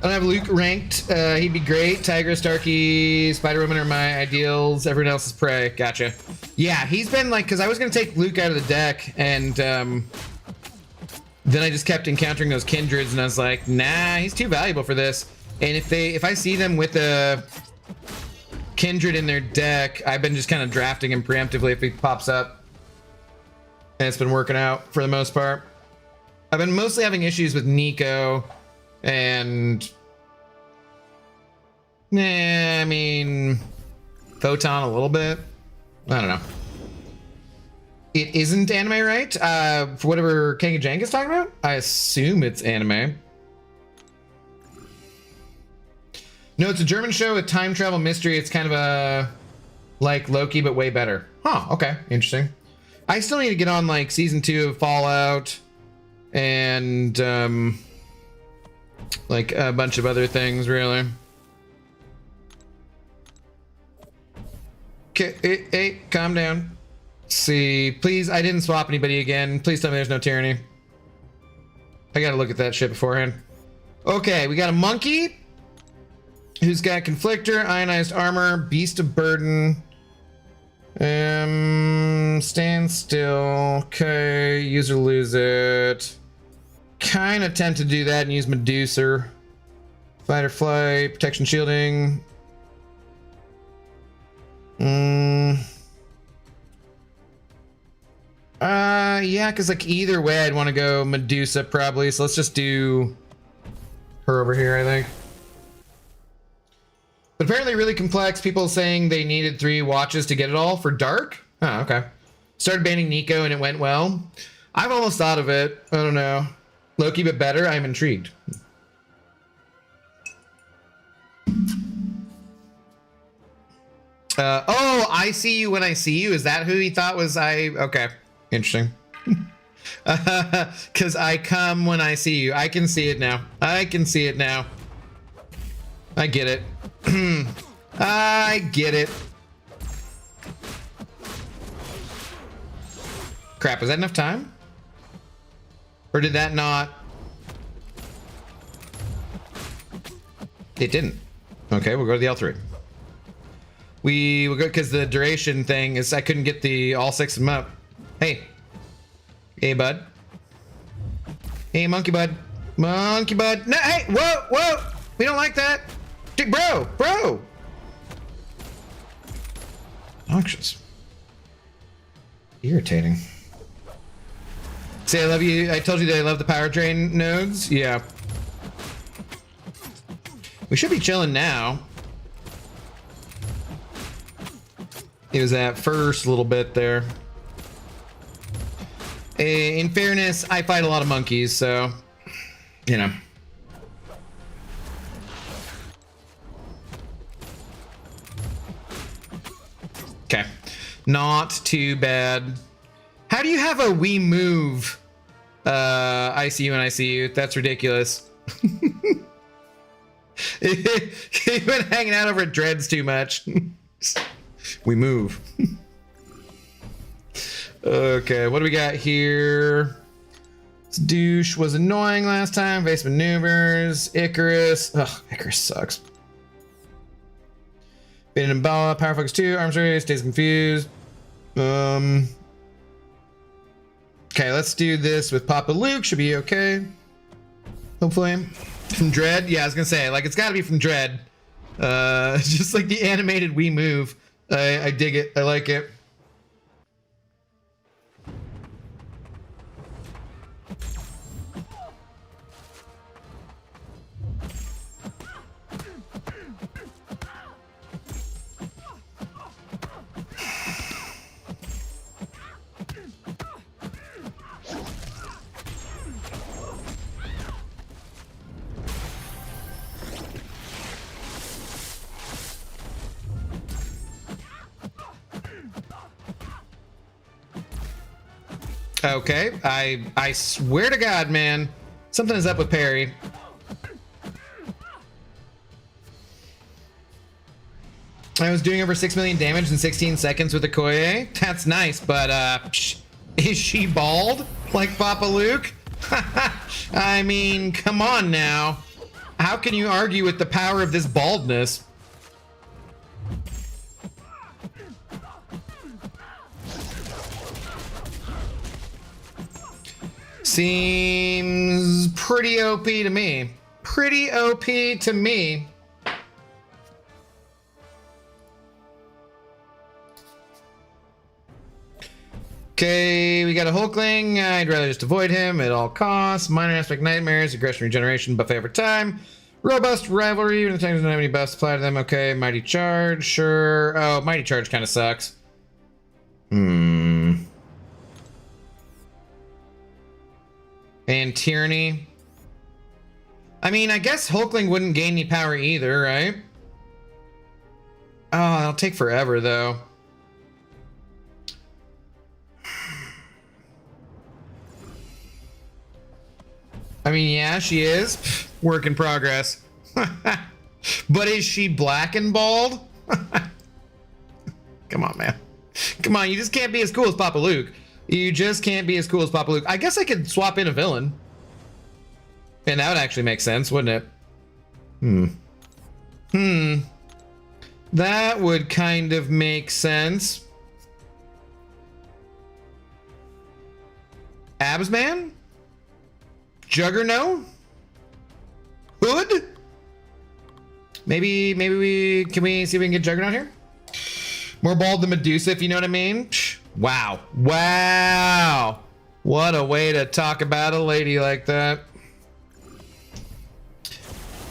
I don't have Luke ranked. He'd be great. Tiger, Starkey, Spider-Woman are my ideals. Everyone else is prey. Gotcha. Yeah, he's been like, because I was going to take Luke out of the deck, and then I just kept encountering those Kindreds, and I was like, nah, he's too valuable for this. And if I see them with a Kindred in their deck, I've been just kind of drafting him preemptively if he pops up. And it's been working out for the most part. I've been mostly having issues with Nico and I mean Photon a little bit. I don't know. It isn't anime, right? For whatever King Jank is talking about? I assume it's anime. No, it's a German show with time travel mystery. It's kind of a like Loki, but way better. Huh, okay, interesting. I still need to get on like season 2 of Fallout and like a bunch of other things, really. Okay, hey, calm down. Let's see, please, I didn't swap anybody again. Please tell me there's no tyranny. I gotta look at that shit beforehand. Okay, we got a monkey who's got conflictor, ionized armor, beast of burden. Stand still. Okay, use or lose it. Kind of tempted to do that and use Medusa. Fight or flight, protection shielding. Yeah, because like either way I'd want to go Medusa probably, so let's just do her over here, I think. But apparently really complex. People saying they needed 3 watches to get it all for dark. Oh, okay. Started banning Nico and it went well. I've almost thought of it. I don't know. Loki, but better. I'm intrigued. Oh, I see you when I see you. Is that who he thought was I? Okay. Interesting. Because I come when I see you. I can see it now. I can see it now. I get it. I get it. Crap, was that enough time? Or did that not? It didn't. Okay, we'll go to the L3. We will go because the duration thing is I couldn't get the all 6 of them up. Hey. Hey, bud. Hey, monkey bud. Monkey bud. No, hey, whoa, whoa. We don't like that. Dude, bro. Anxious. Irritating. Say I love you. I told you that I love the power drain nodes. Yeah. We should be chilling now. It was that first little bit there. In fairness, I fight a lot of monkeys, so, you know. Okay. Not too bad. How do you have a we move? I see you and I see you. That's ridiculous. You've been hanging out over at Dreads too much. We move. Okay, what do we got here? Douche was annoying last time. Base maneuvers. Icarus. Ugh, Icarus sucks. Bitten and Bala. Power Focus 2. Arms race. Stays confused. Okay, let's do this with Papa Luke. Should be okay. Hopefully. From Dread? Yeah, I was gonna say, like, it's gotta be from Dread. Just like the animated we move. I dig it. I like it. Okay, I swear to God, man, something is up with Perry. I was doing over 6 million damage in 16 seconds with the Koye. That's nice, but is she bald like Papa Luke? I mean, come on now. How can you argue with the power of this baldness? Seems pretty OP to me. Pretty OP to me. Okay, we got a Hulkling. I'd rather just avoid him at all costs. Minor aspect nightmares, aggression regeneration, buffet over time. Robust rivalry, when the tanks don't have any buffs applied to them. Okay, mighty charge, sure. Oh, mighty charge kind of sucks. And tyranny. I mean, I guess Hulkling wouldn't gain any power either, right? Oh, it'll take forever though. I mean, yeah, she is. Work in progress. But is she black and bald? Come on, man. Come on, you just can't be as cool as Papa Luke. You just can't be as cool as Papa Luke. I guess I could swap in a villain. And that would actually make sense, wouldn't it? That would kind of make sense. Absman? Juggernaut? Hood? Maybe we see if we can get Juggernaut here? More bald than Medusa, if you know what I mean. Wow. Wow. What a way to talk about a lady like that.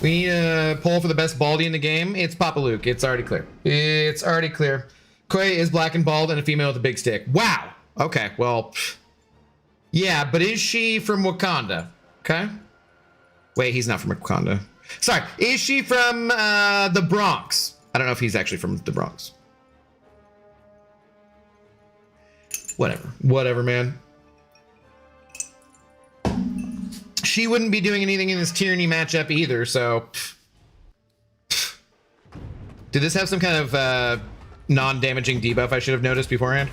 We need a poll for the best baldy in the game. It's Papa Luke. It's already clear. It's already clear. Koi is black and bald and a female with a big stick. Wow. Okay, well. Yeah, but is she from Wakanda? Okay. Wait, he's not from Wakanda. Sorry, is she from the Bronx? I don't know if he's actually from the Bronx. Whatever, man. She wouldn't be doing anything in this tyranny matchup either, so. Did this have some kind of non-damaging debuff I should have noticed beforehand?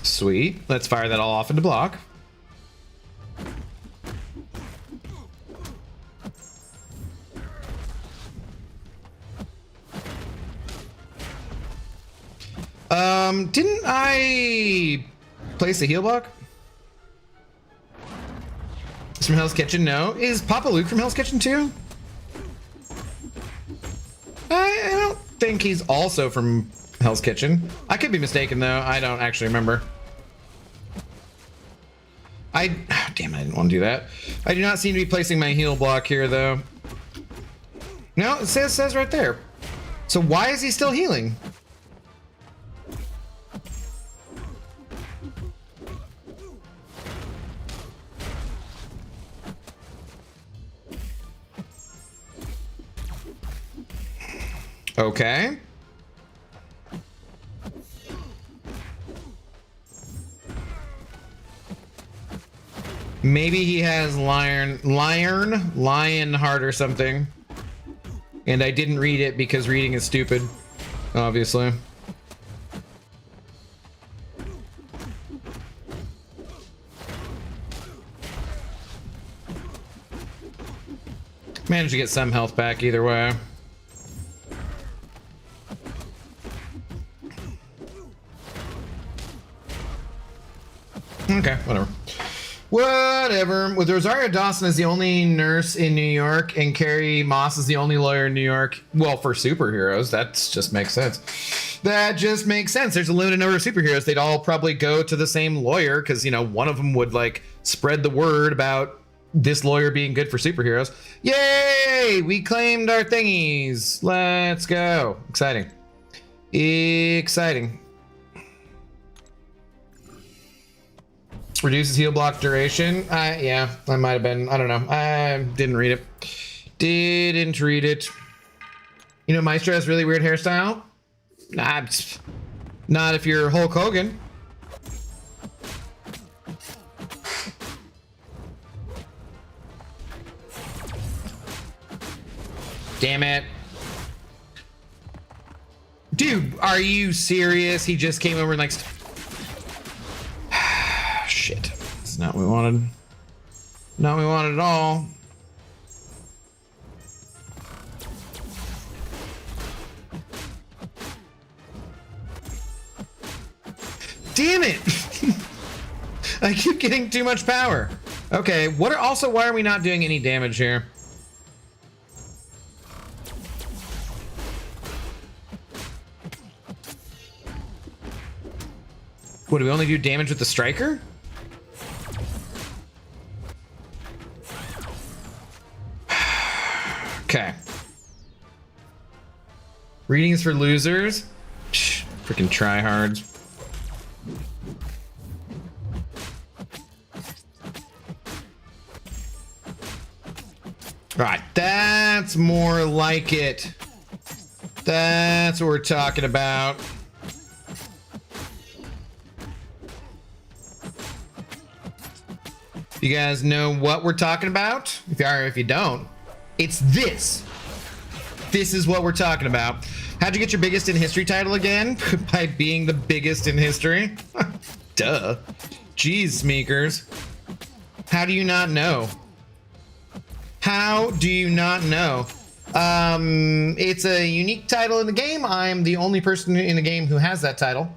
Sweet. Let's fire that all off into block. Didn't I place a heal block? It's from Hell's Kitchen? No. Is Papa Luke from Hell's Kitchen too? I don't think he's also from Hell's Kitchen. I could be mistaken though. I don't actually remember. Damn, I didn't want to do that. I do not seem to be placing my heal block here though. No, it says right there. So why is he still healing? Okay. Maybe he has lion heart or something. And I didn't read it because reading is stupid, obviously. Managed to get some health back either way. Okay, whatever. Whatever. With Rosario Dawson as the only nurse in New York and Carrie Moss is the only lawyer in New York, well, for superheroes, that just makes sense. That just makes sense. There's a limited number of superheroes. They'd all probably go to the same lawyer because, you know, one of them would, like, spread the word about this lawyer being good for superheroes. Yay! We claimed our thingies. Let's go. Exciting. Exciting. Reduces heal block duration. Yeah, I might have been. I don't know. I didn't read it. Didn't read it. You know, Maestro has really weird hairstyle. Nah, not if you're Hulk Hogan. Damn it. Dude, are you serious? He just came over and like... Shit. That's not what we wanted. Not what we wanted at all. Damn it! I keep getting too much power. Okay, why are we not doing any damage here? What, do we only do damage with the striker? Okay. Readings for losers. Freaking tryhards. All right, that's more like it. That's what we're talking about. You guys know what we're talking about? If you are, if you don't, it's this. This is what we're talking about. How'd you get your biggest in history title again? By being the biggest in history? Duh. Jeez, Smeekers. How do you not know? How do you not know? It's a unique title in the game. I'm the only person in the game who has that title.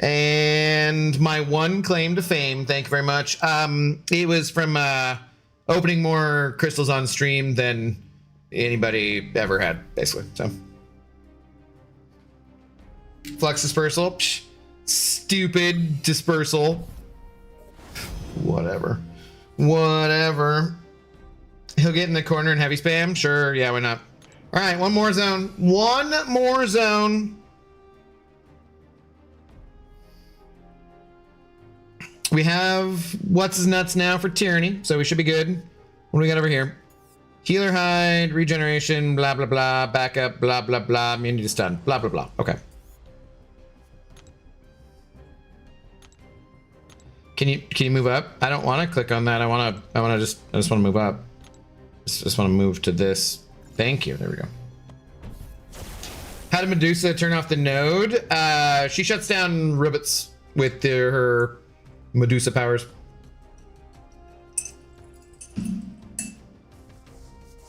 And my one claim to fame, thank you very much. It was from opening more crystals on stream than anybody ever had, basically. So, flux dispersal, psh, stupid dispersal. Whatever. He'll get in the corner and heavy spam. Sure, yeah, why not? All right, one more zone. One more zone. We have what's his nuts now for tyranny, so we should be good. What do we got over here? Healer hide, regeneration, blah blah blah, backup, blah blah blah, immunity to stun, blah blah blah. Okay. Can you move up? I don't want to click on that. I just want to move up. Just want to move to this. Thank you. There we go. How did Medusa turn off the node? She shuts down robots with her Medusa powers.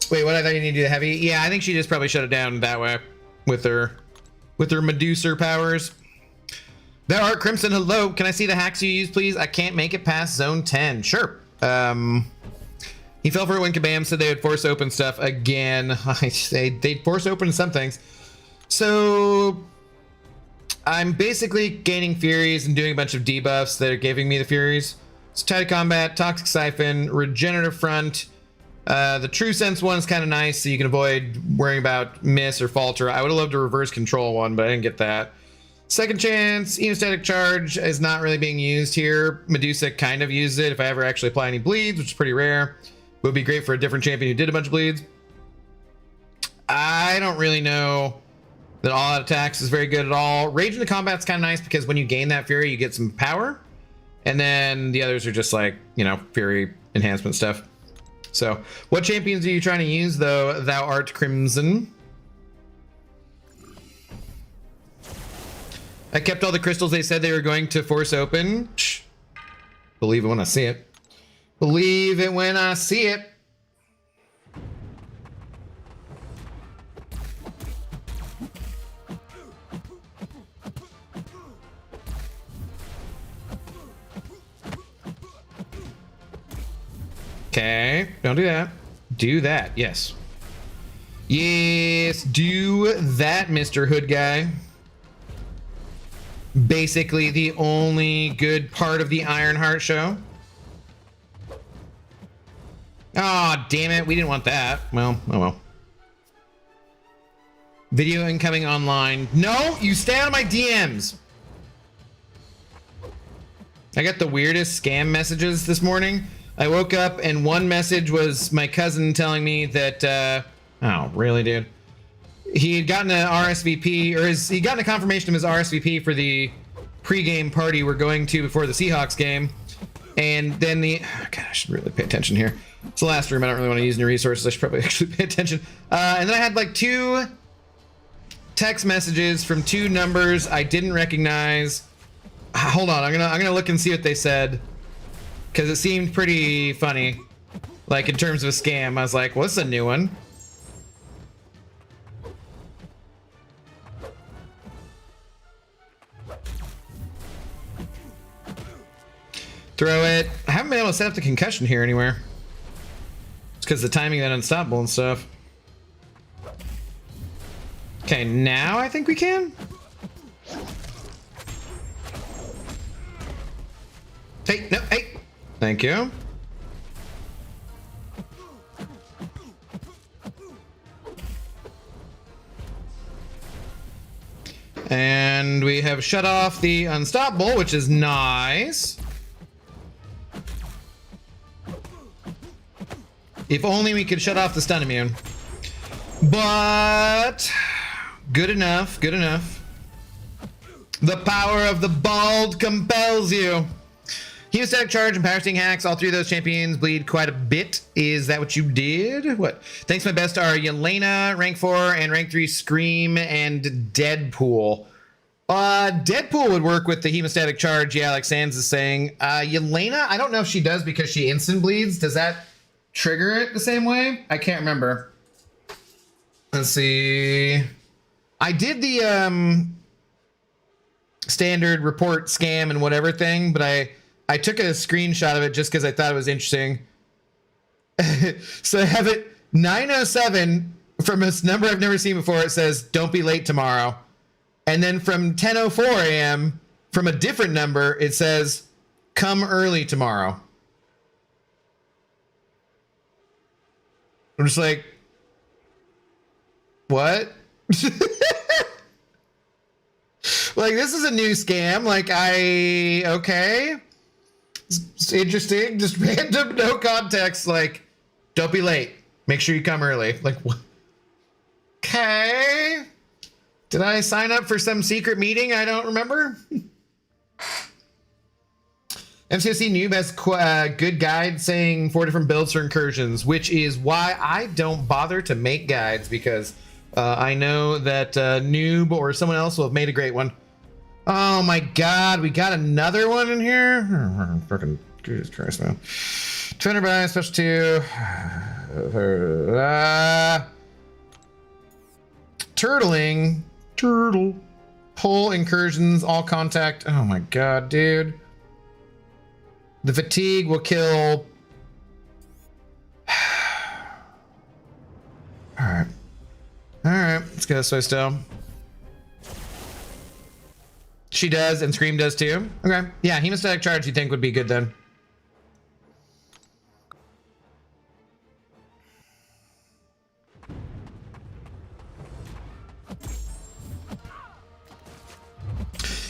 Wait, what? I thought you needed to do the heavy. Yeah, I think she just probably shut it down that way with her Medusa powers. There Art Crimson, hello. Can I see the hacks you use, please? I can't make it past zone 10. Sure. He fell for it when Kabam said they would force open stuff again. They'd force open some things. So I'm basically gaining Furies and doing a bunch of debuffs that are giving me the Furies. So Tide of Combat, Toxic Siphon, Regenerative Front. The True Sense one is kind of nice, so you can avoid worrying about miss or falter. I would have loved a reverse control one, but I didn't get that. Second Chance, Hemostatic Charge is not really being used here. Medusa kind of used it if I ever actually apply any bleeds, which is pretty rare. Would be great for a different champion who did a bunch of bleeds. I don't really know that all out attacks is very good at all. Rage into Combat's kind of nice because when you gain that Fury, you get some power. And then the others are just like, you know, Fury enhancement stuff. So what champions are you trying to use though, Thou Art Crimson? I kept all the crystals they said they were going to force open. Shh. Believe it when I see it. Believe it when I see it. Okay, don't do that. Do that, yes. Yes, do that, Mr. Hood Guy. Basically the only good part of the Ironheart show. Oh, damn it. We didn't want that. Well, oh well. Video incoming online. No, you stay out of my DMs. I got the weirdest scam messages this morning. I woke up and one message was my cousin telling me that, oh, really, dude? He had gotten an RSVP, or he'd gotten a confirmation of his RSVP for the pregame party we're going to before the Seahawks game. And then oh God, I should really pay attention here. It's the last room. I don't really want to use any resources. I should probably actually pay attention. And then I had like 2 text messages from 2 numbers I didn't recognize. Hold on, I'm gonna look and see what they said, because it seemed pretty funny. Like in terms of a scam, I was like, well, this is a new one. Throw it. I haven't been able to set up the concussion here anywhere. It's because the timing of that unstoppable and stuff. Okay, now I think we can. Hey, no, hey. Thank you. And we have shut off the unstoppable, which is nice. If only we could shut off the stun immune. But good enough, good enough. The power of the bald compels you. Hemostatic charge and power sting hacks. All three of those champions bleed quite a bit. Is that what you did? What? Thanks, my best are Yelena, rank 4, and rank 3 Scream and Deadpool. Deadpool would work with the hemostatic charge. Yeah, like Sans is saying. Yelena, I don't know if she does because she instant bleeds. Does that trigger it the same way? I can't remember. Let's see. I did the standard report scam and whatever thing, but I took a screenshot of it just because I thought it was interesting. So I have it 9:07 from a number I've never seen before. It says, "Don't be late tomorrow." And then from 10:04 a.m. from a different number, it says, "Come early tomorrow." I'm just like, what? Like, this is a new scam. Like, okay. It's interesting. Just random, no context. Like, don't be late. Make sure you come early. Like, what? Okay. Did I sign up for some secret meeting? I don't remember. MCOC Noob has good guide saying 4 different builds for incursions, which is why I don't bother to make guides, because I know that Noob or someone else will have made a great one. Oh my god, we got another one in here? Freaking Jesus Christ, man. 200 by special 2. Turtling. Turtle. Pull incursions, all contact. Oh my god, dude. The fatigue will kill. Alright. Alright, let's go this way still. She does, and Scream does too. Okay. Yeah, hemostatic charge you think would be good then.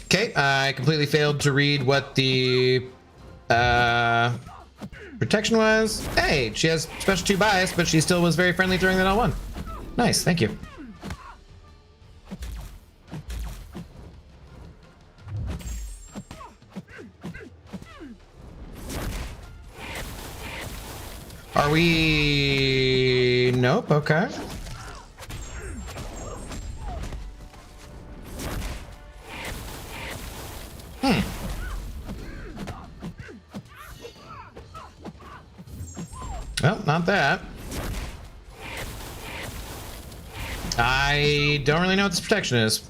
Okay, I completely failed to read what the protection was. Hey, she has special 2 bias, but she still was very friendly during that L1. Nice, thank you. Are we... Nope, okay. Well, not that. I don't really know what this protection is.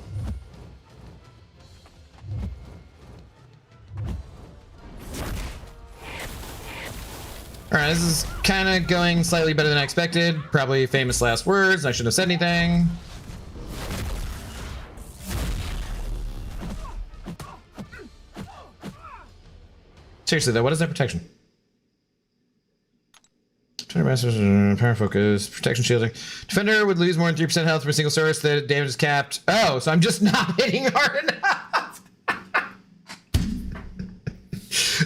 Alright, this is kind of going slightly better than I expected. Probably famous last words. I shouldn't have said anything. Seriously though, what is that protection? Power focus, protection shielding. Defender would lose more than 3% health from a single source. The damage is capped. Oh, so I'm just not hitting hard enough.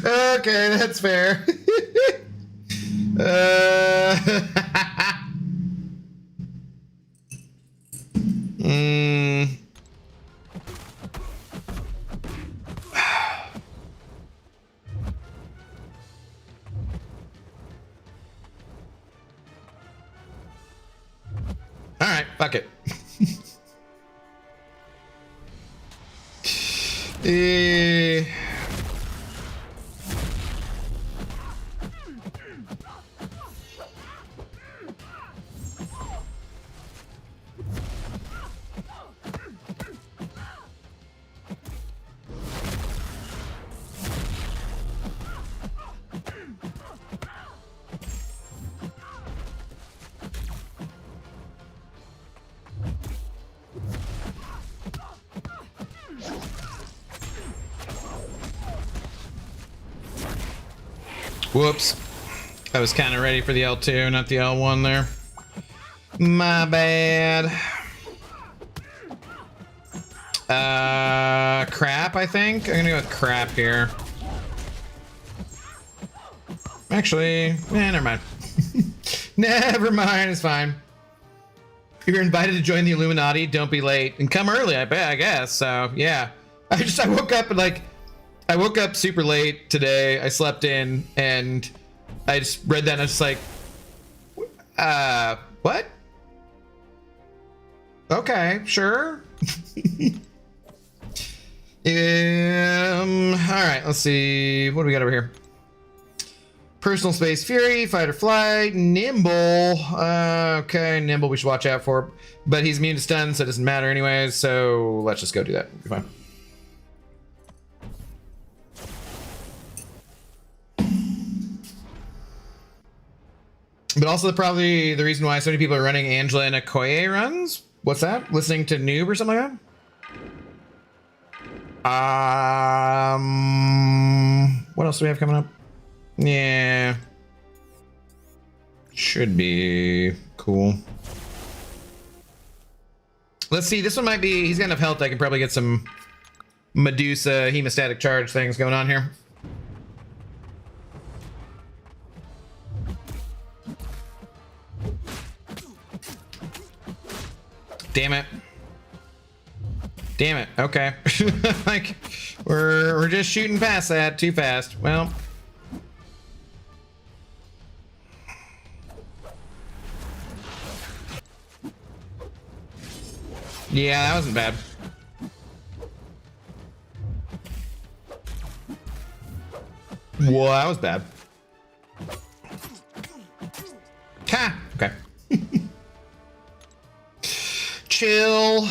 Okay, that's fair. All right, fuck it. Whoops. I was kind of ready for the L2, not the L1 there. My bad. Crap, I think. I'm gonna go with crap here. Actually, never mind. Never mind, it's fine. If you're invited to join the Illuminati, don't be late. And come early, I bet, I guess. So, yeah. I woke up and I woke up super late today. I slept in and I just read that and I was just like, what? Okay, sure. Alright, let's see. What do we got over here? Personal space, fury, fight or flight, nimble. Okay, nimble we should watch out for. But he's immune to stun, so it doesn't matter anyways. So let's just go do that. Be fine. But also probably the reason why so many people are running Angela and Okoye runs. What's that? Listening to Noob or something like that? What else do we have coming up? Yeah. Should be cool. Let's see, this one might be, he's got enough health I can probably get some Medusa hemostatic charge things going on here. Damn it. Damn it. Okay. Like, we're just shooting past that too fast. Well. Yeah, that wasn't bad. Whoa, that was bad. Ha! Okay. Chill.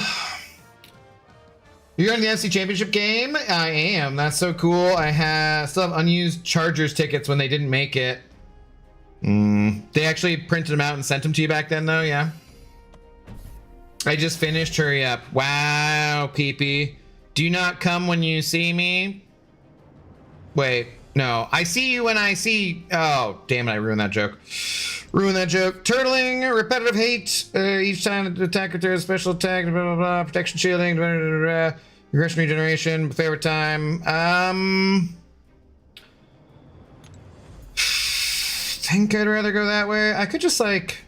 You're in the FC Championship game? I am. That's so cool. I still have unused Chargers tickets when they didn't make it. They actually printed them out and sent them to you back then, though. Yeah. I just finished. Hurry up. Wow, Pee-Pee. Do not come when you see me. Wait. No. I see you when I see... Oh, damn it. I ruined that joke. Ruin that joke. Turtling, repetitive hate. Each time the attacker throws a special attack, blah, blah, blah, protection shielding, blah, blah, blah, blah. Regression regeneration, favorite time. Think I'd rather go that way. I could just like...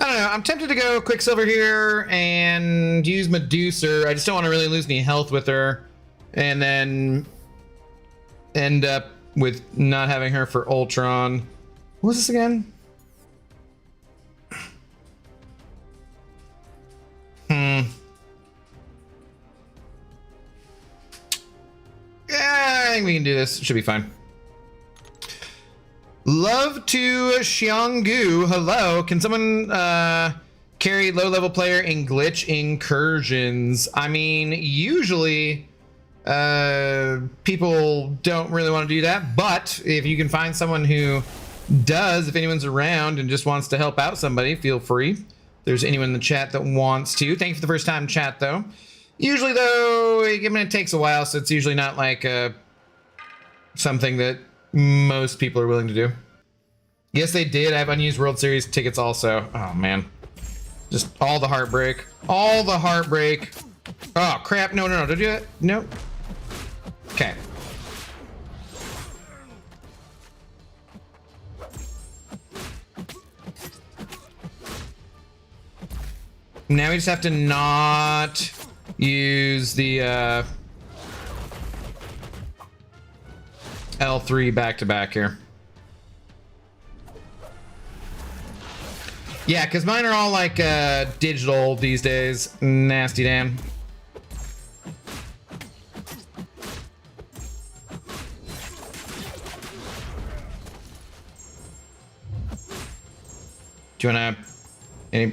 I don't know. I'm tempted to go Quicksilver here and use Medusa. I just don't want to really lose any health with her. And then end up with not having her for Ultron. What was this again? Yeah, I think we can do this. It should be fine. Love to Xianggu. Hello. Can someone carry low-level player in glitch incursions? I mean, usually people don't really want to do that, but if you can find someone who does, if anyone's around and just wants to help out somebody, feel free. If there's anyone in the chat that wants to. Thank you for the first time chat, though. Usually, though, I mean, it takes a while, so it's usually not like something that most people are willing to do. Yes, they did. I have unused World Series tickets also. Oh, man. Just all the heartbreak. All the heartbreak. Oh, crap. No, no, no. Don't do that. No. Okay. Now we just have to not use the L3 back to back here. Yeah, because mine are all like digital these days. Nasty damn. Do you want to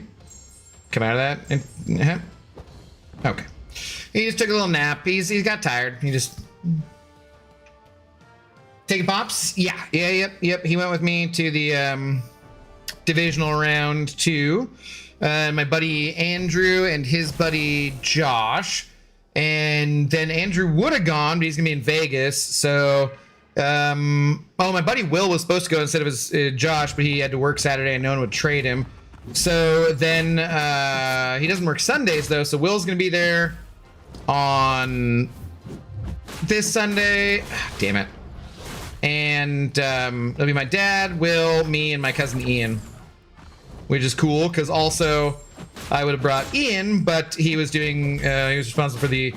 come out of that? Okay. He just took a little nap. He's got tired. He just Taking Pops? Yep. He went with me to the divisional round 2. My buddy Andrew and his buddy Josh. And then Andrew would have gone, but he's gonna be in Vegas. So, my buddy Will was supposed to go instead of his Josh, but he had to work Saturday and no one would trade him. So then he doesn't work Sundays though, so Will's gonna be there on this Sunday. Damn it. And it'll be my dad, Will, me, and my cousin Ian, which is cool because also I would have brought Ian, but he was doing he was responsible for the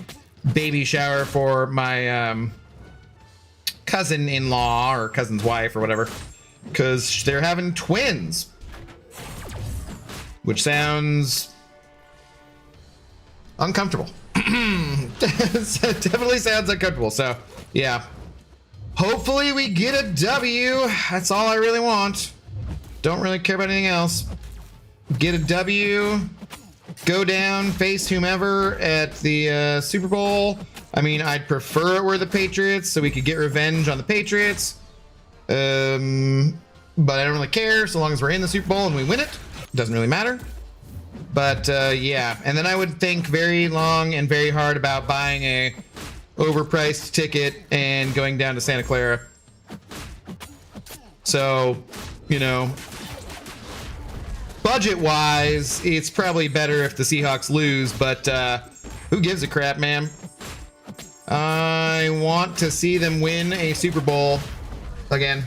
baby shower for my cousin-in-law or cousin's wife or whatever, because they're having twins, which sounds uncomfortable. Definitely sounds uncomfortable. So yeah, hopefully we get a W. That's all I really want. Don't really care about anything else. Get a W, go down, face whomever at the Super Bowl. I mean, I'd prefer it were the Patriots so we could get revenge on the Patriots. But I don't really care so long as we're in the Super Bowl and we win it. Doesn't really matter. But yeah, and then I would think very long and very hard about buying a overpriced ticket and going down to Santa Clara. So, you know, budget-wise, it's probably better if the Seahawks lose, but who gives a crap, man? I want to see them win a Super Bowl again.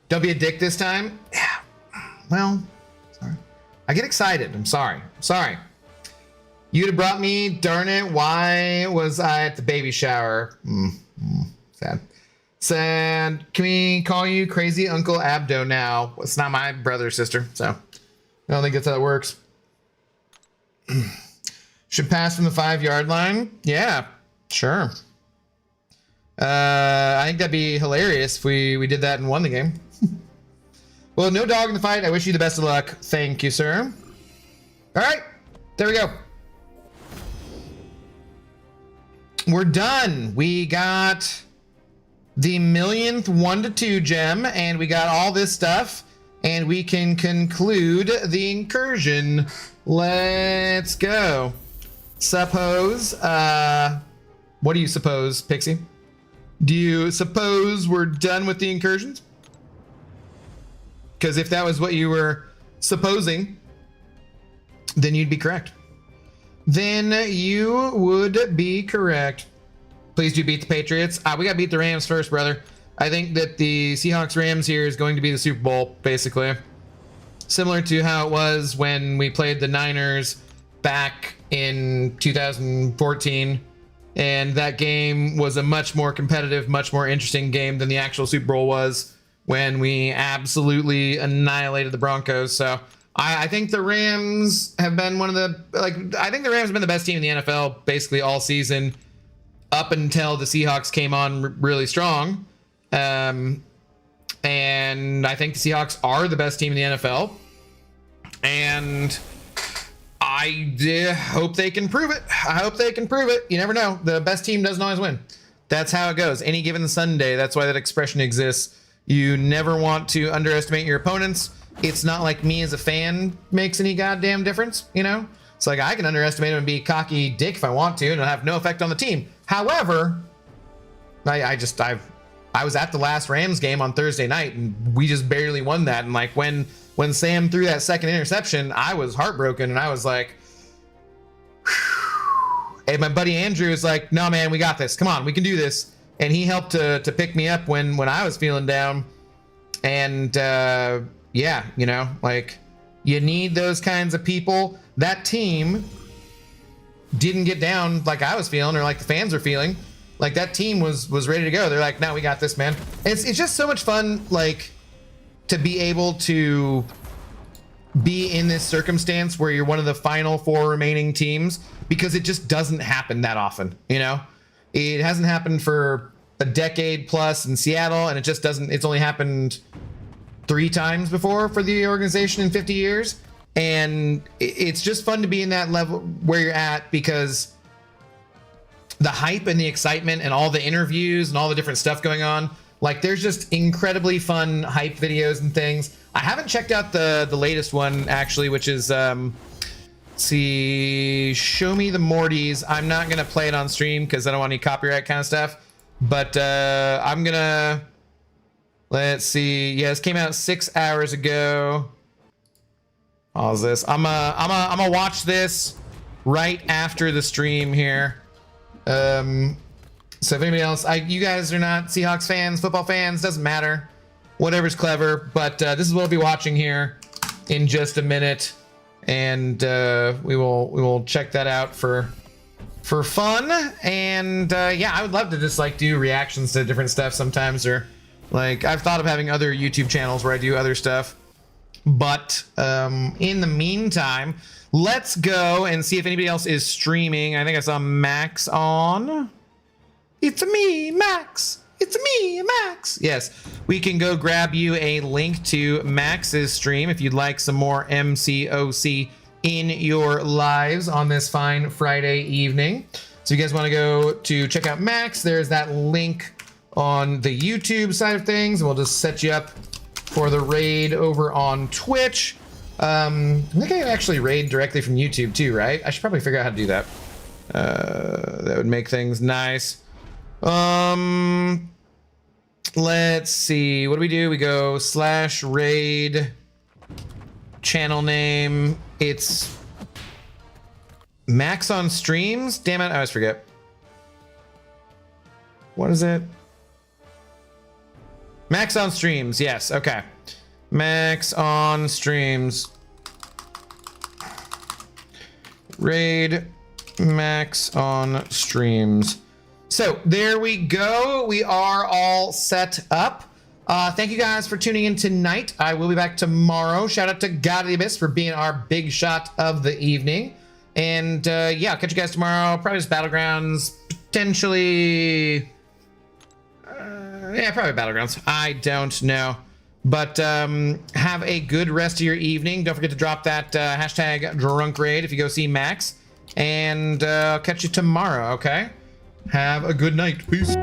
Don't be a dick this time. Yeah. Well, sorry. I get excited. I'm sorry. You'd have brought me, darn it. Why was I at the baby shower? Sad. Can we call you Crazy Uncle Abdo now? It's not my brother or sister, so I don't think that's how it works. Should pass from the 5-yard line. Yeah, sure. I think that'd be hilarious if we did that and won the game. Well, no dog in the fight. I wish you the best of luck. Thank you, sir. All right, there we go. We're done. We got the millionth 1-2 gem, and we got all this stuff, and we can conclude the incursion. Let's go. Suppose, what do you suppose, Pixie? Do you suppose we're done with the incursions? Because if that was what you were supposing, then you'd be correct. Then you would be correct. Please do beat the Patriots. We got to beat the Rams first, brother. I think that the Seahawks-Rams here is going to be the Super Bowl, basically. Similar to how it was when we played the Niners back in 2014. And that game was a much more competitive, much more interesting game than the actual Super Bowl was when we absolutely annihilated the Broncos. So I think the Rams have been one of the, I think the Rams have been the best team in the NFL basically all season up until the Seahawks came on really strong. And I think the Seahawks are the best team in the NFL. And I hope they can prove it. You never know. The best team doesn't always win. That's how it goes. Any given Sunday. That's why that expression exists. You never want to underestimate your opponents. It's not like me as a fan makes any goddamn difference, you know? It's like I can underestimate them and be a cocky dick if I want to, and it'll have no effect on the team. However, I was at the last Rams game on Thursday night, and we just barely won that. And like when Sam threw that second interception, I was heartbroken, and I was like, whew. And my buddy Andrew was like, no, man, we got this. Come on, we can do this. And he helped to pick me up when I was feeling down. And yeah, you know, like you need those kinds of people. That team didn't get down like I was feeling or like the fans are feeling. Like that team was ready to go. They're like, no, we got this, man. It's just so much fun, like, to be able to be in this circumstance where you're one of the final 4 remaining teams, because it just doesn't happen that often, you know? It hasn't happened for a decade plus in Seattle, and it just doesn't, it's only happened 3 times before for the organization in 50 years. And it's just fun to be in that level where you're at, because the hype and the excitement and all the interviews and all the different stuff going on Like, there's just incredibly fun hype videos and things. I haven't checked out the latest one, actually, which is, let's see, Show Me the Mortys. I'm not going to play it on stream because I don't want any copyright kind of stuff. But I'm going to, let's see. Yeah, this came out 6 hours ago. Pause this. I'm gonna watch this right after the stream here. So if anybody else, you guys are not Seahawks fans, football fans, doesn't matter. Whatever's clever, but this is what we'll be watching here in just a minute, and we will check that out for fun. And yeah, I would love to just like do reactions to different stuff sometimes, or like I've thought of having other YouTube channels where I do other stuff. But in the meantime, let's go and see if anybody else is streaming. I think I saw Max on. It's me, Max. It's me, Max. Yes, we can go grab you a link to Max's stream if you'd like some more MCOC in your lives on this fine Friday evening. So you guys want to go to check out Max, there's that link on the YouTube side of things. We'll just set you up for the raid over on Twitch. I think I can actually raid directly from YouTube too, right? I should probably figure out how to do that. That would make things nice. Let's see. What do? We go /raid. Channel name. It's Max on streams. Damn it, I always forget. What is it? Max on streams. Yes. Okay. Max on streams. Raid Max on streams. So there we go. We are all set up. Thank you guys for tuning in tonight. I will be back tomorrow. Shout out to God of the Abyss for being our big shot of the evening. And yeah, I'll catch you guys tomorrow. Probably just Battlegrounds. Potentially. Yeah, probably Battlegrounds. I don't know. But have a good rest of your evening. Don't forget to drop that hashtag drunk raid if you go see Max. And I'll catch you tomorrow, okay? Have a good night. Peace.